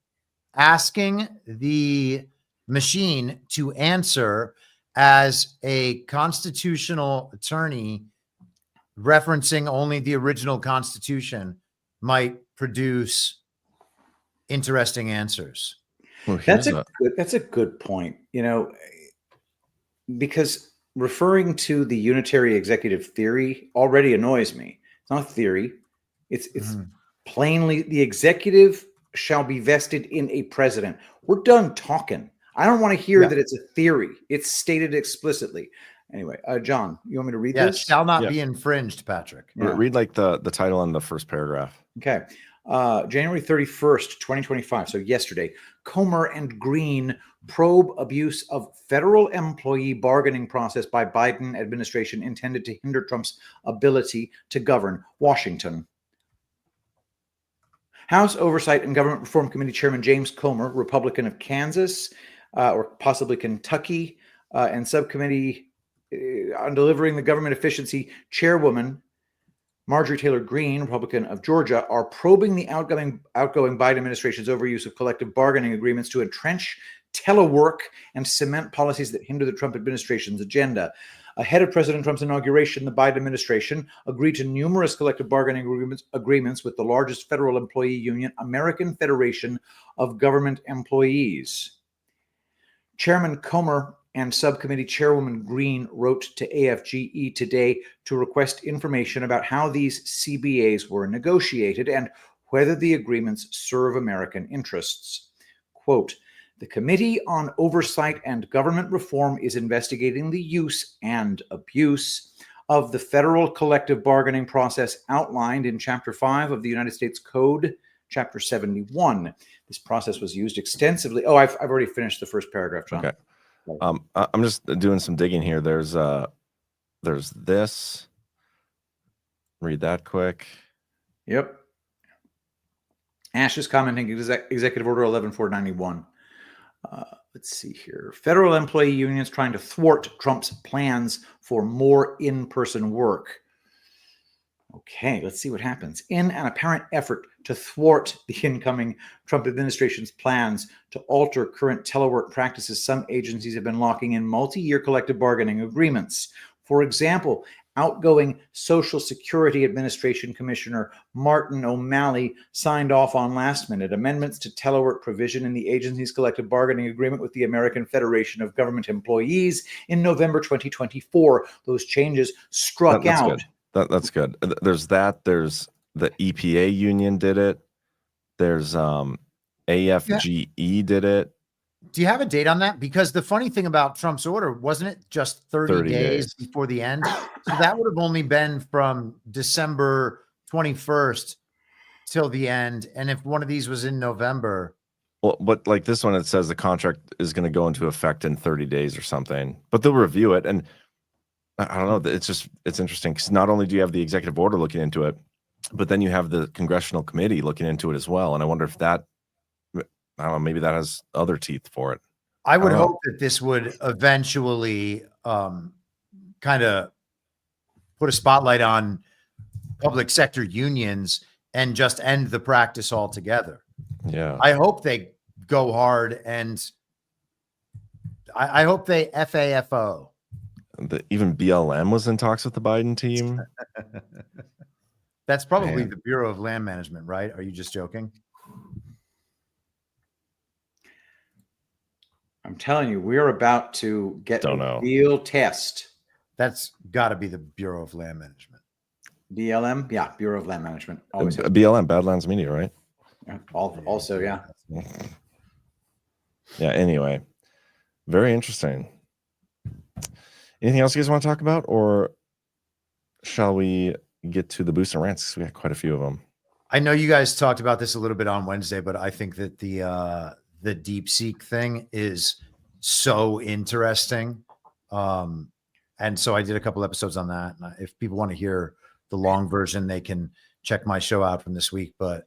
asking the machine to answer as a constitutional attorney referencing only the original Constitution might produce interesting answers. That's a good point. Because referring to the unitary executive theory already annoys me. It's not a theory. It's plainly the executive shall be vested in a president. We're done talking. I don't want to hear that it's a theory. It's stated explicitly. Anyway, John, you want me to read this? Shall not be infringed, Patrick. Read the title and the first paragraph. Okay. January 31st, 2025. So yesterday, Comer and Green probe abuse of federal employee bargaining process by Biden administration intended to hinder Trump's ability to govern Washington. House Oversight and Government Reform Committee Chairman James Comer, Republican of Kansas, or possibly Kentucky, and Subcommittee on Delivering the Government Efficiency Chairwoman Marjorie Taylor Greene, Republican of Georgia, are probing the outgoing Biden administration's overuse of collective bargaining agreements to entrench telework and cement policies that hinder the Trump administration's agenda. Ahead of President Trump's inauguration, the Biden administration agreed to numerous collective bargaining agreements with the largest federal employee union, American Federation of Government Employees. Chairman Comer and Subcommittee Chairwoman Greene wrote to AFGE today to request information about how these CBAs were negotiated and whether the agreements serve American interests. Quote, the Committee on Oversight and Government Reform is investigating the use and abuse of the federal collective bargaining process outlined in Chapter 5 of the United States Code, Chapter 71. This process was used extensively. Oh, I've already finished the first paragraph, John. Okay. I'm just doing some digging here. There's this. Read that quick. Yep. Ash is commenting Executive Order 11491. Let's see here. Federal employee unions trying to thwart Trump's plans for more in-person work. Okay, let's see what happens. In an apparent effort to thwart the incoming Trump administration's plans to alter current telework practices, some agencies have been locking in multi-year collective bargaining agreements. For example, outgoing Social Security Administration Commissioner Martin O'Malley signed off on last-minute amendments to telework provision in the agency's collective bargaining agreement with the American Federation of Government Employees in November 2024. Those changes struck That's out. good. That's good. There's that. There's the EPA union did it. There's AFGE did it. Do you have a date on that? Because the funny thing about Trump's order, wasn't it just 30 days before the end? So that would have only been from December 21st till the end. And if one of these was in November. Well, but like this one, it says the contract is going to go into effect in 30 days or something, but they'll review it. And I don't know. It's interesting because not only do you have the executive order looking into it, but then you have the congressional committee looking into it as well. And I wonder if that, I don't know, maybe that has other teeth for it. I would hope that this would eventually kind of put a spotlight on public sector unions and just end the practice altogether. Yeah. I hope they go hard, and I hope they FAFO. Even BLM was in talks with the Biden team. That's probably the Bureau of Land Management, right? Are you just joking? I'm telling you, we're about to get a real test. That's got to be the Bureau of Land Management. BLM? Yeah, Bureau of Land Management. Always. BLM, Badlands Media, right? Also, yeah. Yeah, anyway. Very interesting. Anything else you guys want to talk about, or shall we get to the boosts and rants? We got quite a few of them. I know you guys talked about this a little bit on Wednesday, but I think that the DeepSeek thing is so interesting. And so I did a couple episodes on that. And if people want to hear the long version, they can check my show out from this week. But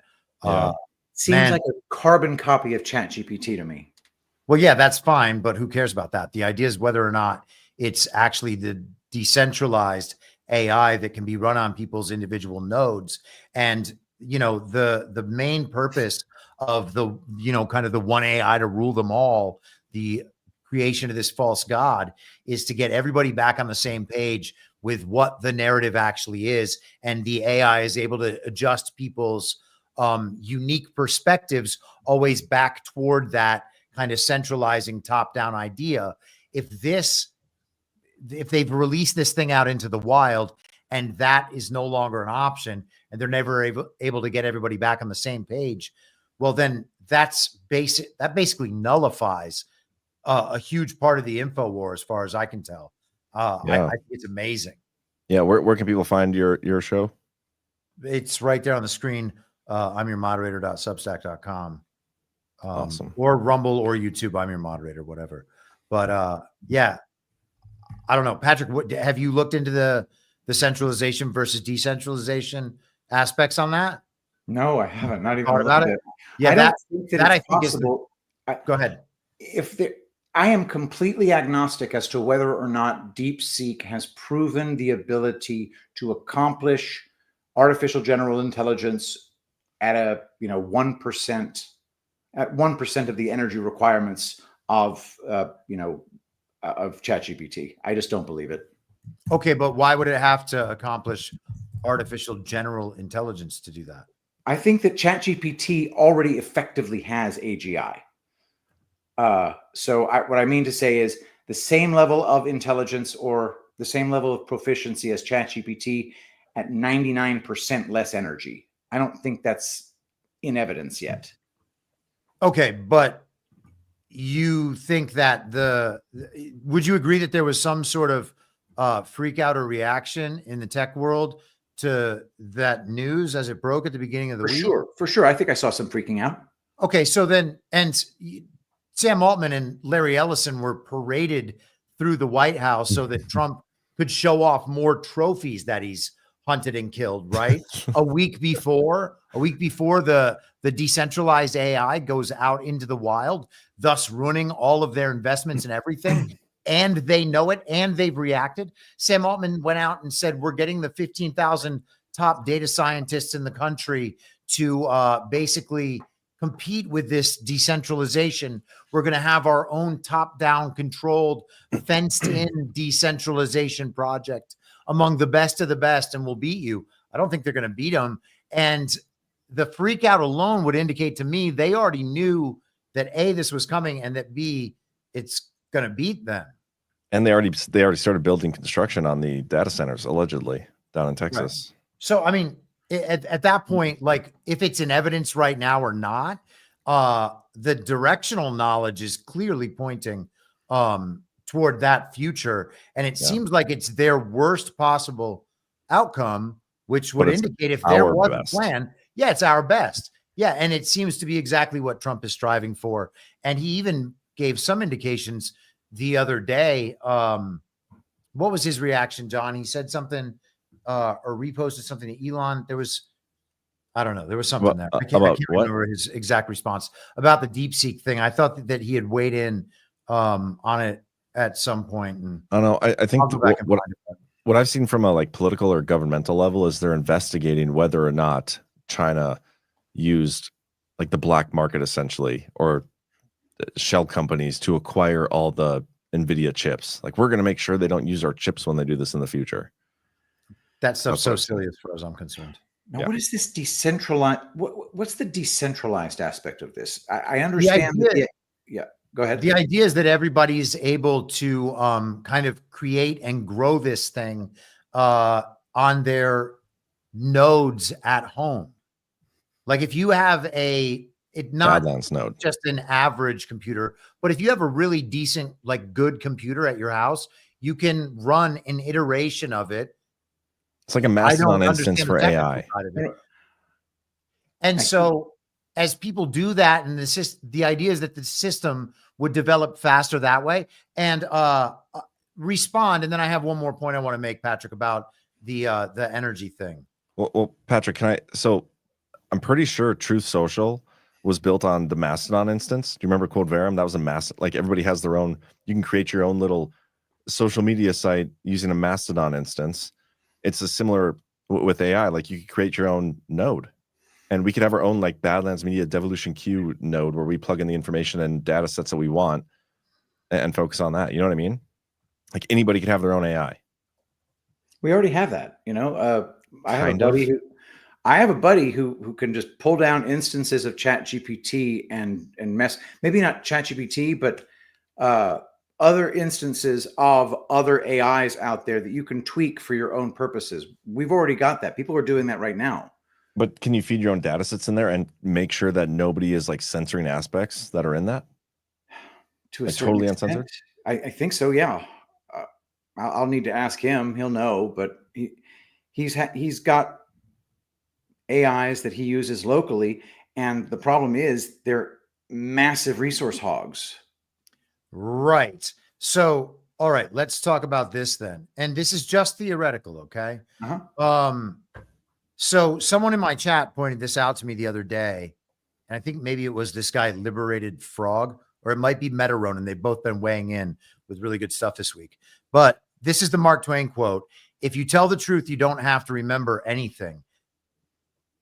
seems like a carbon copy of ChatGPT to me. Well, yeah, that's fine, but who cares about that? The idea is whether or not it's actually the decentralized AI that can be run on people's individual nodes. And, you know, the main purpose of the, you know, kind of the one AI to rule them all, the creation of this false god, is to get everybody back on the same page with what the narrative actually is. And the AI is able to adjust people's unique perspectives always back toward that kind of centralizing top-down idea. If they've released this thing out into the wild and that is no longer an option, and they're never able to get everybody back on the same page, well, then that basically nullifies a huge part of the info war, as far as I can tell. I think it's amazing. Yeah. Where can people find your show? It's right there on the screen. I'm your moderator.substack.com. Awesome. Or Rumble or YouTube. I'm your moderator, whatever. But yeah, I don't know. Patrick, have you looked into the centralization versus decentralization aspects on that? No, I haven't. Not even thought about it. Yeah, I think I think possible. Go ahead. I am completely agnostic as to whether or not DeepSeek has proven the ability to accomplish artificial general intelligence at a 1% of the energy requirements of ChatGPT. I just don't believe it. Okay, but why would it have to accomplish artificial general intelligence to do that? I think that ChatGPT already effectively has AGI. So what I mean to say is the same level of intelligence or the same level of proficiency as ChatGPT at 99% less energy. I don't think that's in evidence yet. Okay, but you think that would you agree that there was some sort of freak out or reaction in the tech world to that news as it broke at the beginning of the week? For sure. I think I saw some freaking out. Okay, so then, and Sam Altman and Larry Ellison were paraded through the White House so that Trump could show off more trophies that he's hunted and killed, right? a week before the decentralized AI goes out into the wild, thus ruining all of their investments and everything. And they know it, and they've reacted. Sam Altman went out and said, we're getting the 15,000 top data scientists in the country to basically compete with this decentralization. We're going to have our own top-down controlled, fenced-in decentralization project among the best of the best, and we'll beat you. I don't think they're going to beat them. And the freak out alone would indicate to me they already knew that A, this was coming, and that B, it's going to beat them. And they already started building construction on the data centers, allegedly, down in Texas. Right. So, I mean, at that point, like if it's in evidence right now or not, the directional knowledge is clearly pointing toward that future. And it seems like it's their worst possible outcome, which would indicate if there was a plan, it's our best. Yeah. And it seems to be exactly what Trump is striving for. And he even gave some indications the other day. What was his reaction, John? He said something or reposted something to Elon. There was, I don't know, there was something there. I can't remember his exact response about the DeepSeek thing. I thought that he had weighed in on it at some point. And I don't know. I think what I've seen from a like political or governmental level is they're investigating whether or not China used like the black market essentially, or shell companies to acquire all the NVIDIA chips. Like, we're going to make sure they don't use our chips when they do this in the future. That stuff's so silly as far as I'm concerned. Now, what is this decentralized? What's the decentralized aspect of this? I understand. Yeah, go ahead. The idea is that everybody's able to kind of create and grow this thing on their nodes at home. Like if you have not node, just an average computer, but if you have a really decent, like good computer at your house, you can run an iteration of it. It's like a Mastodon instance for AI. And so as people do that, and the idea is that the system would develop faster that way and respond. And then I have one more point I want to make, Patrick, about the energy thing. Well, Patrick, so I'm pretty sure Truth Social was built on the Mastodon instance. Do you remember Quote Verum? That was a like everybody has their own, you can create your own little social media site using a Mastodon instance. It's a similar with AI. Like you could create your own node, and we could have our own like Badlands Media Devolution Q node where we plug in the information and data sets that we want and focus on that. You know what I mean? Like anybody could have their own AI. We already have that, I have a buddy who can just pull down instances of ChatGPT and mess, maybe not ChatGPT, but other instances of other AIs out there that you can tweak for your own purposes. We've already got that. People are doing that right now. But can you feed your own data sets in there and make sure that nobody is like censoring aspects that are in that? To a like, certain totally extent? uncensored? I think so. Yeah. I'll need to ask him. He'll know, but he's got AIs that he uses locally. And the problem is they're massive resource hogs. Right. So, all right, let's talk about this then. And this is just theoretical. Okay. So someone in my chat pointed this out to me the other day. And I think maybe it was this guy, Liberated Frog, or it might be Metaron. And they've both been weighing in with really good stuff this week. But this is the Mark Twain quote. If you tell the truth, you don't have to remember anything.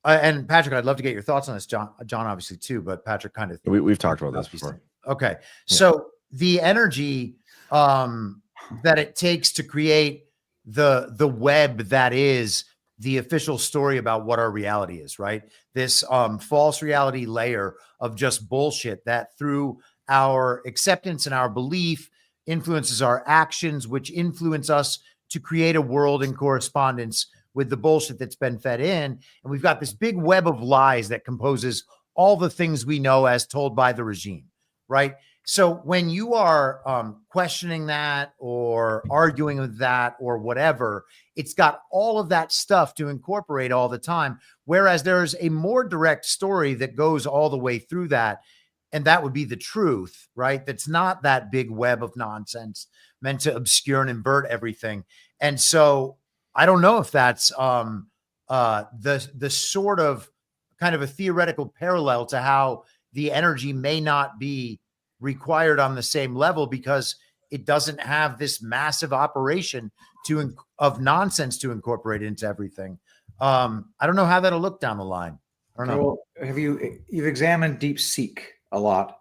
And Patrick, I'd love to get your thoughts on this. John obviously too, but Patrick kind of. We've talked about this before. Okay. Yeah. So the energy that it takes to create the web that is the official story about what our reality is, right? This false reality layer of just bullshit that through our acceptance and our belief influences our actions, which influence us to create a world in correspondence with the bullshit that's been fed in. And we've got this big web of lies that composes all the things we know as told by the regime, right? So when you are questioning that or arguing with that or whatever, it's got all of that stuff to incorporate all the time. Whereas there's a more direct story that goes all the way through that. And that would be the truth, right? That's not that big web of nonsense meant to obscure and invert everything. And so I don't know if that's the sort of kind of a theoretical parallel to how the energy may not be required on the same level because it doesn't have this massive operation of nonsense to incorporate into everything. I don't know how that'll look down the line. I don't know. Well, you've examined DeepSeek a lot.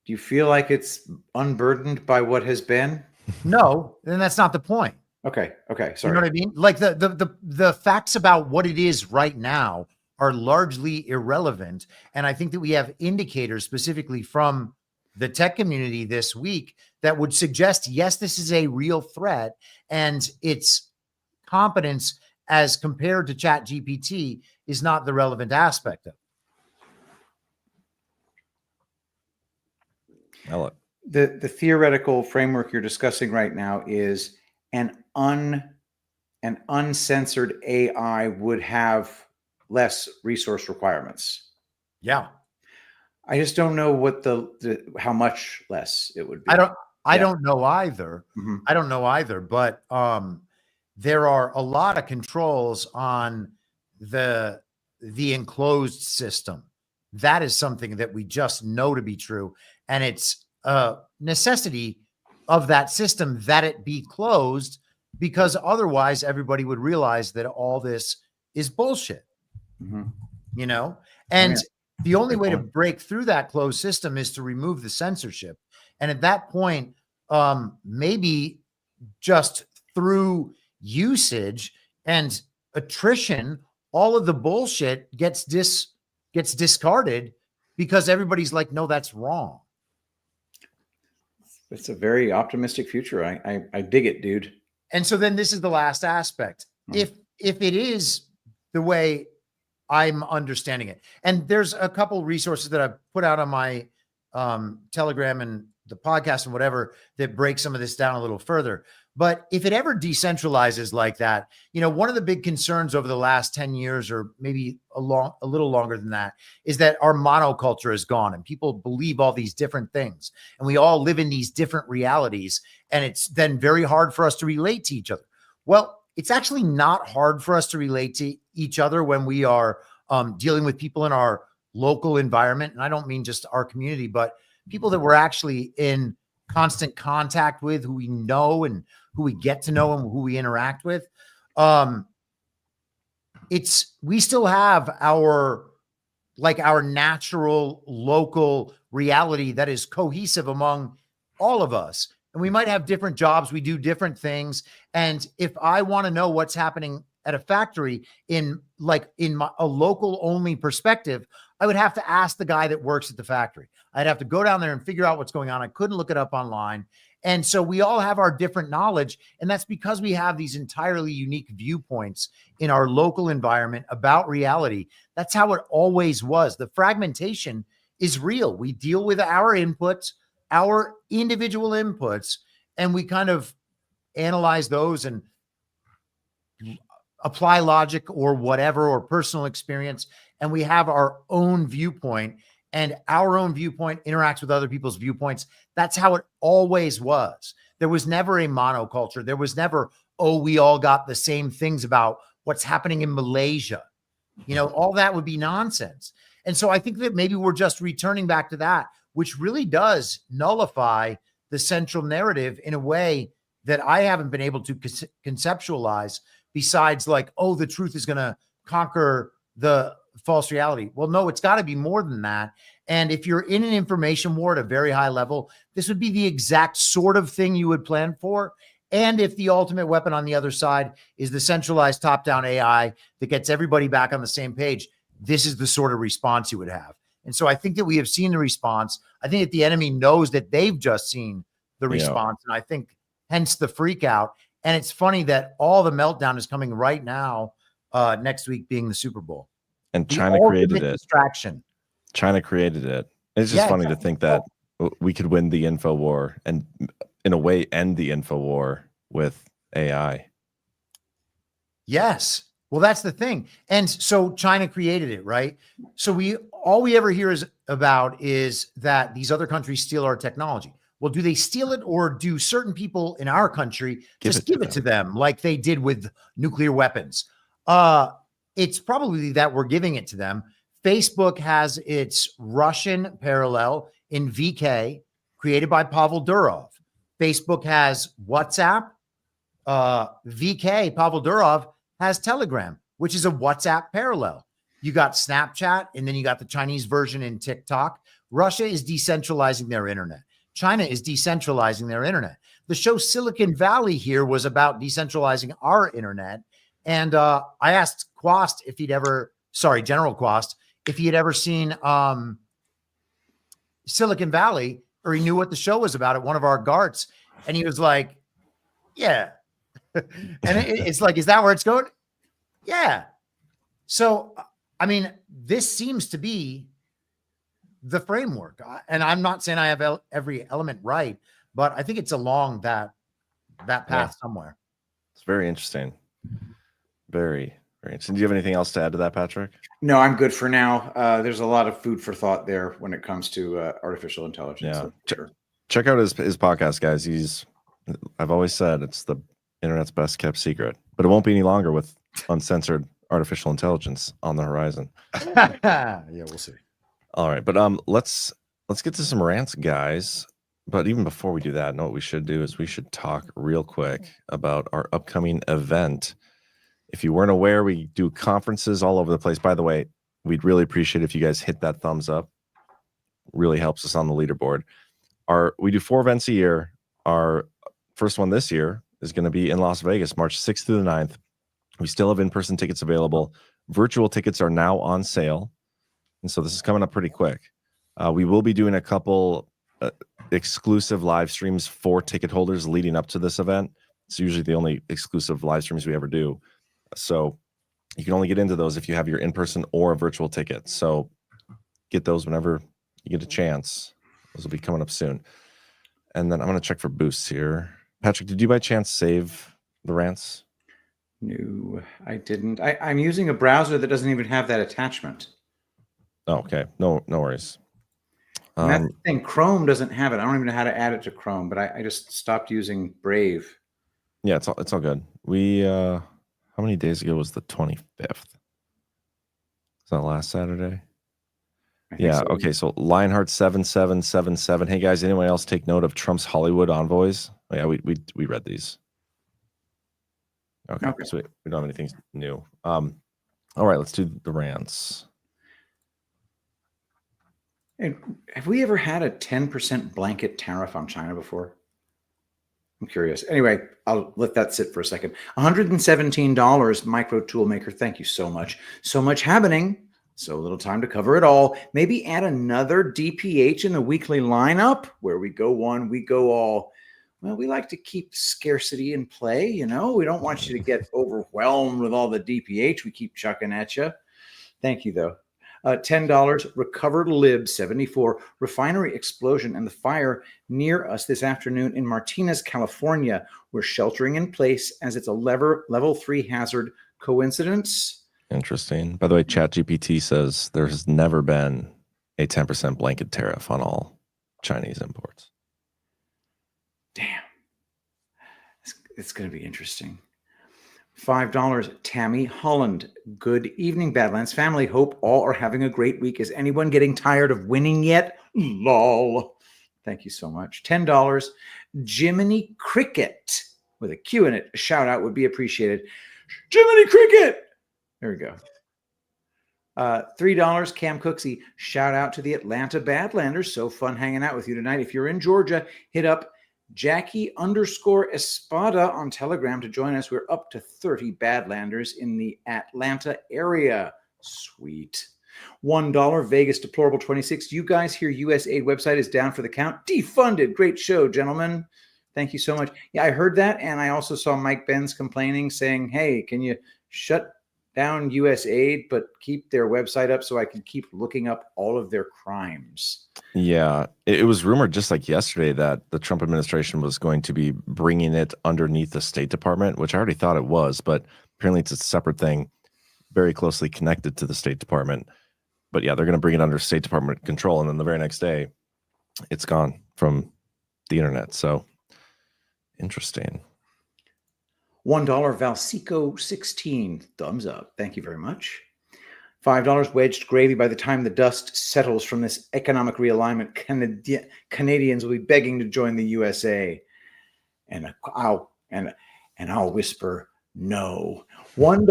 Do you feel like it's unburdened by what has been? No, then that's not the point. Okay. Sorry. You know what I mean? Like the facts about what it is right now are largely irrelevant. And I think that we have indicators specifically from the tech community this week that would suggest, yes, this is a real threat, and its competence as compared to ChatGPT is not the relevant aspect of it. The theoretical framework you're discussing right now is an uncensored AI would have less resource requirements. Yeah. I just don't know what how much less it would be. I don't know either. I don't know either, but there are a lot of controls on the enclosed system. That is something that we just know to be true. And it's a necessity of that system that it be closed, because otherwise everybody would realize that all this is bullshit, you know? And the only way to break through that closed system is to remove the censorship. And at that point, maybe just through usage and attrition, all of the bullshit gets discarded because everybody's like, no, that's wrong. It's a very optimistic future. I dig it, dude. And so then this is the last aspect. If it is the way I'm understanding it, and there's a couple resources that I've put out on my Telegram and the podcast and whatever that break some of this down a little further. But if it ever decentralizes like that, you know, one of the big concerns over the last 10 years, or maybe a little longer than that, is that our monoculture is gone and people believe all these different things. And we all live in these different realities. And it's then very hard for us to relate to each other. Well, it's actually not hard for us to relate to each other when we are dealing with people in our local environment. And I don't mean just our community, but people that we're actually in constant contact with, who we know and who we get to know and who we interact with. We still have our natural local reality that is cohesive among all of us. And we might have different jobs. We do different things. And if I want to know what's happening at a factory in a local only perspective, I would have to ask the guy that works at the factory. I'd have to go down there and figure out what's going on. I couldn't look it up online. And so we all have our different knowledge. And that's because we have these entirely unique viewpoints in our local environment about reality. That's how it always was. The fragmentation is real. We deal with our inputs, our individual inputs, and we kind of analyze those and apply logic or whatever, or personal experience. And we have our own viewpoint, and our own viewpoint interacts with other people's viewpoints. That's how it always was. There was never a monoculture. There was never, oh, we all got the same things about what's happening in Malaysia. You know, all that would be nonsense. And so I think that maybe we're just returning back to that, which really does nullify the central narrative in a way that I haven't been able to conceptualize, besides like, oh, the truth is going to conquer the false reality. Well, no, it's got to be more than that. And if you're in an information war at a very high level, this would be the exact sort of thing you would plan for. And if the ultimate weapon on the other side is the centralized top-down AI that gets everybody back on the same page, this is the sort of response you would have. And so I think that we have seen the response. I think that the enemy knows that they've just seen the response. And I think hence the freak out. And it's funny that all the meltdown is coming right now, next week being the Super Bowl. And China created it. Distraction. China created it. It's just funny to think that we could win the info war and in a way end the info war with AI. Yes. Well, that's the thing. And so China created it, right? So all we ever hear about is that these other countries steal our technology. Well, do they steal it, or do certain people in our country just give it to them like they did with nuclear weapons? It's probably that we're giving it to them. Facebook has its Russian parallel in VK, created by Pavel Durov. Facebook has WhatsApp, VK, Pavel Durov, has Telegram, which is a WhatsApp parallel. You got Snapchat, and then you got the Chinese version in TikTok. Russia is decentralizing their internet. China is decentralizing their internet. The show Silicon Valley here was about decentralizing our internet. And I asked Quast if he'd ever, General Quast, if he had ever seen Silicon Valley, or he knew what the show was about at one of our GARTs. And he was like, yeah. And it's like, is that where it's going? Yeah. So, I mean, this seems to be the framework. And I'm not saying I have every element right, but I think it's along that path somewhere. It's very interesting. Very, very interesting. Do you have anything else to add to that, Patrick? No, I'm good for now. There's a lot of food for thought there when it comes to artificial intelligence. Yeah. So, sure. Check out his podcast, guys. I've always said it's the internet's best kept secret, but it won't be any longer with uncensored artificial intelligence on the horizon. Yeah, we'll see. All right, but let's get to some rants, guys. But even before we do that, what we should do is we should talk real quick about our upcoming event. If you weren't aware, we do conferences all over the place. By the way, we'd really appreciate if you guys hit that thumbs up. Really helps us on the leaderboard. We do 4 events a year. Our first one this year is going to be in Las Vegas, March 6th through the 9th. We still have in-person tickets available. Virtual tickets are now on sale. And so this is coming up pretty quick. We will be doing a couple exclusive live streams for ticket holders leading up to this event. It's usually the only exclusive live streams we ever do. So you can only get into those if you have your in-person or a virtual ticket. So get those whenever you get a chance. Those will be coming up soon. And then I'm going to check for boosts here. Patrick, did you by chance save the rants? No, I didn't. I'm using a browser that doesn't even have that attachment. Oh, okay. No worries. And that's the thing. Chrome doesn't have it. I don't even know how to add it to Chrome, but I just stopped using Brave. Yeah, it's all good. We how many days ago was the 25th? Is that last Saturday? Yeah, so. Okay. So Lionheart 7777. Hey guys, anyone else take note of Trump's Hollywood envoys? Oh, yeah, we read these. Okay. So we don't have anything new. All right, let's do the rants. And have we ever had a 10% blanket tariff on China before? I'm curious. Anyway, I'll let that sit for a second. $117 Micro Toolmaker. Thank you so much. So much happening. So little time to cover it all. Maybe add another DPH in the weekly lineup where we go one, we go all. Well, we like to keep scarcity in play. You know, we don't want you to get overwhelmed with all the DPH we keep chucking at you. Thank you, though. $10 recovered lib 74 refinery explosion and the fire near us this afternoon in Martinez, California. We're sheltering in place as it's a level 3 hazard. Coincidence? Interesting. By the way, ChatGPT says there's never been a 10% blanket tariff on all Chinese imports. Damn. It's going to be interesting. $5, Tammy Holland. Good evening, Badlands family. Hope all are having a great week. Is anyone getting tired of winning yet? Lol. Thank you so much. $10, Jiminy Cricket with a Q in it. A shout out would be appreciated. Jiminy Cricket. There we go. $3, Cam Cooksey. Shout out to the Atlanta Badlanders. So fun hanging out with you tonight. If you're in Georgia, hit up Jackie_Espada on Telegram to join us. We're up to 30 Badlanders in the Atlanta area. Sweet. $1, Vegas Deplorable 26. You guys hear USAID website is down for the count. Defunded. Great show, gentlemen. Thank you so much. Yeah, I heard that. And I also saw Mike Benz complaining, saying, hey, can you shut down USAID, but keep their website up so I can keep looking up all of their crimes. Yeah, it was rumored just like yesterday that the Trump administration was going to be bringing it underneath the State Department, which I already thought it was, but apparently it's a separate thing, very closely connected to the State Department. But yeah, they're going to bring it under State Department control, and then the very next day, it's gone from the internet. So interesting. $1 Valseco 16. Thumbs up. Thank you very much. $5 wedged gravy. By the time the dust settles from this economic realignment, Canadians will be begging to join the USA. And And I'll whisper, no. $1,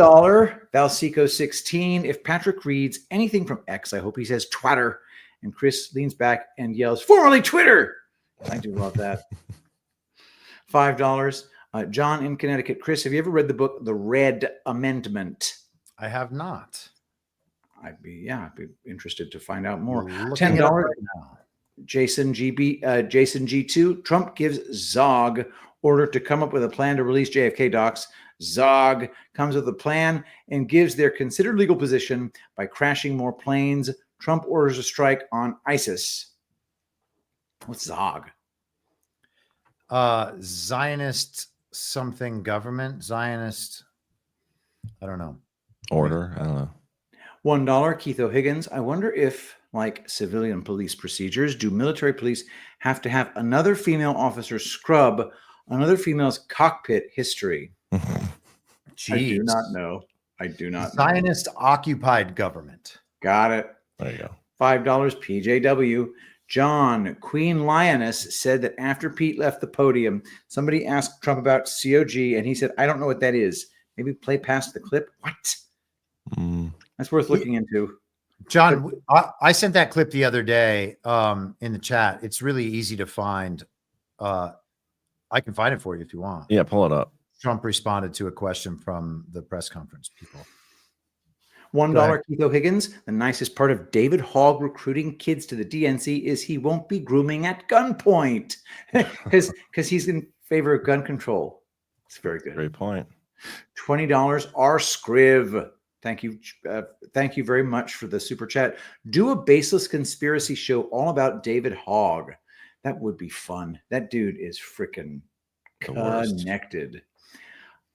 Valseco 16. If Patrick reads anything from X, I hope he says twatter. And Chris leans back and yells, formerly Twitter. I do love that. $5. John in Connecticut. Chris, have you ever read the book, The Red Amendment? I have not. I'd be interested to find out more. Looking it up $10. right now. Jason G2. Trump gives Zog order to come up with a plan to release JFK docs. Zog comes with a plan and gives their considered legal position by crashing more planes. Trump orders a strike on ISIS. What's Zog? Zionist something government. Zionist. I don't know. Order. I don't know. $1, Keith O'Higgins. I wonder if, like civilian police procedures, do military police have to have another female officer scrub another female's cockpit history? I do not know. I do not know. Zionist occupied government. Got it. There you go. $5, PJW. John, Queen Lioness, said that after Pete left the podium, somebody asked Trump about COG, and he said, I don't know what that is. Maybe play past the clip. What? That's worth looking into. John, I sent that clip the other day in the chat. It's really easy to find. I can find it for you if you want. Yeah, pull it up. Trump responded to a question from the press conference people. $1, Keith O'Higgins. The nicest part of David Hogg recruiting kids to the DNC is he won't be grooming at gunpoint because he's in favor of gun control. It's very good. Great point. $20, R. Scriv. Thank you. Thank you very much for the super chat. Do a baseless conspiracy show all about David Hogg. That would be fun. That dude is freaking connected.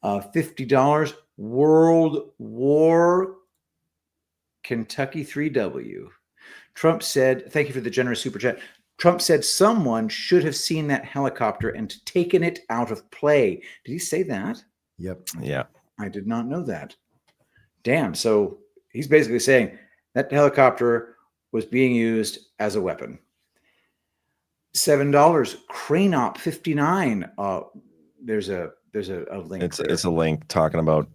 $50, World War Kentucky 3W. Trump said, thank you for the generous super chat. Trump said someone should have seen that helicopter and taken it out of play. Did he say that? Yep. Yeah. I did not know that. Damn. So he's basically saying that helicopter was being used as a weapon. $7, Crane Op 59. There's a link. It's a link talking about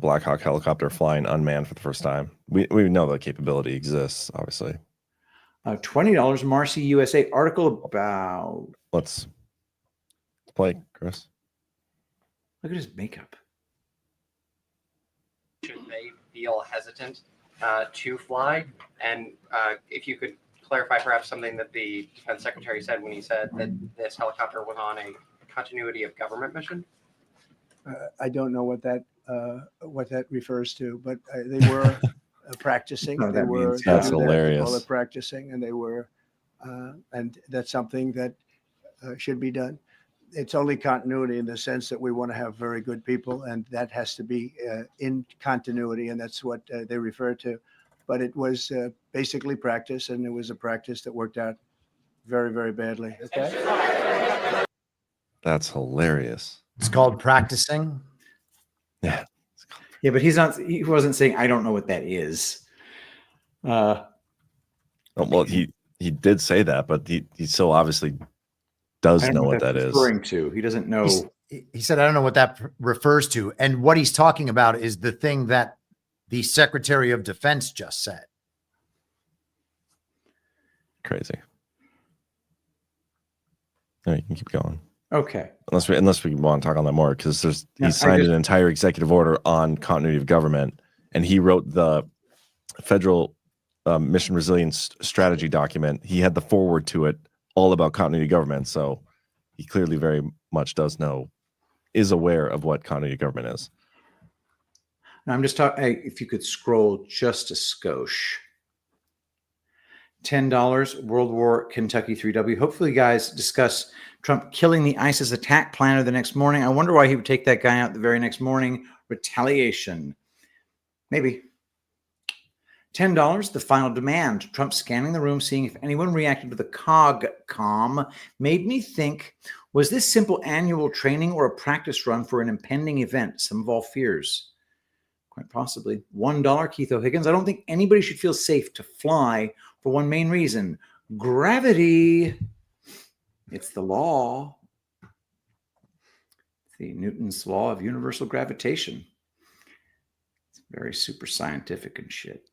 Black Hawk helicopter flying unmanned for the first time. We know the capability exists, obviously. $20, Marcy USA article about. Let's play, Chris. Look at his makeup. Should they feel hesitant to fly? And if you could clarify perhaps something that the defense secretary said when he said that this helicopter was on a continuity of government mission? I don't know what that refers to, but they were practicing. Oh, they were means that's doing hilarious. While they're practicing, and they were, and that's something that should be done. It's only continuity in the sense that we want to have very good people, and that has to be in continuity, and that's what they refer to. But it was basically practice, and it was a practice that worked out very, very badly. Okay. That's hilarious. It's called practicing. Yeah. Yeah, but he wasn't saying, I don't know what that is. Well, he did say that, but he still obviously does know what that is. Referring to. He doesn't know. He said, I don't know what that refers to. And what he's talking about is the thing that the Secretary of Defense just said. Crazy. No, you can keep going. Okay. Unless we want to talk on that more, because he signed an entire executive order on continuity of government, and he wrote the federal mission resilience strategy document. He had the forward to it all about continuity of government. So he clearly very much is aware of what continuity of government is. Now I'm just talking, if you could scroll just a skosh. $10, World War Kentucky 3W. Hopefully, guys discuss Trump killing the ISIS attack planner the next morning. I wonder why he would take that guy out the very next morning. Retaliation. Maybe. $10, the final demand. Trump scanning the room, seeing if anyone reacted to the COG-COM, made me think, was this simple annual training or a practice run for an impending event? Some of all fears. Quite possibly. $1, Keith O'Higgins. I don't think anybody should feel safe to fly for one main reason. Gravity. It's the law. the Newton's law of universal gravitation. It's very super scientific and shit.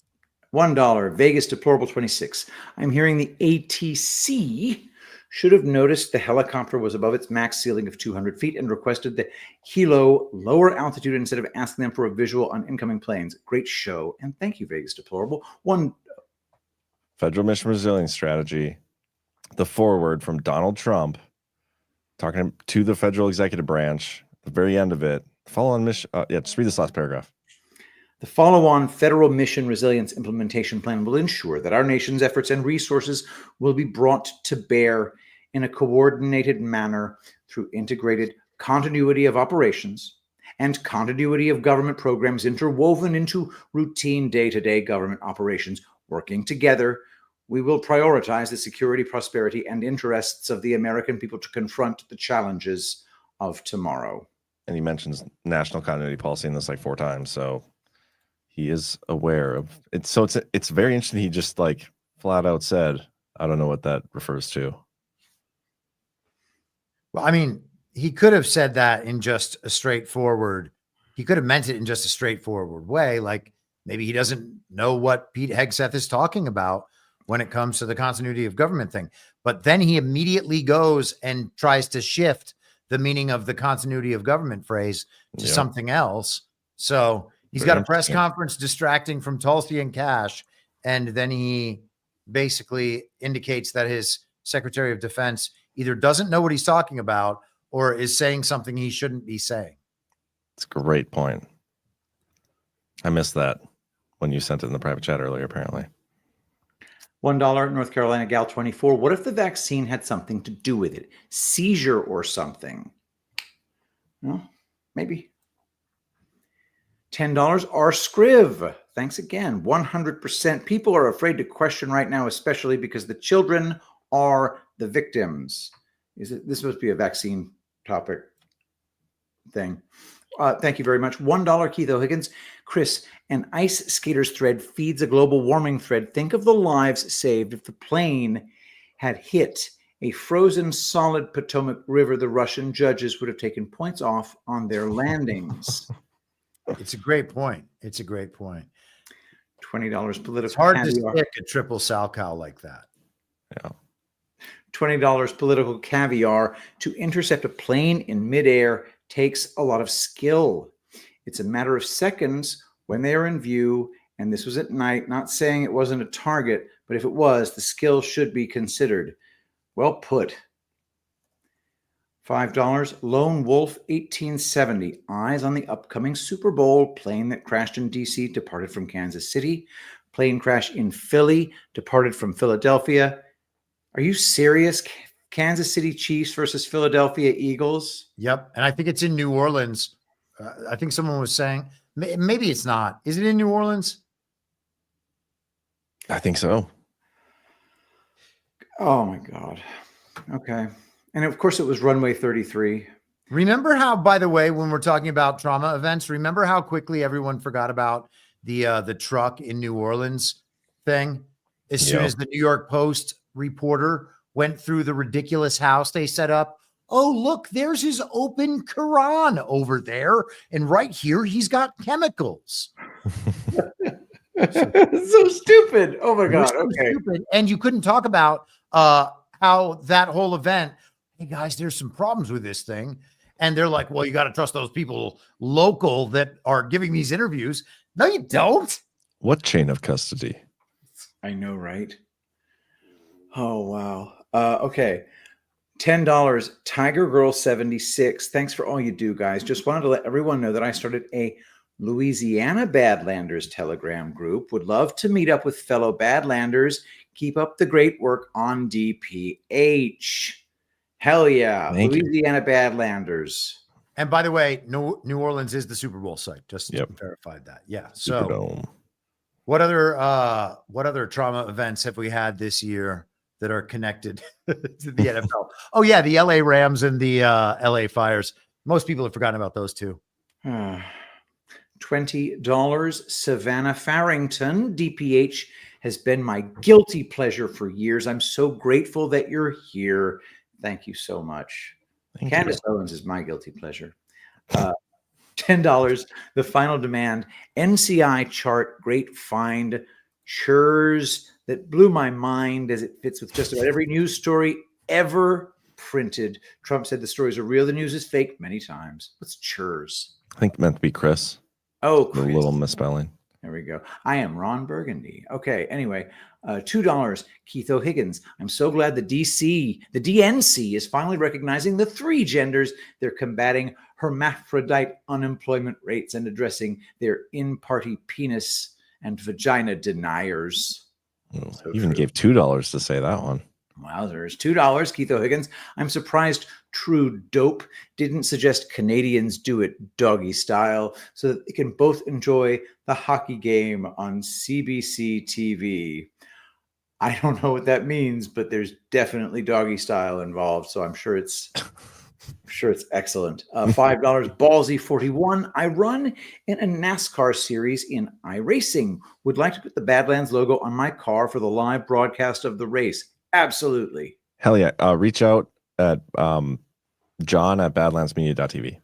$1, Vegas Deplorable 26. I'm hearing the ATC should have noticed the helicopter was above its max ceiling of 200 feet and requested the helo lower altitude instead of asking them for a visual on incoming planes. Great show. And thank you, Vegas Deplorable. Federal Mission Resilience Strategy, the foreword from Donald Trump talking to the federal executive branch, the very end of it. Follow on mission. Just read this last paragraph. The follow-on Federal Mission Resilience Implementation Plan will ensure that our nation's efforts and resources will be brought to bear in a coordinated manner through integrated continuity of operations and continuity of government programs interwoven into routine day-to-day government operations. Working together, we will prioritize the security, prosperity, and interests of the American people to confront the challenges of tomorrow. And he mentions national continuity policy in this like 4 times, so he is aware of it. So it's very interesting. He just like flat out said, I don't know what that refers to. Well, I mean, he could have said that in just a straightforward, he could have meant it in just a straightforward way. Like maybe he doesn't know what Pete Hegseth is talking about when it comes to the continuity of government thing. But then he immediately goes and tries to shift the meaning of the continuity of government phrase to something else. So he's got a press conference distracting from Tulsi and Cash, and then he basically indicates that his Secretary of Defense either doesn't know what he's talking about or is saying something he shouldn't be saying. It's a great point. I missed that when you sent it in the private chat earlier, apparently. $1, North Carolina Gal 24. What if the vaccine had something to do with it? Seizure or something? Well, maybe. $10, R. Scriv. Thanks again. 100%. People are afraid to question right now, especially because the children are the victims. This must be a vaccine topic thing. Thank you very much. $1, Keith O'Higgins. Chris, an ice skater's thread feeds a global warming thread. Think of the lives saved if the plane had hit a frozen solid Potomac River. The Russian judges would have taken points off on their landings. It's a great point. It's a great point. $20 political. It's hard caviar. to stick a triple Salchow like that. Yeah. $20 political caviar. To intercept a plane in midair takes a lot of skill. It's a matter of seconds when they are in view, and this was at night. Not saying it wasn't a target, but if it was, the skill should be considered. Well put. $5, Lone Wolf 1870. Eyes on the upcoming Super Bowl. Plane that crashed in D.C. departed from Kansas City. Plane crash in Philly departed from Philadelphia. Are you serious? Kansas City Chiefs versus Philadelphia Eagles? Yep. And I think it's in New Orleans. I think someone was saying, maybe it's not. Is it in New Orleans? I think so. Oh, my God. Okay. And of course, it was runway 33. Remember how, by the way, when we're talking about trauma events, remember how quickly everyone forgot about the truck in New Orleans thing? As soon as the New York Post reporter went through the ridiculous house they set up. Oh, look, there's his open Quran over there. And right here, he's got chemicals. So stupid. Oh, my God. So okay. Stupid. And you couldn't talk about how that whole event, hey, guys, there's some problems with this thing. And they're like, well, you got to trust those people local that are giving these interviews. No, you don't. What chain of custody? I know, right? Oh, wow. Okay. $10, Tiger Girl 76. Thanks for all you do, guys. Just wanted to let everyone know that I started a Louisiana Badlanders Telegram group. Would love to meet up with fellow Badlanders. Keep up the great work on DPH. Hell yeah. Louisiana Badlanders. And by the way, New Orleans is the Super Bowl site. Just verified that. Yeah. So Superdome. what other trauma events have we had this year that are connected to the NFL? Oh yeah, the LA Rams and the LA Fires. Most people have forgotten about those two. $20, Savannah Farrington. DPH has been my guilty pleasure for years. I'm so grateful that you're here. Thank you so much. Candace Owens is my guilty pleasure. $10, the final demand, NCI chart, great find, churs that blew my mind as it fits with just about every news story ever printed. Trump said the stories are real, the news is fake many times. What's churs? I think meant to be Chris. Oh, A Chris. little misspelling. There we go. I am Ron Burgundy. Okay. Anyway, $2. Keith O'Higgins. I'm so glad the DNC is finally recognizing the 3 genders. They're combating hermaphrodite unemployment rates and addressing their in-party penis and vagina deniers. So even gave $2 to say that one. Wowzers. $2. Keith O'Higgins. I'm surprised True Dope didn't suggest Canadians do it doggy style so that they can both enjoy the hockey game on CBC TV. I don't know what that means, but there's definitely doggy style involved, so I'm sure it's excellent. $5. Ballsy 41. I run in a NASCAR series in iRacing. Would like to put the Badlands logo on my car for the live broadcast of the race. Absolutely. Hell yeah. Reach out at John at badlandsmedia.tv.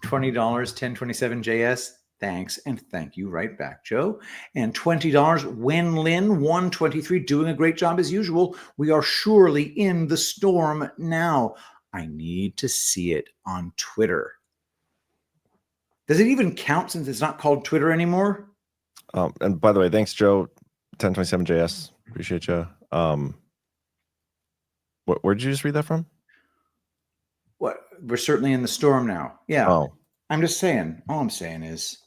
$20, 1027JS. Thanks. And thank you right back, Joe. And $20, Wen Lin 123, doing a great job as usual. We are surely in the storm now. I need to see it on Twitter. Does it even count since it's not called Twitter anymore? And by the way, thanks, Joe. 1027JS. Appreciate you. Where did you just read that from? What? We're certainly in the storm now. Yeah. Oh. I'm just saying. All I'm saying is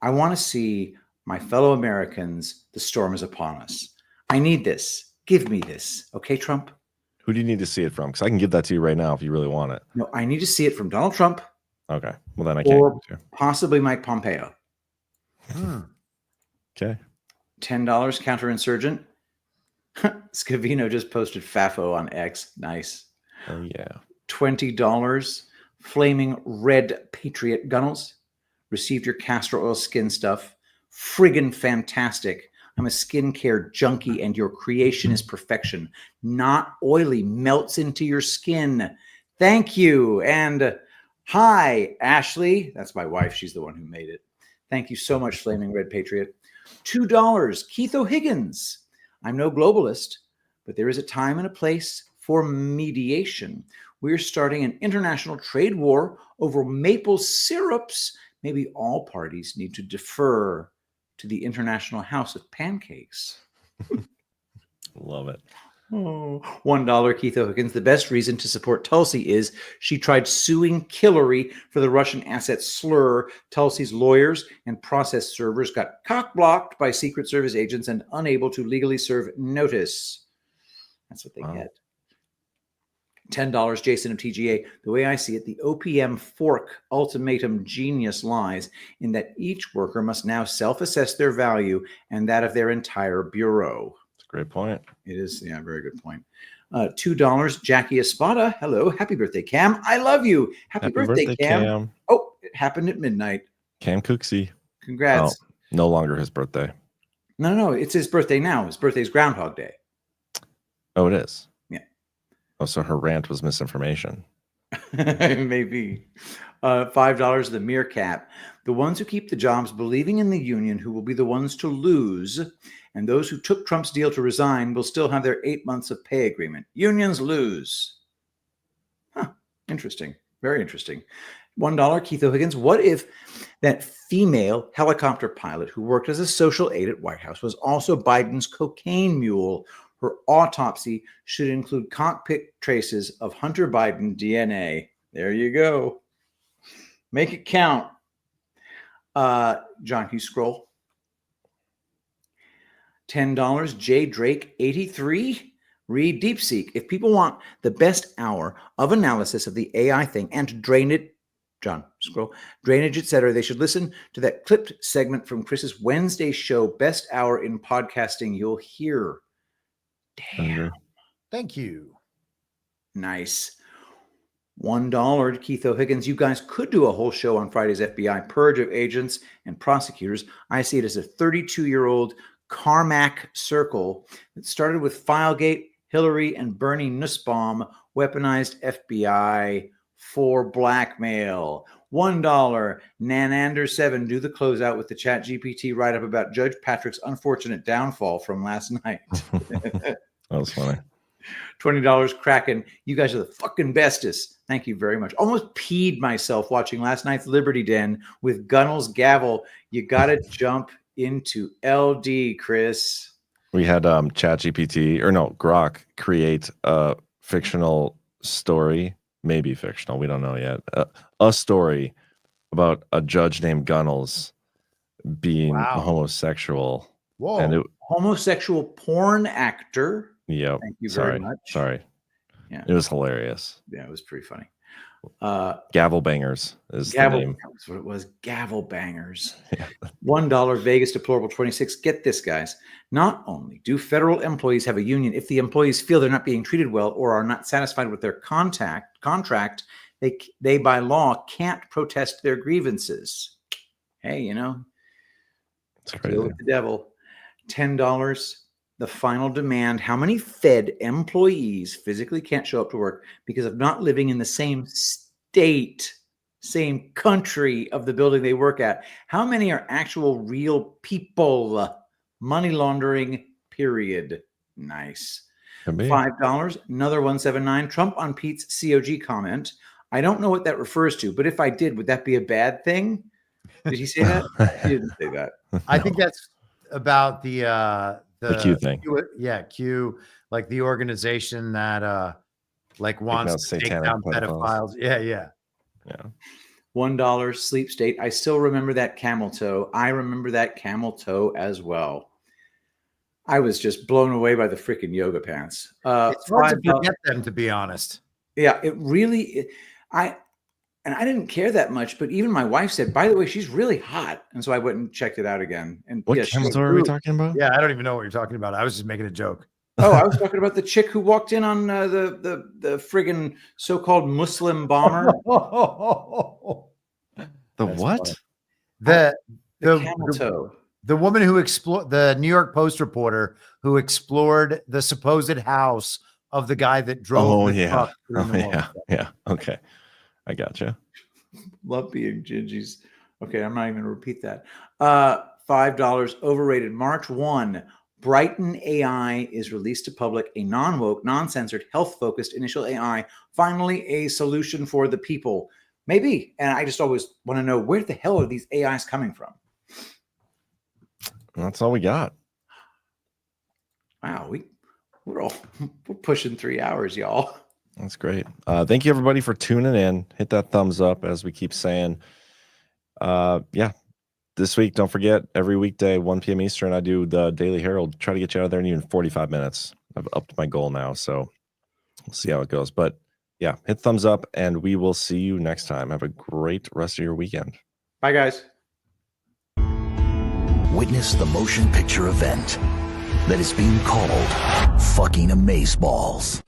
I want to see my fellow Americans. The storm is upon us. I need this. Give me this. Okay, Trump? Who do you need to see it from? Because I can give that to you right now if you really want it. No, I need to see it from Donald Trump. Okay. Well, then I can't. Or possibly Mike Pompeo. Okay. $10 counterinsurgent. Scavino just posted FAFO on X. Nice. Oh, yeah. $20 flaming red patriot gunnels. Received your castor oil skin stuff. Friggin' fantastic. I'm a skincare junkie and your creation is perfection. Not oily, melts into your skin. Thank you. And hi, Ashley. That's my wife. She's the one who made it. Thank you so much, Flaming Red Patriot. $2, Keith O'Higgins. I'm no globalist, but there is a time and a place for mediation. We're starting an international trade war over maple syrups. Maybe all parties need to defer to the International House of Pancakes. Love it. Oh, $1, Keith O'Higgins. The best reason to support Tulsi is she tried suing Hillary for the Russian asset slur. Tulsi's lawyers and process servers got cock-blocked by Secret Service agents and unable to legally serve notice. That's what they get. $10, Jason of TGA. The way I see it, the OPM fork ultimatum genius lies in that each worker must now self-assess their value and that of their entire bureau. That's a great point. It is, yeah, very good point. $2, Jackie Espada. Hello, happy birthday, Cam. I love you. Happy birthday, Cam. Oh, it happened at midnight. Cam Cooksey. Congrats. Oh, no longer his birthday. No, it's his birthday now. His birthday's Groundhog Day. Oh, it is? Yeah. Oh, so her rant was misinformation. Maybe. $5, the meerkat. The ones who keep the jobs believing in the union who will be the ones to lose, and those who took Trump's deal to resign will still have their 8 months of pay agreement. Unions lose. Huh. Interesting. Very interesting. $1, Keith O'Higgins. What if that female helicopter pilot who worked as a social aide at White House was also Biden's cocaine mule? Her autopsy should include cockpit traces of Hunter Biden DNA. There you go. Make it count. John, can you scroll? $10, J. Drake 83. Read DeepSeek. If people want the best hour of analysis of the AI thing and to drain it, John, scroll, drainage, etc., they should listen to that clipped segment from Chris's Wednesday show, Best Hour in Podcasting. You'll hear. Damn. Thank you. Nice. $1, Keith O'Higgins. You guys could do a whole show on Friday's FBI purge of agents and prosecutors. I see it as a 32-year-old Carmack circle that started with Filegate, Hillary, and Bernie Nussbaum, weaponized FBI for blackmail. $1. Nanander7, do the closeout with the Chat GPT write-up about Judge Patrick's unfortunate downfall from last night. That was funny. $20. Kraken, you guys are the fucking bestest. Thank you very much. Almost peed myself watching last night's Liberty Den with Gunnell's gavel. You gotta jump into LD, Chris. We had Grok create a fictional story, maybe fictional, we don't know yet, a story about a judge named Gunnels being a homosexual. Whoa. And Homosexual porn actor. Yep. Thank you very much. Sorry. Yeah. It was hilarious. Yeah, it was pretty funny. Gavel Bangers is Gavel, the name. that's what it was. Gavel Bangers. $1. Vegas Deplorable 26. Get this, guys. Not only do federal employees have a union, if the employees feel they're not being treated well or are not satisfied with their contract, they by law can't protest their grievances. Hey, you know, it's crazy. Deal with the devil. $10. The final demand. How many Fed employees physically can't show up to work because of not living in the same state, same country of the building they work at? How many are actual real people? Money laundering, period. Nice. $5. Another 179. Trump on Pete's COG comment. I don't know what that refers to, but if I did, would that be a bad thing? Did he say that? He didn't say that. I think that's about the Q thing. Q, like the organization that like wants to take down pedophiles. Yeah. $1 sleep state. I still remember that camel toe. I remember that camel toe as well. I was just blown away by the freaking yoga pants. It's hard to forget them, to be honest. Yeah, it really. I didn't care that much, but even my wife said, by the way, she's really hot. And so I went and checked it out again. And what camel toe are we talking about? Yeah, I don't even know what you're talking about. I was just making a joke. Oh, I was talking about the chick who walked in on the friggin' so-called Muslim bomber. The what? The camel toe. The woman who explored, the New York Post reporter who explored the supposed house of the guy that drove the truck through New Orleans. Yeah. Okay. I gotcha. Love being gingies. Okay, I'm not even going to repeat that. $5. Overrated. March 1. Brighton AI is released to public, a non-woke, non-censored, health-focused initial AI. Finally, a solution for the people. Maybe. And I just always want to know, where the hell are these AIs coming from? That's all we got. Wow, we're pushing 3 hours, y'all. That's great. Thank you everybody for tuning in. Hit that thumbs up, as we keep saying. This week, don't forget, every weekday 1 p.m. Eastern, I do the Daily Herald. Try to get you out of there in even 45 minutes. I've upped my goal now, so we'll see how it goes. But yeah, hit thumbs up, and we will see you next time. Have a great rest of your weekend. Bye, guys. Witness the motion picture event that is being called fucking Amazeballs.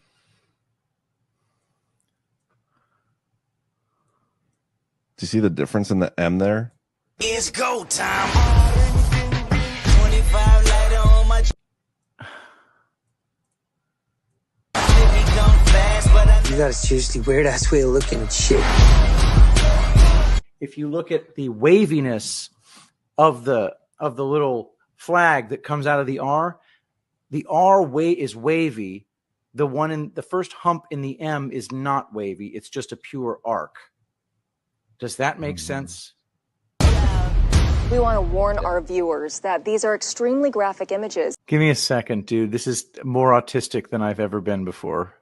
Do you see the difference in the M there? It's go time. 25 lighter on my. You got a seriously weird ass way of looking at shit. If you look at the waviness of the little flag that comes out of the R is wavy. The one in the first hump in the M is not wavy. It's just a pure arc. Does that make sense? We want to warn our viewers that these are extremely graphic images. Give me a second, dude. This is more autistic than I've ever been before.